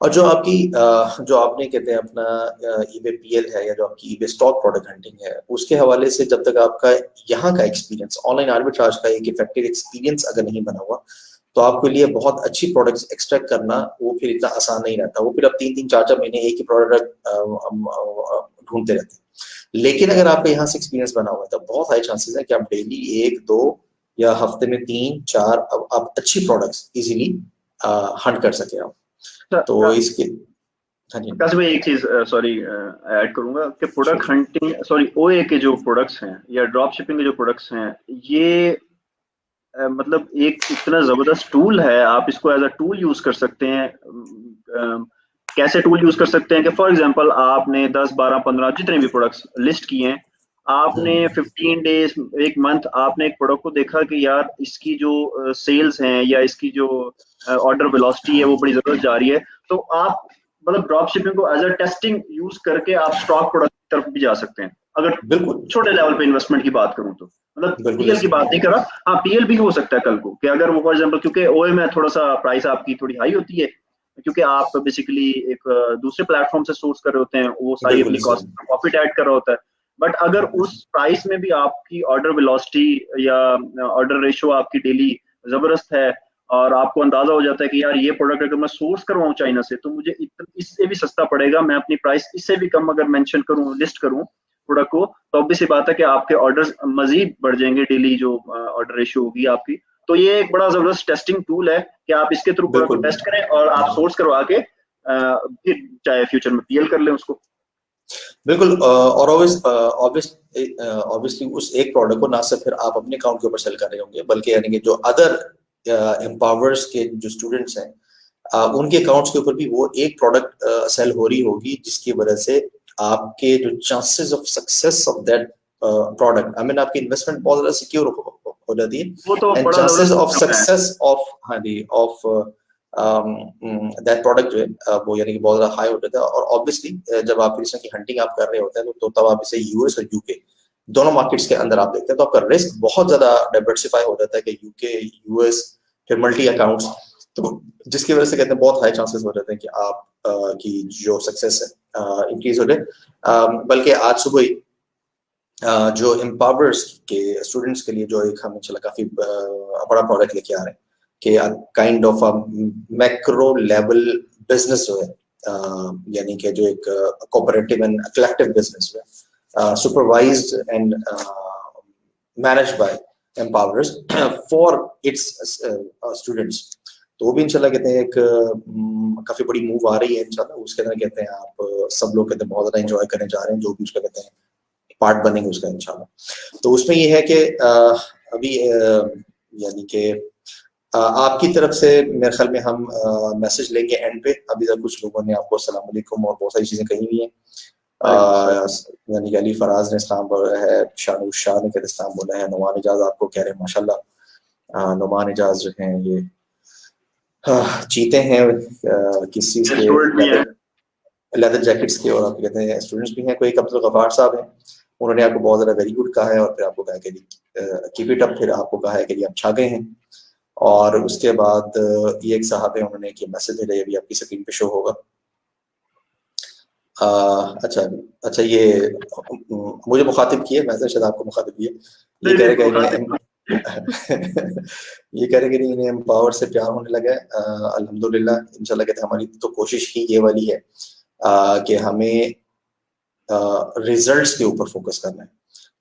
A: और जो आपकी जो आपने कहते हैं अपना ईबे पीएल है, या जो आपकी ईबे स्टॉक प्रोडक्ट हंटिंग है, उसके हवाले से जब तक आपका यहाँ का एक्सपीरियंस ऑनलाइन आर्बिट्राज का एक इफेक्टिव एक्सपीरियंस अगर नहीं बना हुआ, तो आपके लिए बहुत अच्छी प्रोडक्ट्स एक्सट्रैक्ट करना वो फिर इतना आसान नहीं रहता। वो फिर आप 3-3 4-4 महीने एक ही प्रोडक्ट ढूंढते रहते हैं। लेकिन अगर आपका यहाँ से एक्सपीरियंस बना हुआ है, तो बहुत हाई चांसेस है कि आप डेली 1-2 या हफ्ते में 3-4 आप अच्छी प्रोडक्ट्स इजीली हंट कर सके आप। तो इसके, हाँ जी
B: काश भाई एक चीज सॉरी ऐड करूंगा कि प्रोडक्ट
A: शुक्रिया।
B: हंटिंग सॉरी ओए के जो प्रोडक्ट्स हैं या ड्रॉप शिपिंग के जो प्रोडक्ट्स हैं, ये मतलब एक इतना जबरदस्त टूल है। आप इसको एज अ टूल यूज कर सकते हैं। कैसे टूल यूज कर सकते हैं कि फॉर एग्जांपल आपने 10 12 15 जितने भी प्रोडक्ट्स लिस्ट किए हैं, आपने 15 डेज एक मंथ आपने एक प्रोडक्ट को देखा कि यार इसकी जो सेल्स हैं या इसकी जो ऑर्डर वेलोसिटी है वो बड़ी जबरदस्त जा रही है, तो आप मतलब ड्रॉप शिपिंग को एज अ टेस्टिंग यूज करके आप स्टॉक प्रोडक्ट की तरफ भी जा सकते हैं। अगर
A: बिल्कुल
B: छोटे लेवल पे इन्वेस्टमेंट की बात करूं तो मतलब
A: बिल्कुल
B: पीएल की
A: ऐसे।
B: बात नहीं कर रहा। हाँ, पीएल भी हो सकता है कल को कि अगर वो फॉर एग्जांपल, क्योंकि ओए में थोड़ा सा प्राइस आपकी थोड़ी हाई होती है, क्योंकि आप बेसिकली एक दूसरे प्लेटफॉर्म से सोर्स कर रहे होते हैं, वो सारी
A: बिल्कुल
B: अपनी
A: ऐसे।
B: कॉस्ट प्रॉफिट ऐड कर रहा होता है। बट अगर
A: बिल्कुल
B: उस प्राइस में भी आपकी ऑर्डर वेलोसिटी या ऑर्डर रेशियो आपकी डेली जबरदस्त है, और आपको अंदाजा हो जाता है कि यार ये प्रोडक्ट अगर मैं सोर्स करवाऊं चाइना से तो मुझे इससे भी सस्ता पड़ेगा, मैं अपनी प्राइस इससे भी कम अगर मेंशन करूं, लिस्ट करूं प्रोडक्ट को, तो ऑब्वियस सी बात है कि आपके ऑर्डर्स मजीद बढ़ जाएंगे, डेली जो ऑर्डर रेशियो होगी आपकी। तो ये एक बड़ा जबरदस्त टेस्टिंग टूल है कि आप इसके थ्रू प्रोडक्ट को
A: बिल्कुल
B: टेस्ट करें और आप सोर्स करवा के फिर चाहे फ्यूचर में पीएल कर लें उसको।
A: बिल्कुल। और ऑब्वियसली उस एक प्रोडक्ट को ना सिर्फ फिर आप अपने अकाउंट के ऊपर सेल कर रहे होंगे, बल्कि यानी कि जो अदर एम्पावर्स के जो स्टूडेंट्स हैं उनके अकाउंट्स के ऊपर भी वो एक प्रोडक्ट सेल हो रही होगी, जिसकी वजह से आपके जो chances of success of that product, I mean आपकी इन्वेस्टमेंट बहुत ज्यादा सिक्योर हो जाती है,
B: वो तो
A: एंड
B: बड़ा
A: चांसेस
B: जबरदस्त
A: ऑफ
B: सिस्टम है।
A: सक्सेस ऑफ, हाँ जी, ऑफ दैट प्रोडक्ट जो है वो यानी कि बहुत ज्यादा हाई हो जाता है। और ऑब्वियसली जब आप इस की हंटिंग आप कर रहे होते हैं तो तब आप इसे यूएस और यूके दोनों मार्केट्स के अंदर आप देखते हैं, तो आपका रिस्क बहुत ज्यादा डाइवर्सिफाई हो जाता है कि यूके यूएस फिर मल्टी अकाउंट्स, तो जिसकी वजह से कहते हैं बहुत हाई चांसेस हो जाते हैं कि आप की जो सक्सेस है इंक्रीज हो जाए। बल्कि आज सुबह ही जो एम्पावर्स के स्टूडेंट्स के लिए जो एक हम इंशाल्लाह काफी बड़ा प्रोडक्ट लेके आ रहे हैं कि kind of macro level business जो है, यानी कि जो एक कोऑपरेटिव एंड कलेक्टिव बिजनेस है, supervised and managed by empowers for its students. तो वो भी इंशाल्लाह कहते हैं एक काफी बड़ी मूव आ रही है इंशाल्लाह, उसके अंदर कहते हैं आप सब लोग कहते हैं बहुत ज्यादा एंजॉय करने जा रहे हैं, जो भी उसका कहते हैं पार्ट बनेंगे उसका इंशाल्लाह। तो उसमें ये है कि अभी यानी कि आपकी तरफ से मेरे ख्याल में हम मैसेज लेंगे एंड पे। अभी तक कुछ लोगों ने आपको अस्सलाम वालेकुम और बहुत सारी चीजें कही हुई हैं, यानी कि अली फराज ने इस्लाम बोला है, शानुश शाह ने कहते इस्लाम बोला है, नुमान इजाज आपको कह रहे हैं माशाल्लाह। नुमान इजाज जो हैं ये चीते हैं किस चीज के,
B: स्टूडेंट भी है।
A: लेदर जैकेट्स के, और आप कहते हैं स्टूडेंट्स भी हैं। कोई अब्दुल गफ्फार साहब हैं, उन्होंने आपको बहुत ज़्यादा वेरी गुड कहा है, और फिर आपको कहा कि कीप इट अप, फिर आपको कहा है कि आप छा गए हैं। और उसके बाद ये एक साहब है, उन्होंने एक मैसेज भेजा, ये भी आपकी स्क्रीन पे शो होगा। अच्छा अच्छा, ये मुझे मुखातिब किए मैसेज, शायद आपको मुखातिब किए। ये कह रहे कि इन्हें ये कह रहे कि इन्हें एम्पावर से प्यार होने लगा है। अल्हम्दुलिल्लाह, इंशाल्लाह कहते हैं हमारी तो कोशिश ही ये वाली है कि हमें रिजल्ट्स के ऊपर फोकस करना है,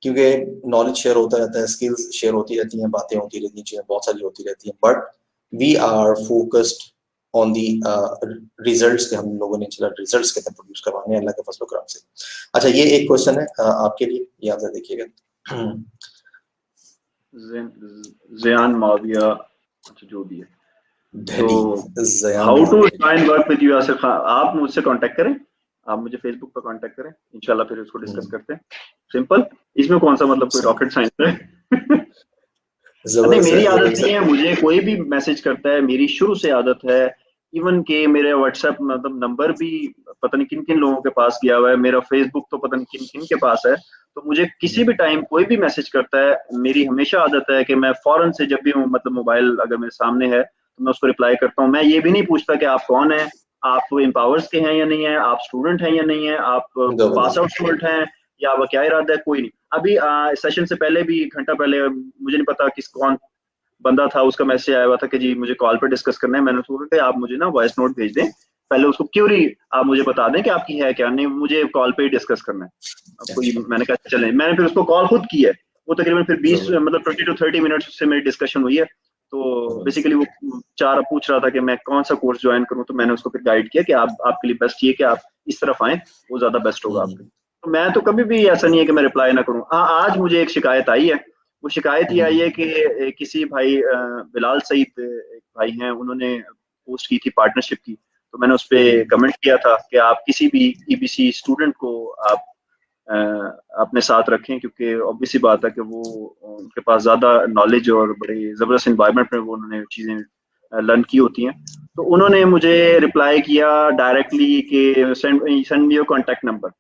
A: क्योंकि नॉलेज शेयर होता रहता है, स्किल्स शेयर होती रहती हैं, बातें होती रहती हैं, चीजें बहुत सारी होती रहती हैं, but we are focused on the results के, हम लोगों ने चला रिजल्ट्स कितने प्रोड्यूस करवाने हैं अल्लाह के फजल करम से। अच्छा, ये एक क्वेश्चन है आपके लिए, याद है, देखिएगा।
B: ज़ियान माविया, अच्छा जो भी है,
A: धनी
B: how to join work with you Yasir Khan, आप मुझसे कांटेक्ट करें, आप मुझे फेसबुक पर कांटेक्ट करें, इंशाल्लाह फिर उसको डिस्कस करते हैं। सिंपल, इसमें कौन सा मतलब कोई रॉकेट साइंस है? नहीं, मेरी आदत नहीं है, मुझे कोई भी मैसेज करता है, मेरी शुरू से आदत है, इवन के मेरे व्हाट्सएप मतलब नंबर भी पता नहीं किन किन लोगों के पास गया हुआ है, मेरा फेसबुक तो पता नहीं किन किन के पास है, तो मुझे किसी भी टाइम कोई भी मैसेज करता है, मेरी हमेशा आदत है कि मैं फौरन से जब भी मतलब मोबाइल अगर मेरे सामने है तो मैं उसको रिप्लाई करता हूँ। मैं ये भी नहीं पूछता कि आप कौन है, आप एम्पावर्स के हैं या नहीं है, आप स्टूडेंट हैं या नहीं है, आप पास आउट स्टूडेंट हैं या आपका क्या इरादा है, कोई नहीं। अभी सेशन से पहले भी, घंटा पहले, मुझे नहीं पता किस कौन बंदा था, उसका मैसेज आया हुआ था कि जी मुझे कॉल पे डिस्कस करना है। मैंने उसको कहा कि आप मुझे ना वॉइस नोट भेज दें, पहले उसको क्यूरी आप मुझे बता दें कि आपकी है क्या, नहीं मुझे कॉल पे ही डिस्कस करना है आपको। मैंने कहा चलें, मैंने फिर उसको कॉल खुद की है, वो तकरीबन फिर 20 मतलब 20 to 30 मिनट्स उससे मेरी डिस्कशन हुई है। तो बेसिकली वो पूछ रहा था कि मैं कौन सा कोर्स ज्वाइन करूं, तो मैंने उसको फिर गाइड किया कि आप आपके लिए बेस्ट ये कि आप इस तरफ आए, वो ज्यादा बेस्ट होगा आपके। तो मैं तो कभी भी ऐसा नहीं है कि मैं रिप्लाई ना करूं। हाँ, आज मुझे एक शिकायत आई है, वो शिकायत ये आई है कि किसी भाई बिलाल सईद एक भाई हैं, उन्होंने पोस्ट की थी पार्टनरशिप की, तो मैंने उस पर कमेंट किया था कि आप किसी भी ईबीसी स्टूडेंट को आप अपने साथ रखें, क्योंकि ऑब्वियसली बात है कि वो उनके पास ज्यादा नॉलेज और बड़े जबरदस्त इन्वायरमेंट में वो उन्होंने चीजें लर्न की होती हैं। तो उन्होंने मुझे रिप्लाई किया डायरेक्टली कि send me your contact number.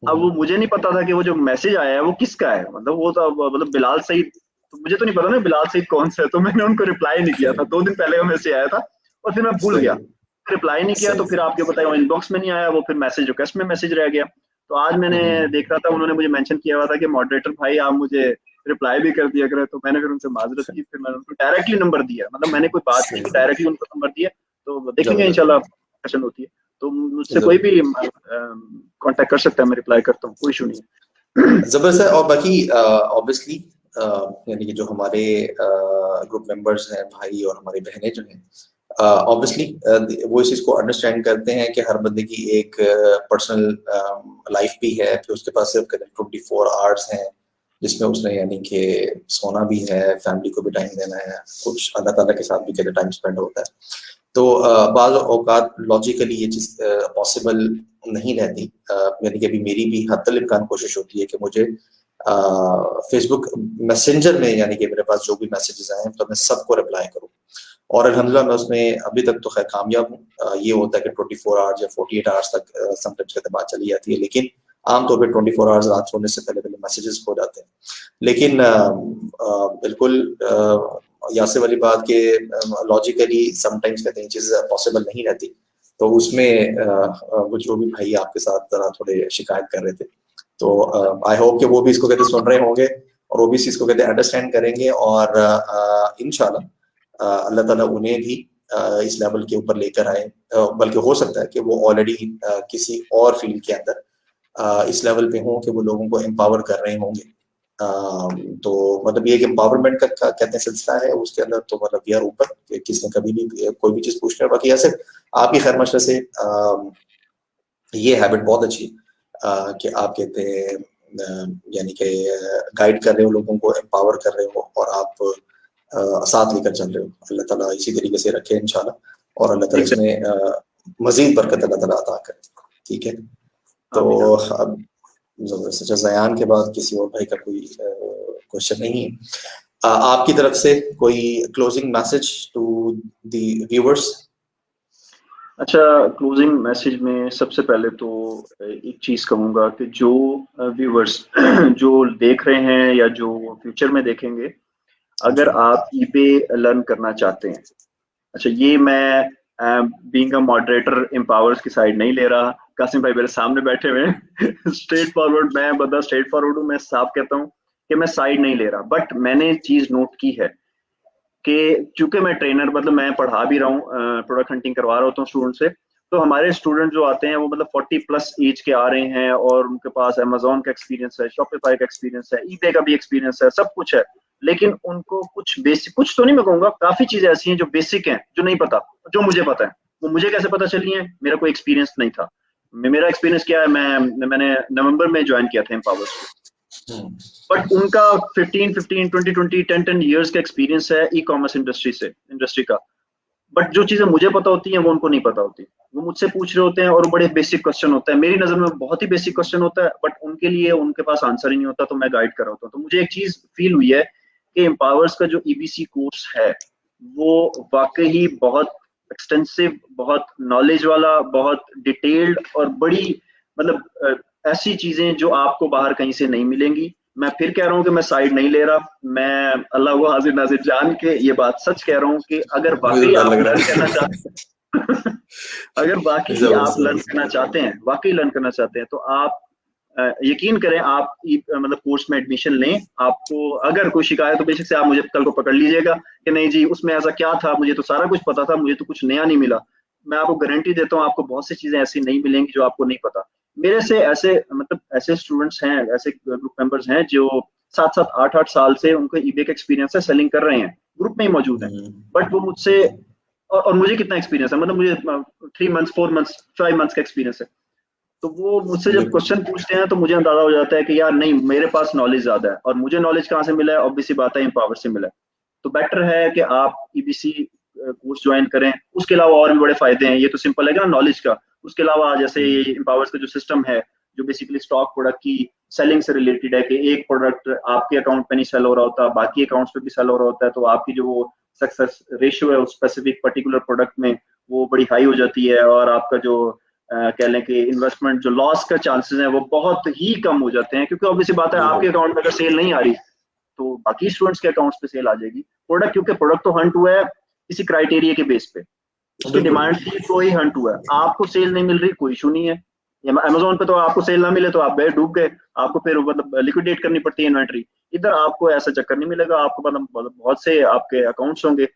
B: अब वो मुझे नहीं पता था कि वो जो मैसेज आया है वो किसका है, मतलब वो तो मतलब बिलाल सईद, तो मुझे तो नहीं पता ना बिलाल सईद कौन सा है, तो मैंने उनको रिप्लाई नहीं किया था। 2 दिन पहले वो मैसेज आया था और फिर मैं भूल गया, रिप्लाई नहीं किया, तो फिर आपके बताया इनबॉक्स में नहीं आया, वो फिर मैसेज रिक्वेस्ट में मैसेज रह गया। तो आज मैंने देख रहा था, उन्होंने मुझे मेंशन किया हुआ था कि मॉडरेटर भाई आप मुझे रिप्लाई भी कर दिया करें, तो मैंने फिर उनसे माजरत की, फिर मैंने उनको डायरेक्टली नंबर दिया, मतलब मैंने कोई बात नहीं की, डायरेक्टली उनको नंबर दिया। तो देखेंगे इंशाल्लाह सेशन होती है तो मुझसे कोई भी कांटेक्ट कर सकता है, मैं रिप्लाई करता हूँ, कोई इशू नहीं है।
A: जबरदस्त है। और बाकी ऑब्वियसली यानी कि जो हमारे ग्रुप मेंबर्स हैं, भाई और हमारी बहनें जो हैं, ऑब्वियसली वो इस चीज को अंडरस्टैंड करते हैं कि हर बंदे की एक पर्सनल लाइफ भी है, फिर उसके पास सिर्फ 24 आवर्स हैं जिसमें उसने यानी कि सोना भी है, फैमिली को भी टाइम देना है, कुछ अल्लाह ताला के साथ भी कहते टाइम स्पेंड होता है। तो बाज़ औकात लॉजिकली ये चीज़ पॉसिबल नहीं रहती, यानी कि अभी मेरी भी हद तक इम्कान कोशिश होती है कि मुझे फेसबुक मैसेंजर में यानी कि मेरे पास जो भी मैसेजेस आए तो मैं सबको रिप्लाई करूँ, और अल्हम्दुलिल्लाह मैं उसमें अभी तक तो खैर कामयाब हूँ। ये होता है कि 24 आवर्स या 48 आवर्स तक समटाइम्स कहते बात चली जाती है, लेकिन आमतौर पे 24 आवर्स रात सोने से पहले मैसेजेस हो जाते हैं। लेकिन बिल्कुल यासिर वाली बात के लॉजिकली समटाइम्स कहते हैं चीज़ें पॉसिबल नहीं रहती, तो उसमें वो जो भी भाई आपके साथ जरा थोड़े शिकायत कर रहे थे, तो आई होप कि वो भी इसको कहते सुन रहे होंगे और वो भी इस चीज़ को कहते अंडरस्टैंड करेंगे, और इंशाल्लाह अल्लाह ताला उन्हें भी इस लेवल के ऊपर लेकर आए, बल्कि हो सकता है कि वो ऑलरेडी किसी और फील्ड के अंदर इस लेवल पे हों कि वो लोगों को एम्पावर कर रहे होंगे। तो मतलब ये एक एम्पावरमेंट का कहते हैं सिलसिला है, उसके अंदर तो मतलब यार ऊपर किसने कभी भी कोई भी चीज़ पूछना है। बाकी ऐसे आपकी खैर मशरे से ये हैबिट बहुत अच्छी कि आप कहते हैं यानी कि गाइड कर रहे हो लोगों को, एम्पावर कर रहे हो, और आप साथ लेकर चल रहे हो। अल्लाह ताला इसी तरीके से रखे इंशाल्लाह, और अल्लाह ताला इसमें मजीद बरकत अल्लाह ताला अता करे। ठीक है, तो अब जबरदस्त ज़यान के बाद किसी और भाई का कोई क्वेश्चन नहीं है आपकी तरफ से, कोई closing message to the viewers?
B: अच्छा, क्लोजिंग मैसेज में सबसे पहले तो एक चीज़ कहूँगा कि जो व्यूअर्स जो देख रहे हैं या जो फ्यूचर में देखेंगे, अगर आप ईबे लर्न करना चाहते हैं, अच्छा ये मैं बीइंग अ मॉडरेटर एम्पावर्स की साइड नहीं ले रहा, कासिम भाई मेरे सामने बैठे हुए हैं स्ट्रेट फॉरवर्ड, मैं बंदा स्ट्रेट फॉरवर्ड हूँ, मैं साफ कहता हूँ कि मैं साइड नहीं ले रहा, बट मैंने चीज़ नोट की है कि चूंकि मैं ट्रेनर मतलब मैं पढ़ा भी रहा हूँ, प्रोडक्ट हंटिंग करवा रहा होता हूँ स्टूडेंट से, तो हमारे स्टूडेंट जो आते हैं वो मतलब 40+ एज के आ रहे हैं और उनके पास अमेजोन का एक्सपीरियंस है, शॉपिफाई का एक्सपीरियंस है, ईबे का भी एक्सपीरियंस है, सब कुछ है, लेकिन उनको कुछ बेसिक, कुछ तो नहीं मैं कहूँगा, काफी चीजें ऐसी हैं जो बेसिक हैं जो नहीं पता, जो मुझे पता है। वो मुझे कैसे पता चली है? मेरा कोई एक्सपीरियंस नहीं था। मेरा एक्सपीरियंस क्या है, मैंने नवंबर में ज्वाइन किया था एम्पावर्स को, बट उनका 15 20 20 10 ईयर्स का एक्सपीरियंस है ई कॉमर्स इंडस्ट्री का। बट जो चीजें मुझे पता होती हैं वो उनको नहीं पता होती। वो मुझसे पूछ रहे होते हैं और बड़े बेसिक क्वेश्चन होता है, मेरी नजर में बहुत ही बेसिक क्वेश्चन होता है, बट उनके लिए उनके पास आंसर ही नहीं होता, तो मैं गाइड कर रहा होता हूँ। तो मुझे एक चीज फील हुई है कि एम्पावर्स का जो ईबीसी कोर्स है वो वाकई बहुत एक्सटेंसिव, बहुत नॉलेज वाला, बहुत डिटेल्ड और बड़ी, मतलब ऐसी चीजें जो आपको बाहर कहीं से नहीं मिलेंगी। मैं फिर कह रहा हूँ कि मैं साइड नहीं ले रहा, मैं अल्लाह वो हाजिर नाजिर जान के ये बात सच कह रहा हूँ कि अगर
A: मुझे तो
B: वाकई
A: डर
B: आप
A: लग रहा
B: लर्न करना
A: है।
B: चाहते अगर वाकई आप
A: जबरदस्त
B: लर्न
A: जबरदस्त।
B: करना चाहते हैं, वाकई लर्न करना चाहते हैं, तो आप यकीन करें, आप मतलब कोर्स में एडमिशन लें। आपको अगर कोई शिकायत तो बेशक से आप मुझे कल को पकड़ लीजिएगा कि नहीं जी उसमें ऐसा क्या था, मुझे तो सारा कुछ पता था, मुझे तो कुछ नया नहीं मिला। मैं आपको गारंटी देता हूँ आपको बहुत सी चीजें ऐसी नहीं मिलेंगी जो आपको नहीं पता। मेरे से ऐसे, मतलब ऐसे स्टूडेंट्स हैं, ऐसे ग्रुप मेंबर्स हैं जो 7 7 8 8 साल से उनको ईबे का एक्सपीरियंस है, सेलिंग कर रहे हैं, ग्रुप में ही मौजूद हैं। बट वो मुझसे,
A: बिल्कुल
B: और मुझे कितना एक्सपीरियंस है, मतलब मुझे 3 मंथ्स 4 मंथ्स 5 मंथ्स का एक्सपीरियंस है। तो वो मुझसे जब
A: बिल्कुल।
B: क्वेश्चन पूछते हैं तो मुझे अंदाजा हो जाता है कि यार नहीं, मेरे पास नॉलेज ज्यादा है, और मुझे नॉलेज कहाँ से मिला है? ऑब्वियसली बात है, एम्पावर से मिला है। तो बेटर है कि आप ईबीसी कोर्स ज्वाइन करें। उसके अलावा और भी बड़े फायदे हैं, ये तो सिंपल है ना नॉलेज का। उसके अलावा जैसे ये एम्पावर्स का जो सिस्टम है, जो बेसिकली स्टॉक प्रोडक्ट की सेलिंग से रिलेटेड है, कि एक प्रोडक्ट आपके अकाउंट पे नहीं सेल हो रहा होता, बाकी अकाउंट्स पे भी सेल हो रहा होता है, तो आपकी जो वो सक्सेस रेशियो है उस स्पेसिफिक पर्टिकुलर प्रोडक्ट में वो बड़ी हाई हो जाती है, और आपका जो कह लें कि इन्वेस्टमेंट जो लॉस का चांसेस हैं वो बहुत ही कम हो जाते हैं, क्योंकि ऑब्वियसली बात है आपके
A: बिल्कुल
B: अकाउंट में अगर सेल नहीं आ रही तो बाकी स्टूडेंट्स के अकाउंट्स पे सेल आ जाएगी। प्रोडक्ट, क्योंकि प्रोडक्ट तो हंट हुआ है किसी क्राइटेरिया के बेस पे, उसकी
A: बिल्कुल।
B: डिमांड थी तो ही हंट हुआ है। आपको सेल नहीं मिल रही, कोई इशू नहीं है। अमेजोन पे तो आपको सेल ना मिले तो आप गए डूब गए, आपको फिर मतलब लिक्विडेट करनी पड़ती है इन्वेंट्री। इधर आपको ऐसा चक्कर नहीं मिलेगा, आपको मतलब बहुत से आपके अकाउंट्स होंगे,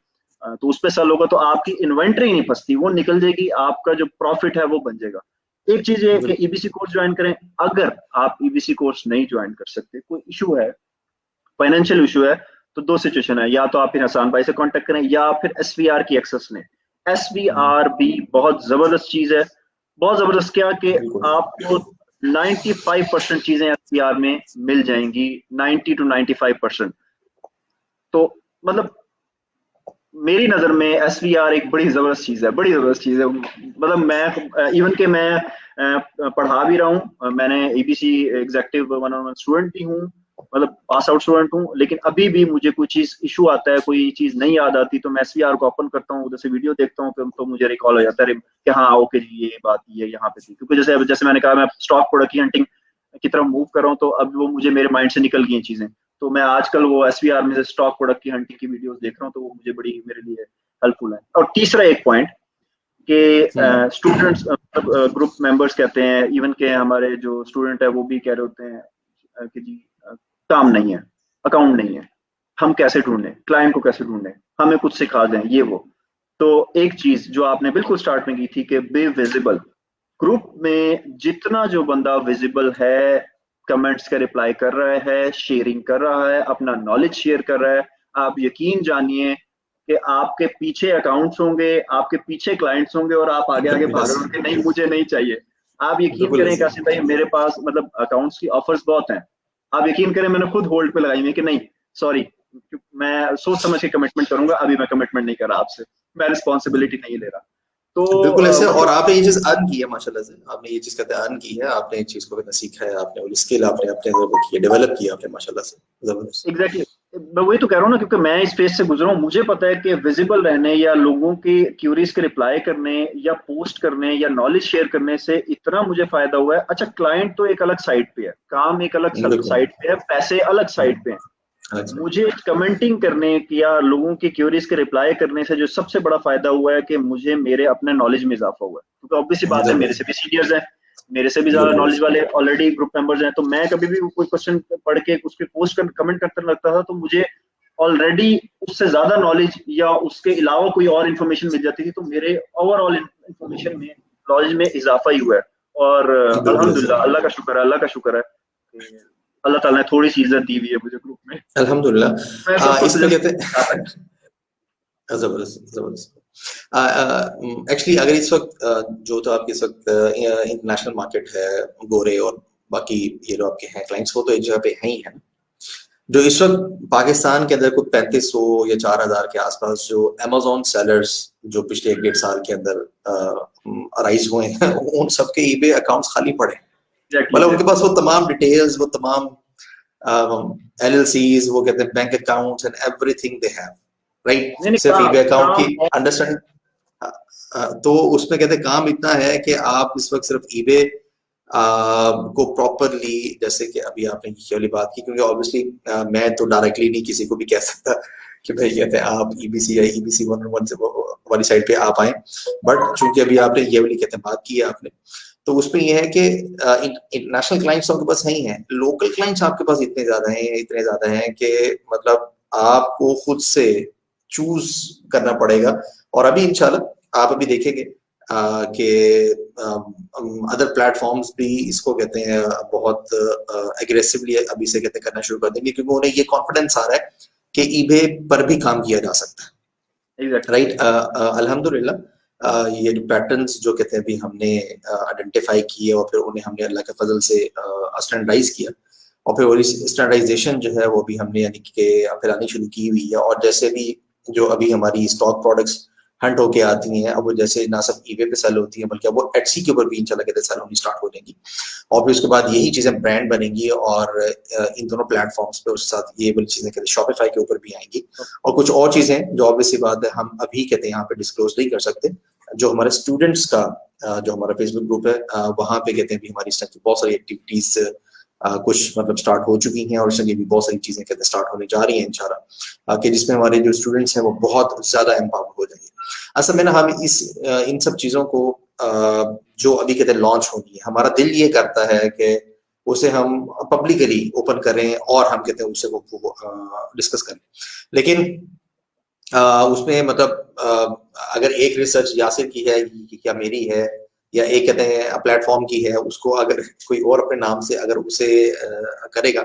B: तो उस पे सेल होगा तो आपकी इन्वेंट्री नहीं फंसती, वो निकल जाएगी, आपका जो प्रॉफिट है वो बन जाएगा। एक चीज ये कि ईबीसी कोर्स ज्वाइन करें। अगर आप ईबीसी कोर्स नहीं ज्वाइन कर सकते, कोई इशू है, फाइनेंशियल इशू है, तो दो सिचुएशन है, या तो आप फिर हसान भाई से कांटेक्ट करें या फिर एसवीआर की एक्सेस लें। एसवीआर भी बहुत जबरदस्त चीज है, बहुत जबरदस्त। क्या कि
A: बिल्कुल
B: आपको 95% चीजें एसवीआर में मिल जाएंगी, 90 to 95%। तो मतलब मेरी नजर में एसवीआर एक बड़ी जबरदस्त चीज है, बड़ी जबरदस्त चीज है। मतलब मैं इवन के मैं पढ़ा भी रहा हूँ, मैंने एबीसी एग्जेक्टिव 1-on-1 स्टूडेंट भी हूँ, मतलब पास आउट स्टूडेंट हूँ, लेकिन अभी भी मुझे कोई चीज इशू आता है, कोई चीज नहीं याद आती, तो मैं एसवीआर को ओपन करता हूँ, उधर से वीडियो देखता हूँ, तो मुझे रिकॉल हो जाता है कि हाँ ओके जी ये बात ये यहाँ पे थी। क्योंकि जैसे जैसे मैंने कहा, मैं स्टॉक प्रोडक्ट की हंटिंग की तरफ मूव कर रहा हूँ, तो अब वो मुझे मेरे माइंड से निकल गई चीजें। तो मैं आजकल वो एसवीआर में से स्टॉक प्रोडक्ट की हंटिंग की वीडियोस देख रहा हूँ, तो वो मुझे बड़ी मेरे लिए हेल्पफुल है। और तीसरा एक पॉइंट कि स्टूडेंट्स ग्रुप मेंबर्स कहते हैं, इवन के हमारे जो स्टूडेंट है वो भी कह रहे होते हैं कि जी काम नहीं है, अकाउंट नहीं है, हम कैसे ढूंढें, क्लाइंट को कैसे ढूंढें, हमें कुछ सिखा दें ये वो। तो एक चीज जो आपने बिल्कुल स्टार्ट में की थी कि बी विजिबल। ग्रुप में जितना जो बंदा विजिबल है, कमेंट्स का रिप्लाई कर रहा है, शेयरिंग कर रहा है, अपना नॉलेज शेयर कर रहा है, आप यकीन जानिए कि आपके पीछे अकाउंट्स होंगे, आपके पीछे क्लाइंट्स होंगे, और आप आगे आगे भाग
A: यस
B: रहे हो कि नहीं मुझे नहीं चाहिए। आप यकीन
A: बिल्कुल
B: करें
A: ऐसे।
B: कासिम भाई, मेरे पास मतलब अकाउंट्स की ऑफर्स बहुत हैं। आप यकीन करें मैंने खुद होल्ड पे लगाई हुई है कि नहीं सॉरी, मैं सोच समझ के कमिटमेंट करूंगा, अभी मैं कमिटमेंट नहीं कर रहा आपसे, मैं रिस्पॉन्सिबिलिटी नहीं ले रहा। तो
A: बिल्कुल ऐसे। और
B: मतलब
A: आपने ये चीज अर्न की है माशाल्लाह से, आपने ये चीज कहते हैं अर्न की है, आपने इस चीज को कहते हैं सीखा है, आपने वो स्किल आपने अपने अंदर वो की है, डेवलप किया आपने माशाल्लाह से, जबरदस्त।
B: एग्जैक्टली मैं वही तो कह रहा हूँ ना, क्योंकि मैं इस फेज से गुजरा हूँ, मुझे पता है कि विजिबल रहने या लोगों की क्यूरीज के रिप्लाई करने या पोस्ट करने या नॉलेज शेयर करने से इतना मुझे फायदा हुआ है। अच्छा क्लाइंट तो एक अलग साइड पे है, काम एक अलग
A: बिल्कुल।
B: साइड पे है, पैसे अलग साइड पे है।
A: अच्छा।
B: मुझे कमेंटिंग करने या लोगों की क्यूरीज के रिप्लाई करने से जो सबसे बड़ा फायदा हुआ है कि मुझे मेरे अपने नॉलेज में इजाफा हुआ है, क्योंकि ऑब्वियसली बात है मेरे से
A: जबरदस्त।
B: भी सीनियर्स हैं, मेरे से भी ज्यादा
A: बिल्कुल
B: नॉलेज वाले ऑलरेडी ग्रुप मेंबर्स हैं। तो मैं कभी भी कोई क्वेश्चन पढ़ के उस पर पोस्ट कर कमेंट करते लगता था, तो मुझे ऑलरेडी उससे ज्यादा नॉलेज या उसके अलावा कोई और इन्फॉर्मेशन मिल जाती थी, तो मेरे ओवरऑल इन्फॉर्मेशन में नॉलेज में इजाफा ही हुआ है। और
A: बिल्कुल
B: अल्हम्दुलिल्लाह,
A: सर।
B: अल्लाह का शुक्र है कि अल्लाह ताला ने थोड़ी सी इज्जत दी हुई है मुझे ग्रुप में। मैं
A: अल्हम्दुलिल्लाह।
B: सबको
A: इसमें
B: सजेस्ट
A: कहते
B: करता
A: हैं जबरदस्त जबरदस्त। एक्चुअली अगर इस वक्त जो तो आपके इस वक्त इंटरनेशनल मार्केट है, गोरे और बाकी ये जो आपके हैं क्लाइंट्स, वो तो एक जगह पे हैं ही है। जो इस वक्त पाकिस्तान के अंदर कुछ 3500 या 4000 के आसपास जो अमेज़न सेलर्स जो पिछले 1-1.5 साल के अंदर अराइज हुए हैं, उन सबके ईबे अकाउंट्स खाली पड़े हैं। मतलब उनके पास वो तमाम डिटेल्स, वो तमाम LLCs, वो कहते हैं bank accounts and everything they have, right?
B: नहीं नहीं,
A: सिर्फ ईबे अकाउंट
B: काम
A: की अंडरस्टैंड। तो उसमें कहते हैं काम इतना है कि आप इस वक्त सिर्फ ईबे को प्रॉपरली, जैसे कि अभी आपने ये वाली बात की, क्योंकि ऑब्वियसली मैं तो डायरेक्टली नहीं किसी को भी कह सकता कि भाई कहते हैं आप EBC या EBC 101 से वाली साइड पे आप आए, बट चूंकि अभी आपने ये वाली कहते हैं बात की है आपने, तो उसमें ये है कि इंटरनेशनल क्लाइंट्स आपके पास नहीं है, लोकल क्लाइंट्स आपके पास इतने ज्यादा हैं कि मतलब आपको खुद से चूज करना पड़ेगा। और अभी इंशाल्लाह आप अभी देखेंगे कि अदर प्लेटफॉर्म्स भी इसको कहते हैं बहुत एग्रेसिवली अभी से कहते हैं करना शुरू कर देंगे, क्योंकि उन्हें ये कॉन्फिडेंस आ रहा है कि ईबे पर भी काम किया जा सकता है,
B: एग्जैक्टली।
A: राइट? अल्हम्दुलिल्लाह ये जो पैटर्न्स जो कहते हैं अभी हमने आइडेंटिफाई किए और फिर उन्हें हमने अल्लाह के फजल से स्टैंडर्डाइज किया, और फिर वो स्टैंडर्डाइजेशन जो है वो भी हमने यानी कि फिर आनी शुरू की हुई है। और जैसे भी जो अभी हमारी स्टॉक प्रोडक्ट्स हंट होके आती हैं, अब वो जैसे ना सिर्फ ईबे पे सेल होती हैं बल्कि अब वो एटसी के ऊपर भी इंशाल्लाह कहते हैं सेल होनी स्टार्ट हो जाएंगी, और फिर उसके बाद यही चीजें ब्रांड बनेंगी और इन दोनों प्लेटफॉर्म्स पे उसके साथ ये वाली चीजें कहते हैं शॉपिफाई के ऊपर भी आएंगी। और कुछ और चीजें जो ऑब्वियसली बात है हम अभी कहते हैं यहाँ पे डिस्क्लोज नहीं कर सकते, जो हमारे स्टूडेंट्स का जो हमारा फेसबुक ग्रुप है वहां पे कहते हैं भी हमारी इस तरह की बहुत सारी एक्टिविटीज कुछ मतलब स्टार्ट हो चुकी हैं, और इसके भी बहुत सारी चीजें कहते हैं स्टार्ट होने जा रही हैं इंशाल्लाह, कि जिसमें हमारे जो स्टूडेंट्स हैं वो बहुत ज्यादा एम्पावर हो जाएंगे। असल में ना हम इन सब चीजों को जो अभी कहते हैं लॉन्च होनी है, हमारा दिल ये करता है कि उसे हम पब्लिकली ओपन करें और हम कहते हैं उससे वो डिस्कस करें, लेकिन उसमें मतलब अगर एक रिसर्च यासिर की है या मेरी है या एक कहते हैं प्लेटफॉर्म की है, उसको अगर कोई और अपने नाम से अगर उसे करेगा,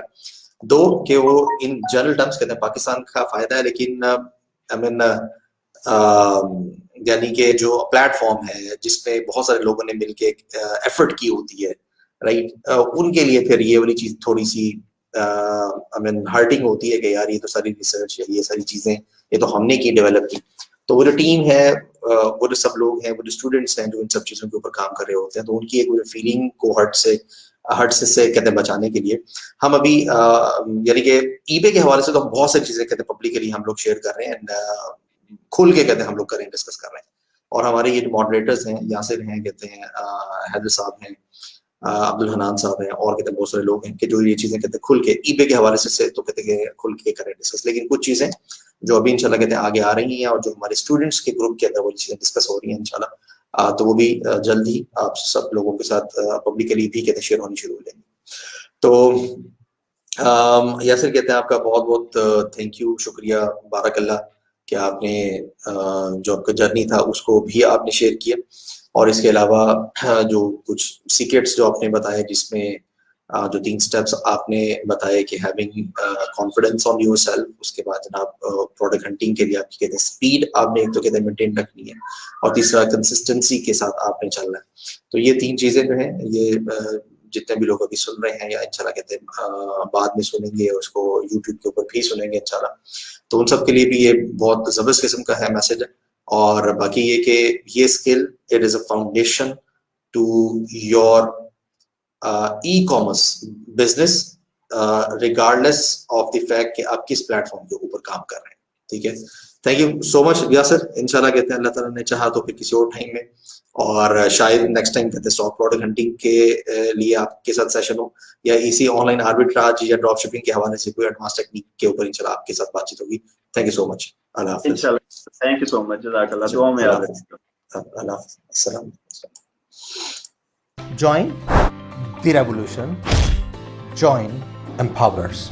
A: दो कि वो इन जनरल टर्म्स कहते हैं पाकिस्तान का फायदा है, लेकिन आई मीन यानी कि जो प्लेटफॉर्म है जिसमें बहुत सारे लोगों ने मिलके एफर्ट की होती है, राइट, उनके लिए फिर ये वाली चीज थोड़ी सी आई मीन हर्टिंग होती है कि यार ये तो सारी रिसर्च या ये सारी चीजें ये तो हमने की डेवलप की। तो वो जो टीम है, वो जो सब लोग हैं, वो जो स्टूडेंट्स हैं जो इन सब चीजों के ऊपर काम कर रहे होते हैं, तो उनकी एक फीलिंग को हर्ट से कहते हैं बचाने के लिए हम अभी यानी कि ईबे के हवाले से तो हम बहुत सारी चीजें कहते हैं पब्लिकली हम लोग शेयर कर रहे हैं, खुल के कहते हैं हम लोग कर रहे हैं, डिस्कस कर रहे हैं। और हमारे ये जो मॉडरेटर्स हैं, यासिर हैं कहते हैं, हैदर साहब हैं, अब्दुल हनान साहब हैं, और कहते हैं बहुत सारे लोग हैं कि जो ये चीजें कहते हैं खुल के ईबे के हवाले से तो कहते हैं खुल के करें डिस्कस। लेकिन कुछ चीजें जो अभी इंशाल्लाह कहते हैं आगे आ रही हैं और जो हमारे स्टूडेंट्स के ग्रुप के अंदर वो चीजें डिस्कस हो रही हैं इंशाल्लाह, तो वो भी जल्द ही आप सब लोगों के साथ पब्लिकली भी कहते हैं शेयर होनी शुरू हो जाएंगी। तो यासिर कहते हैं आपका बहुत बहुत थैंक यू, शुक्रिया, बारकल्लाह कि आपने जो आपका जर्नी था उसको भी आपने शेयर किया, और इसके अलावा जो कुछ सीक्रेट्स जो आपने बताए, जिसमें जो 3 स्टेप्स आपने बताए कि हैविंग कॉन्फिडेंस ऑन योरसेल्फ, उसके बाद जनाब प्रोडक्ट हंटिंग के लिए आपकी कहते हैं स्पीड आपने एक तो कहते हैं मेंटेन रखनी है, और तीसरा कंसिस्टेंसी के साथ आपने चलना है। तो ये 3 चीजें जो हैं ये जितने भी लोग अभी सुन रहे हैं या इंशाल्लाह कहते हैं बाद में सुनेंगे, उसको यूट्यूब के ऊपर भी सुनेंगे इंशाल्लाह, तो उन सब के लिए भी ये बहुत जबरदस्त किस्म का है मैसेज है। और बाकी ये कि ये skill it is a foundation to your e commerce business regardless of the fact कि आप किस प्लेटफॉर्म के ऊपर काम कर रहे हैं, ठीक है? Thank you so much Yasir, इंशाल्लाह कहते हैं अल्लाह ताला ने चाहा तो फिर किसी और टाइम में, और शायद नेक्स्ट टाइम कहते हैं स्टॉक प्रोडक्ट हंटिंग के लिए आपके साथ सेशन हो, या इसी ऑनलाइन आर्बिट्राज या ड्रॉप शिपिंग के हवाले से कोई एडवांस टेक्निक के ऊपर इंशाल्लाह आपके साथ बातचीत होगी। थैंक यू सो मच, अल्लाह हाफिज।
B: इंशाल्लाह, थैंक यू सो मच, जज़ाकल्लाह, दुआ में याद रखिएगा।
A: अल्लाह अस्सलाम।
C: Join the revolution. Join Empowerers.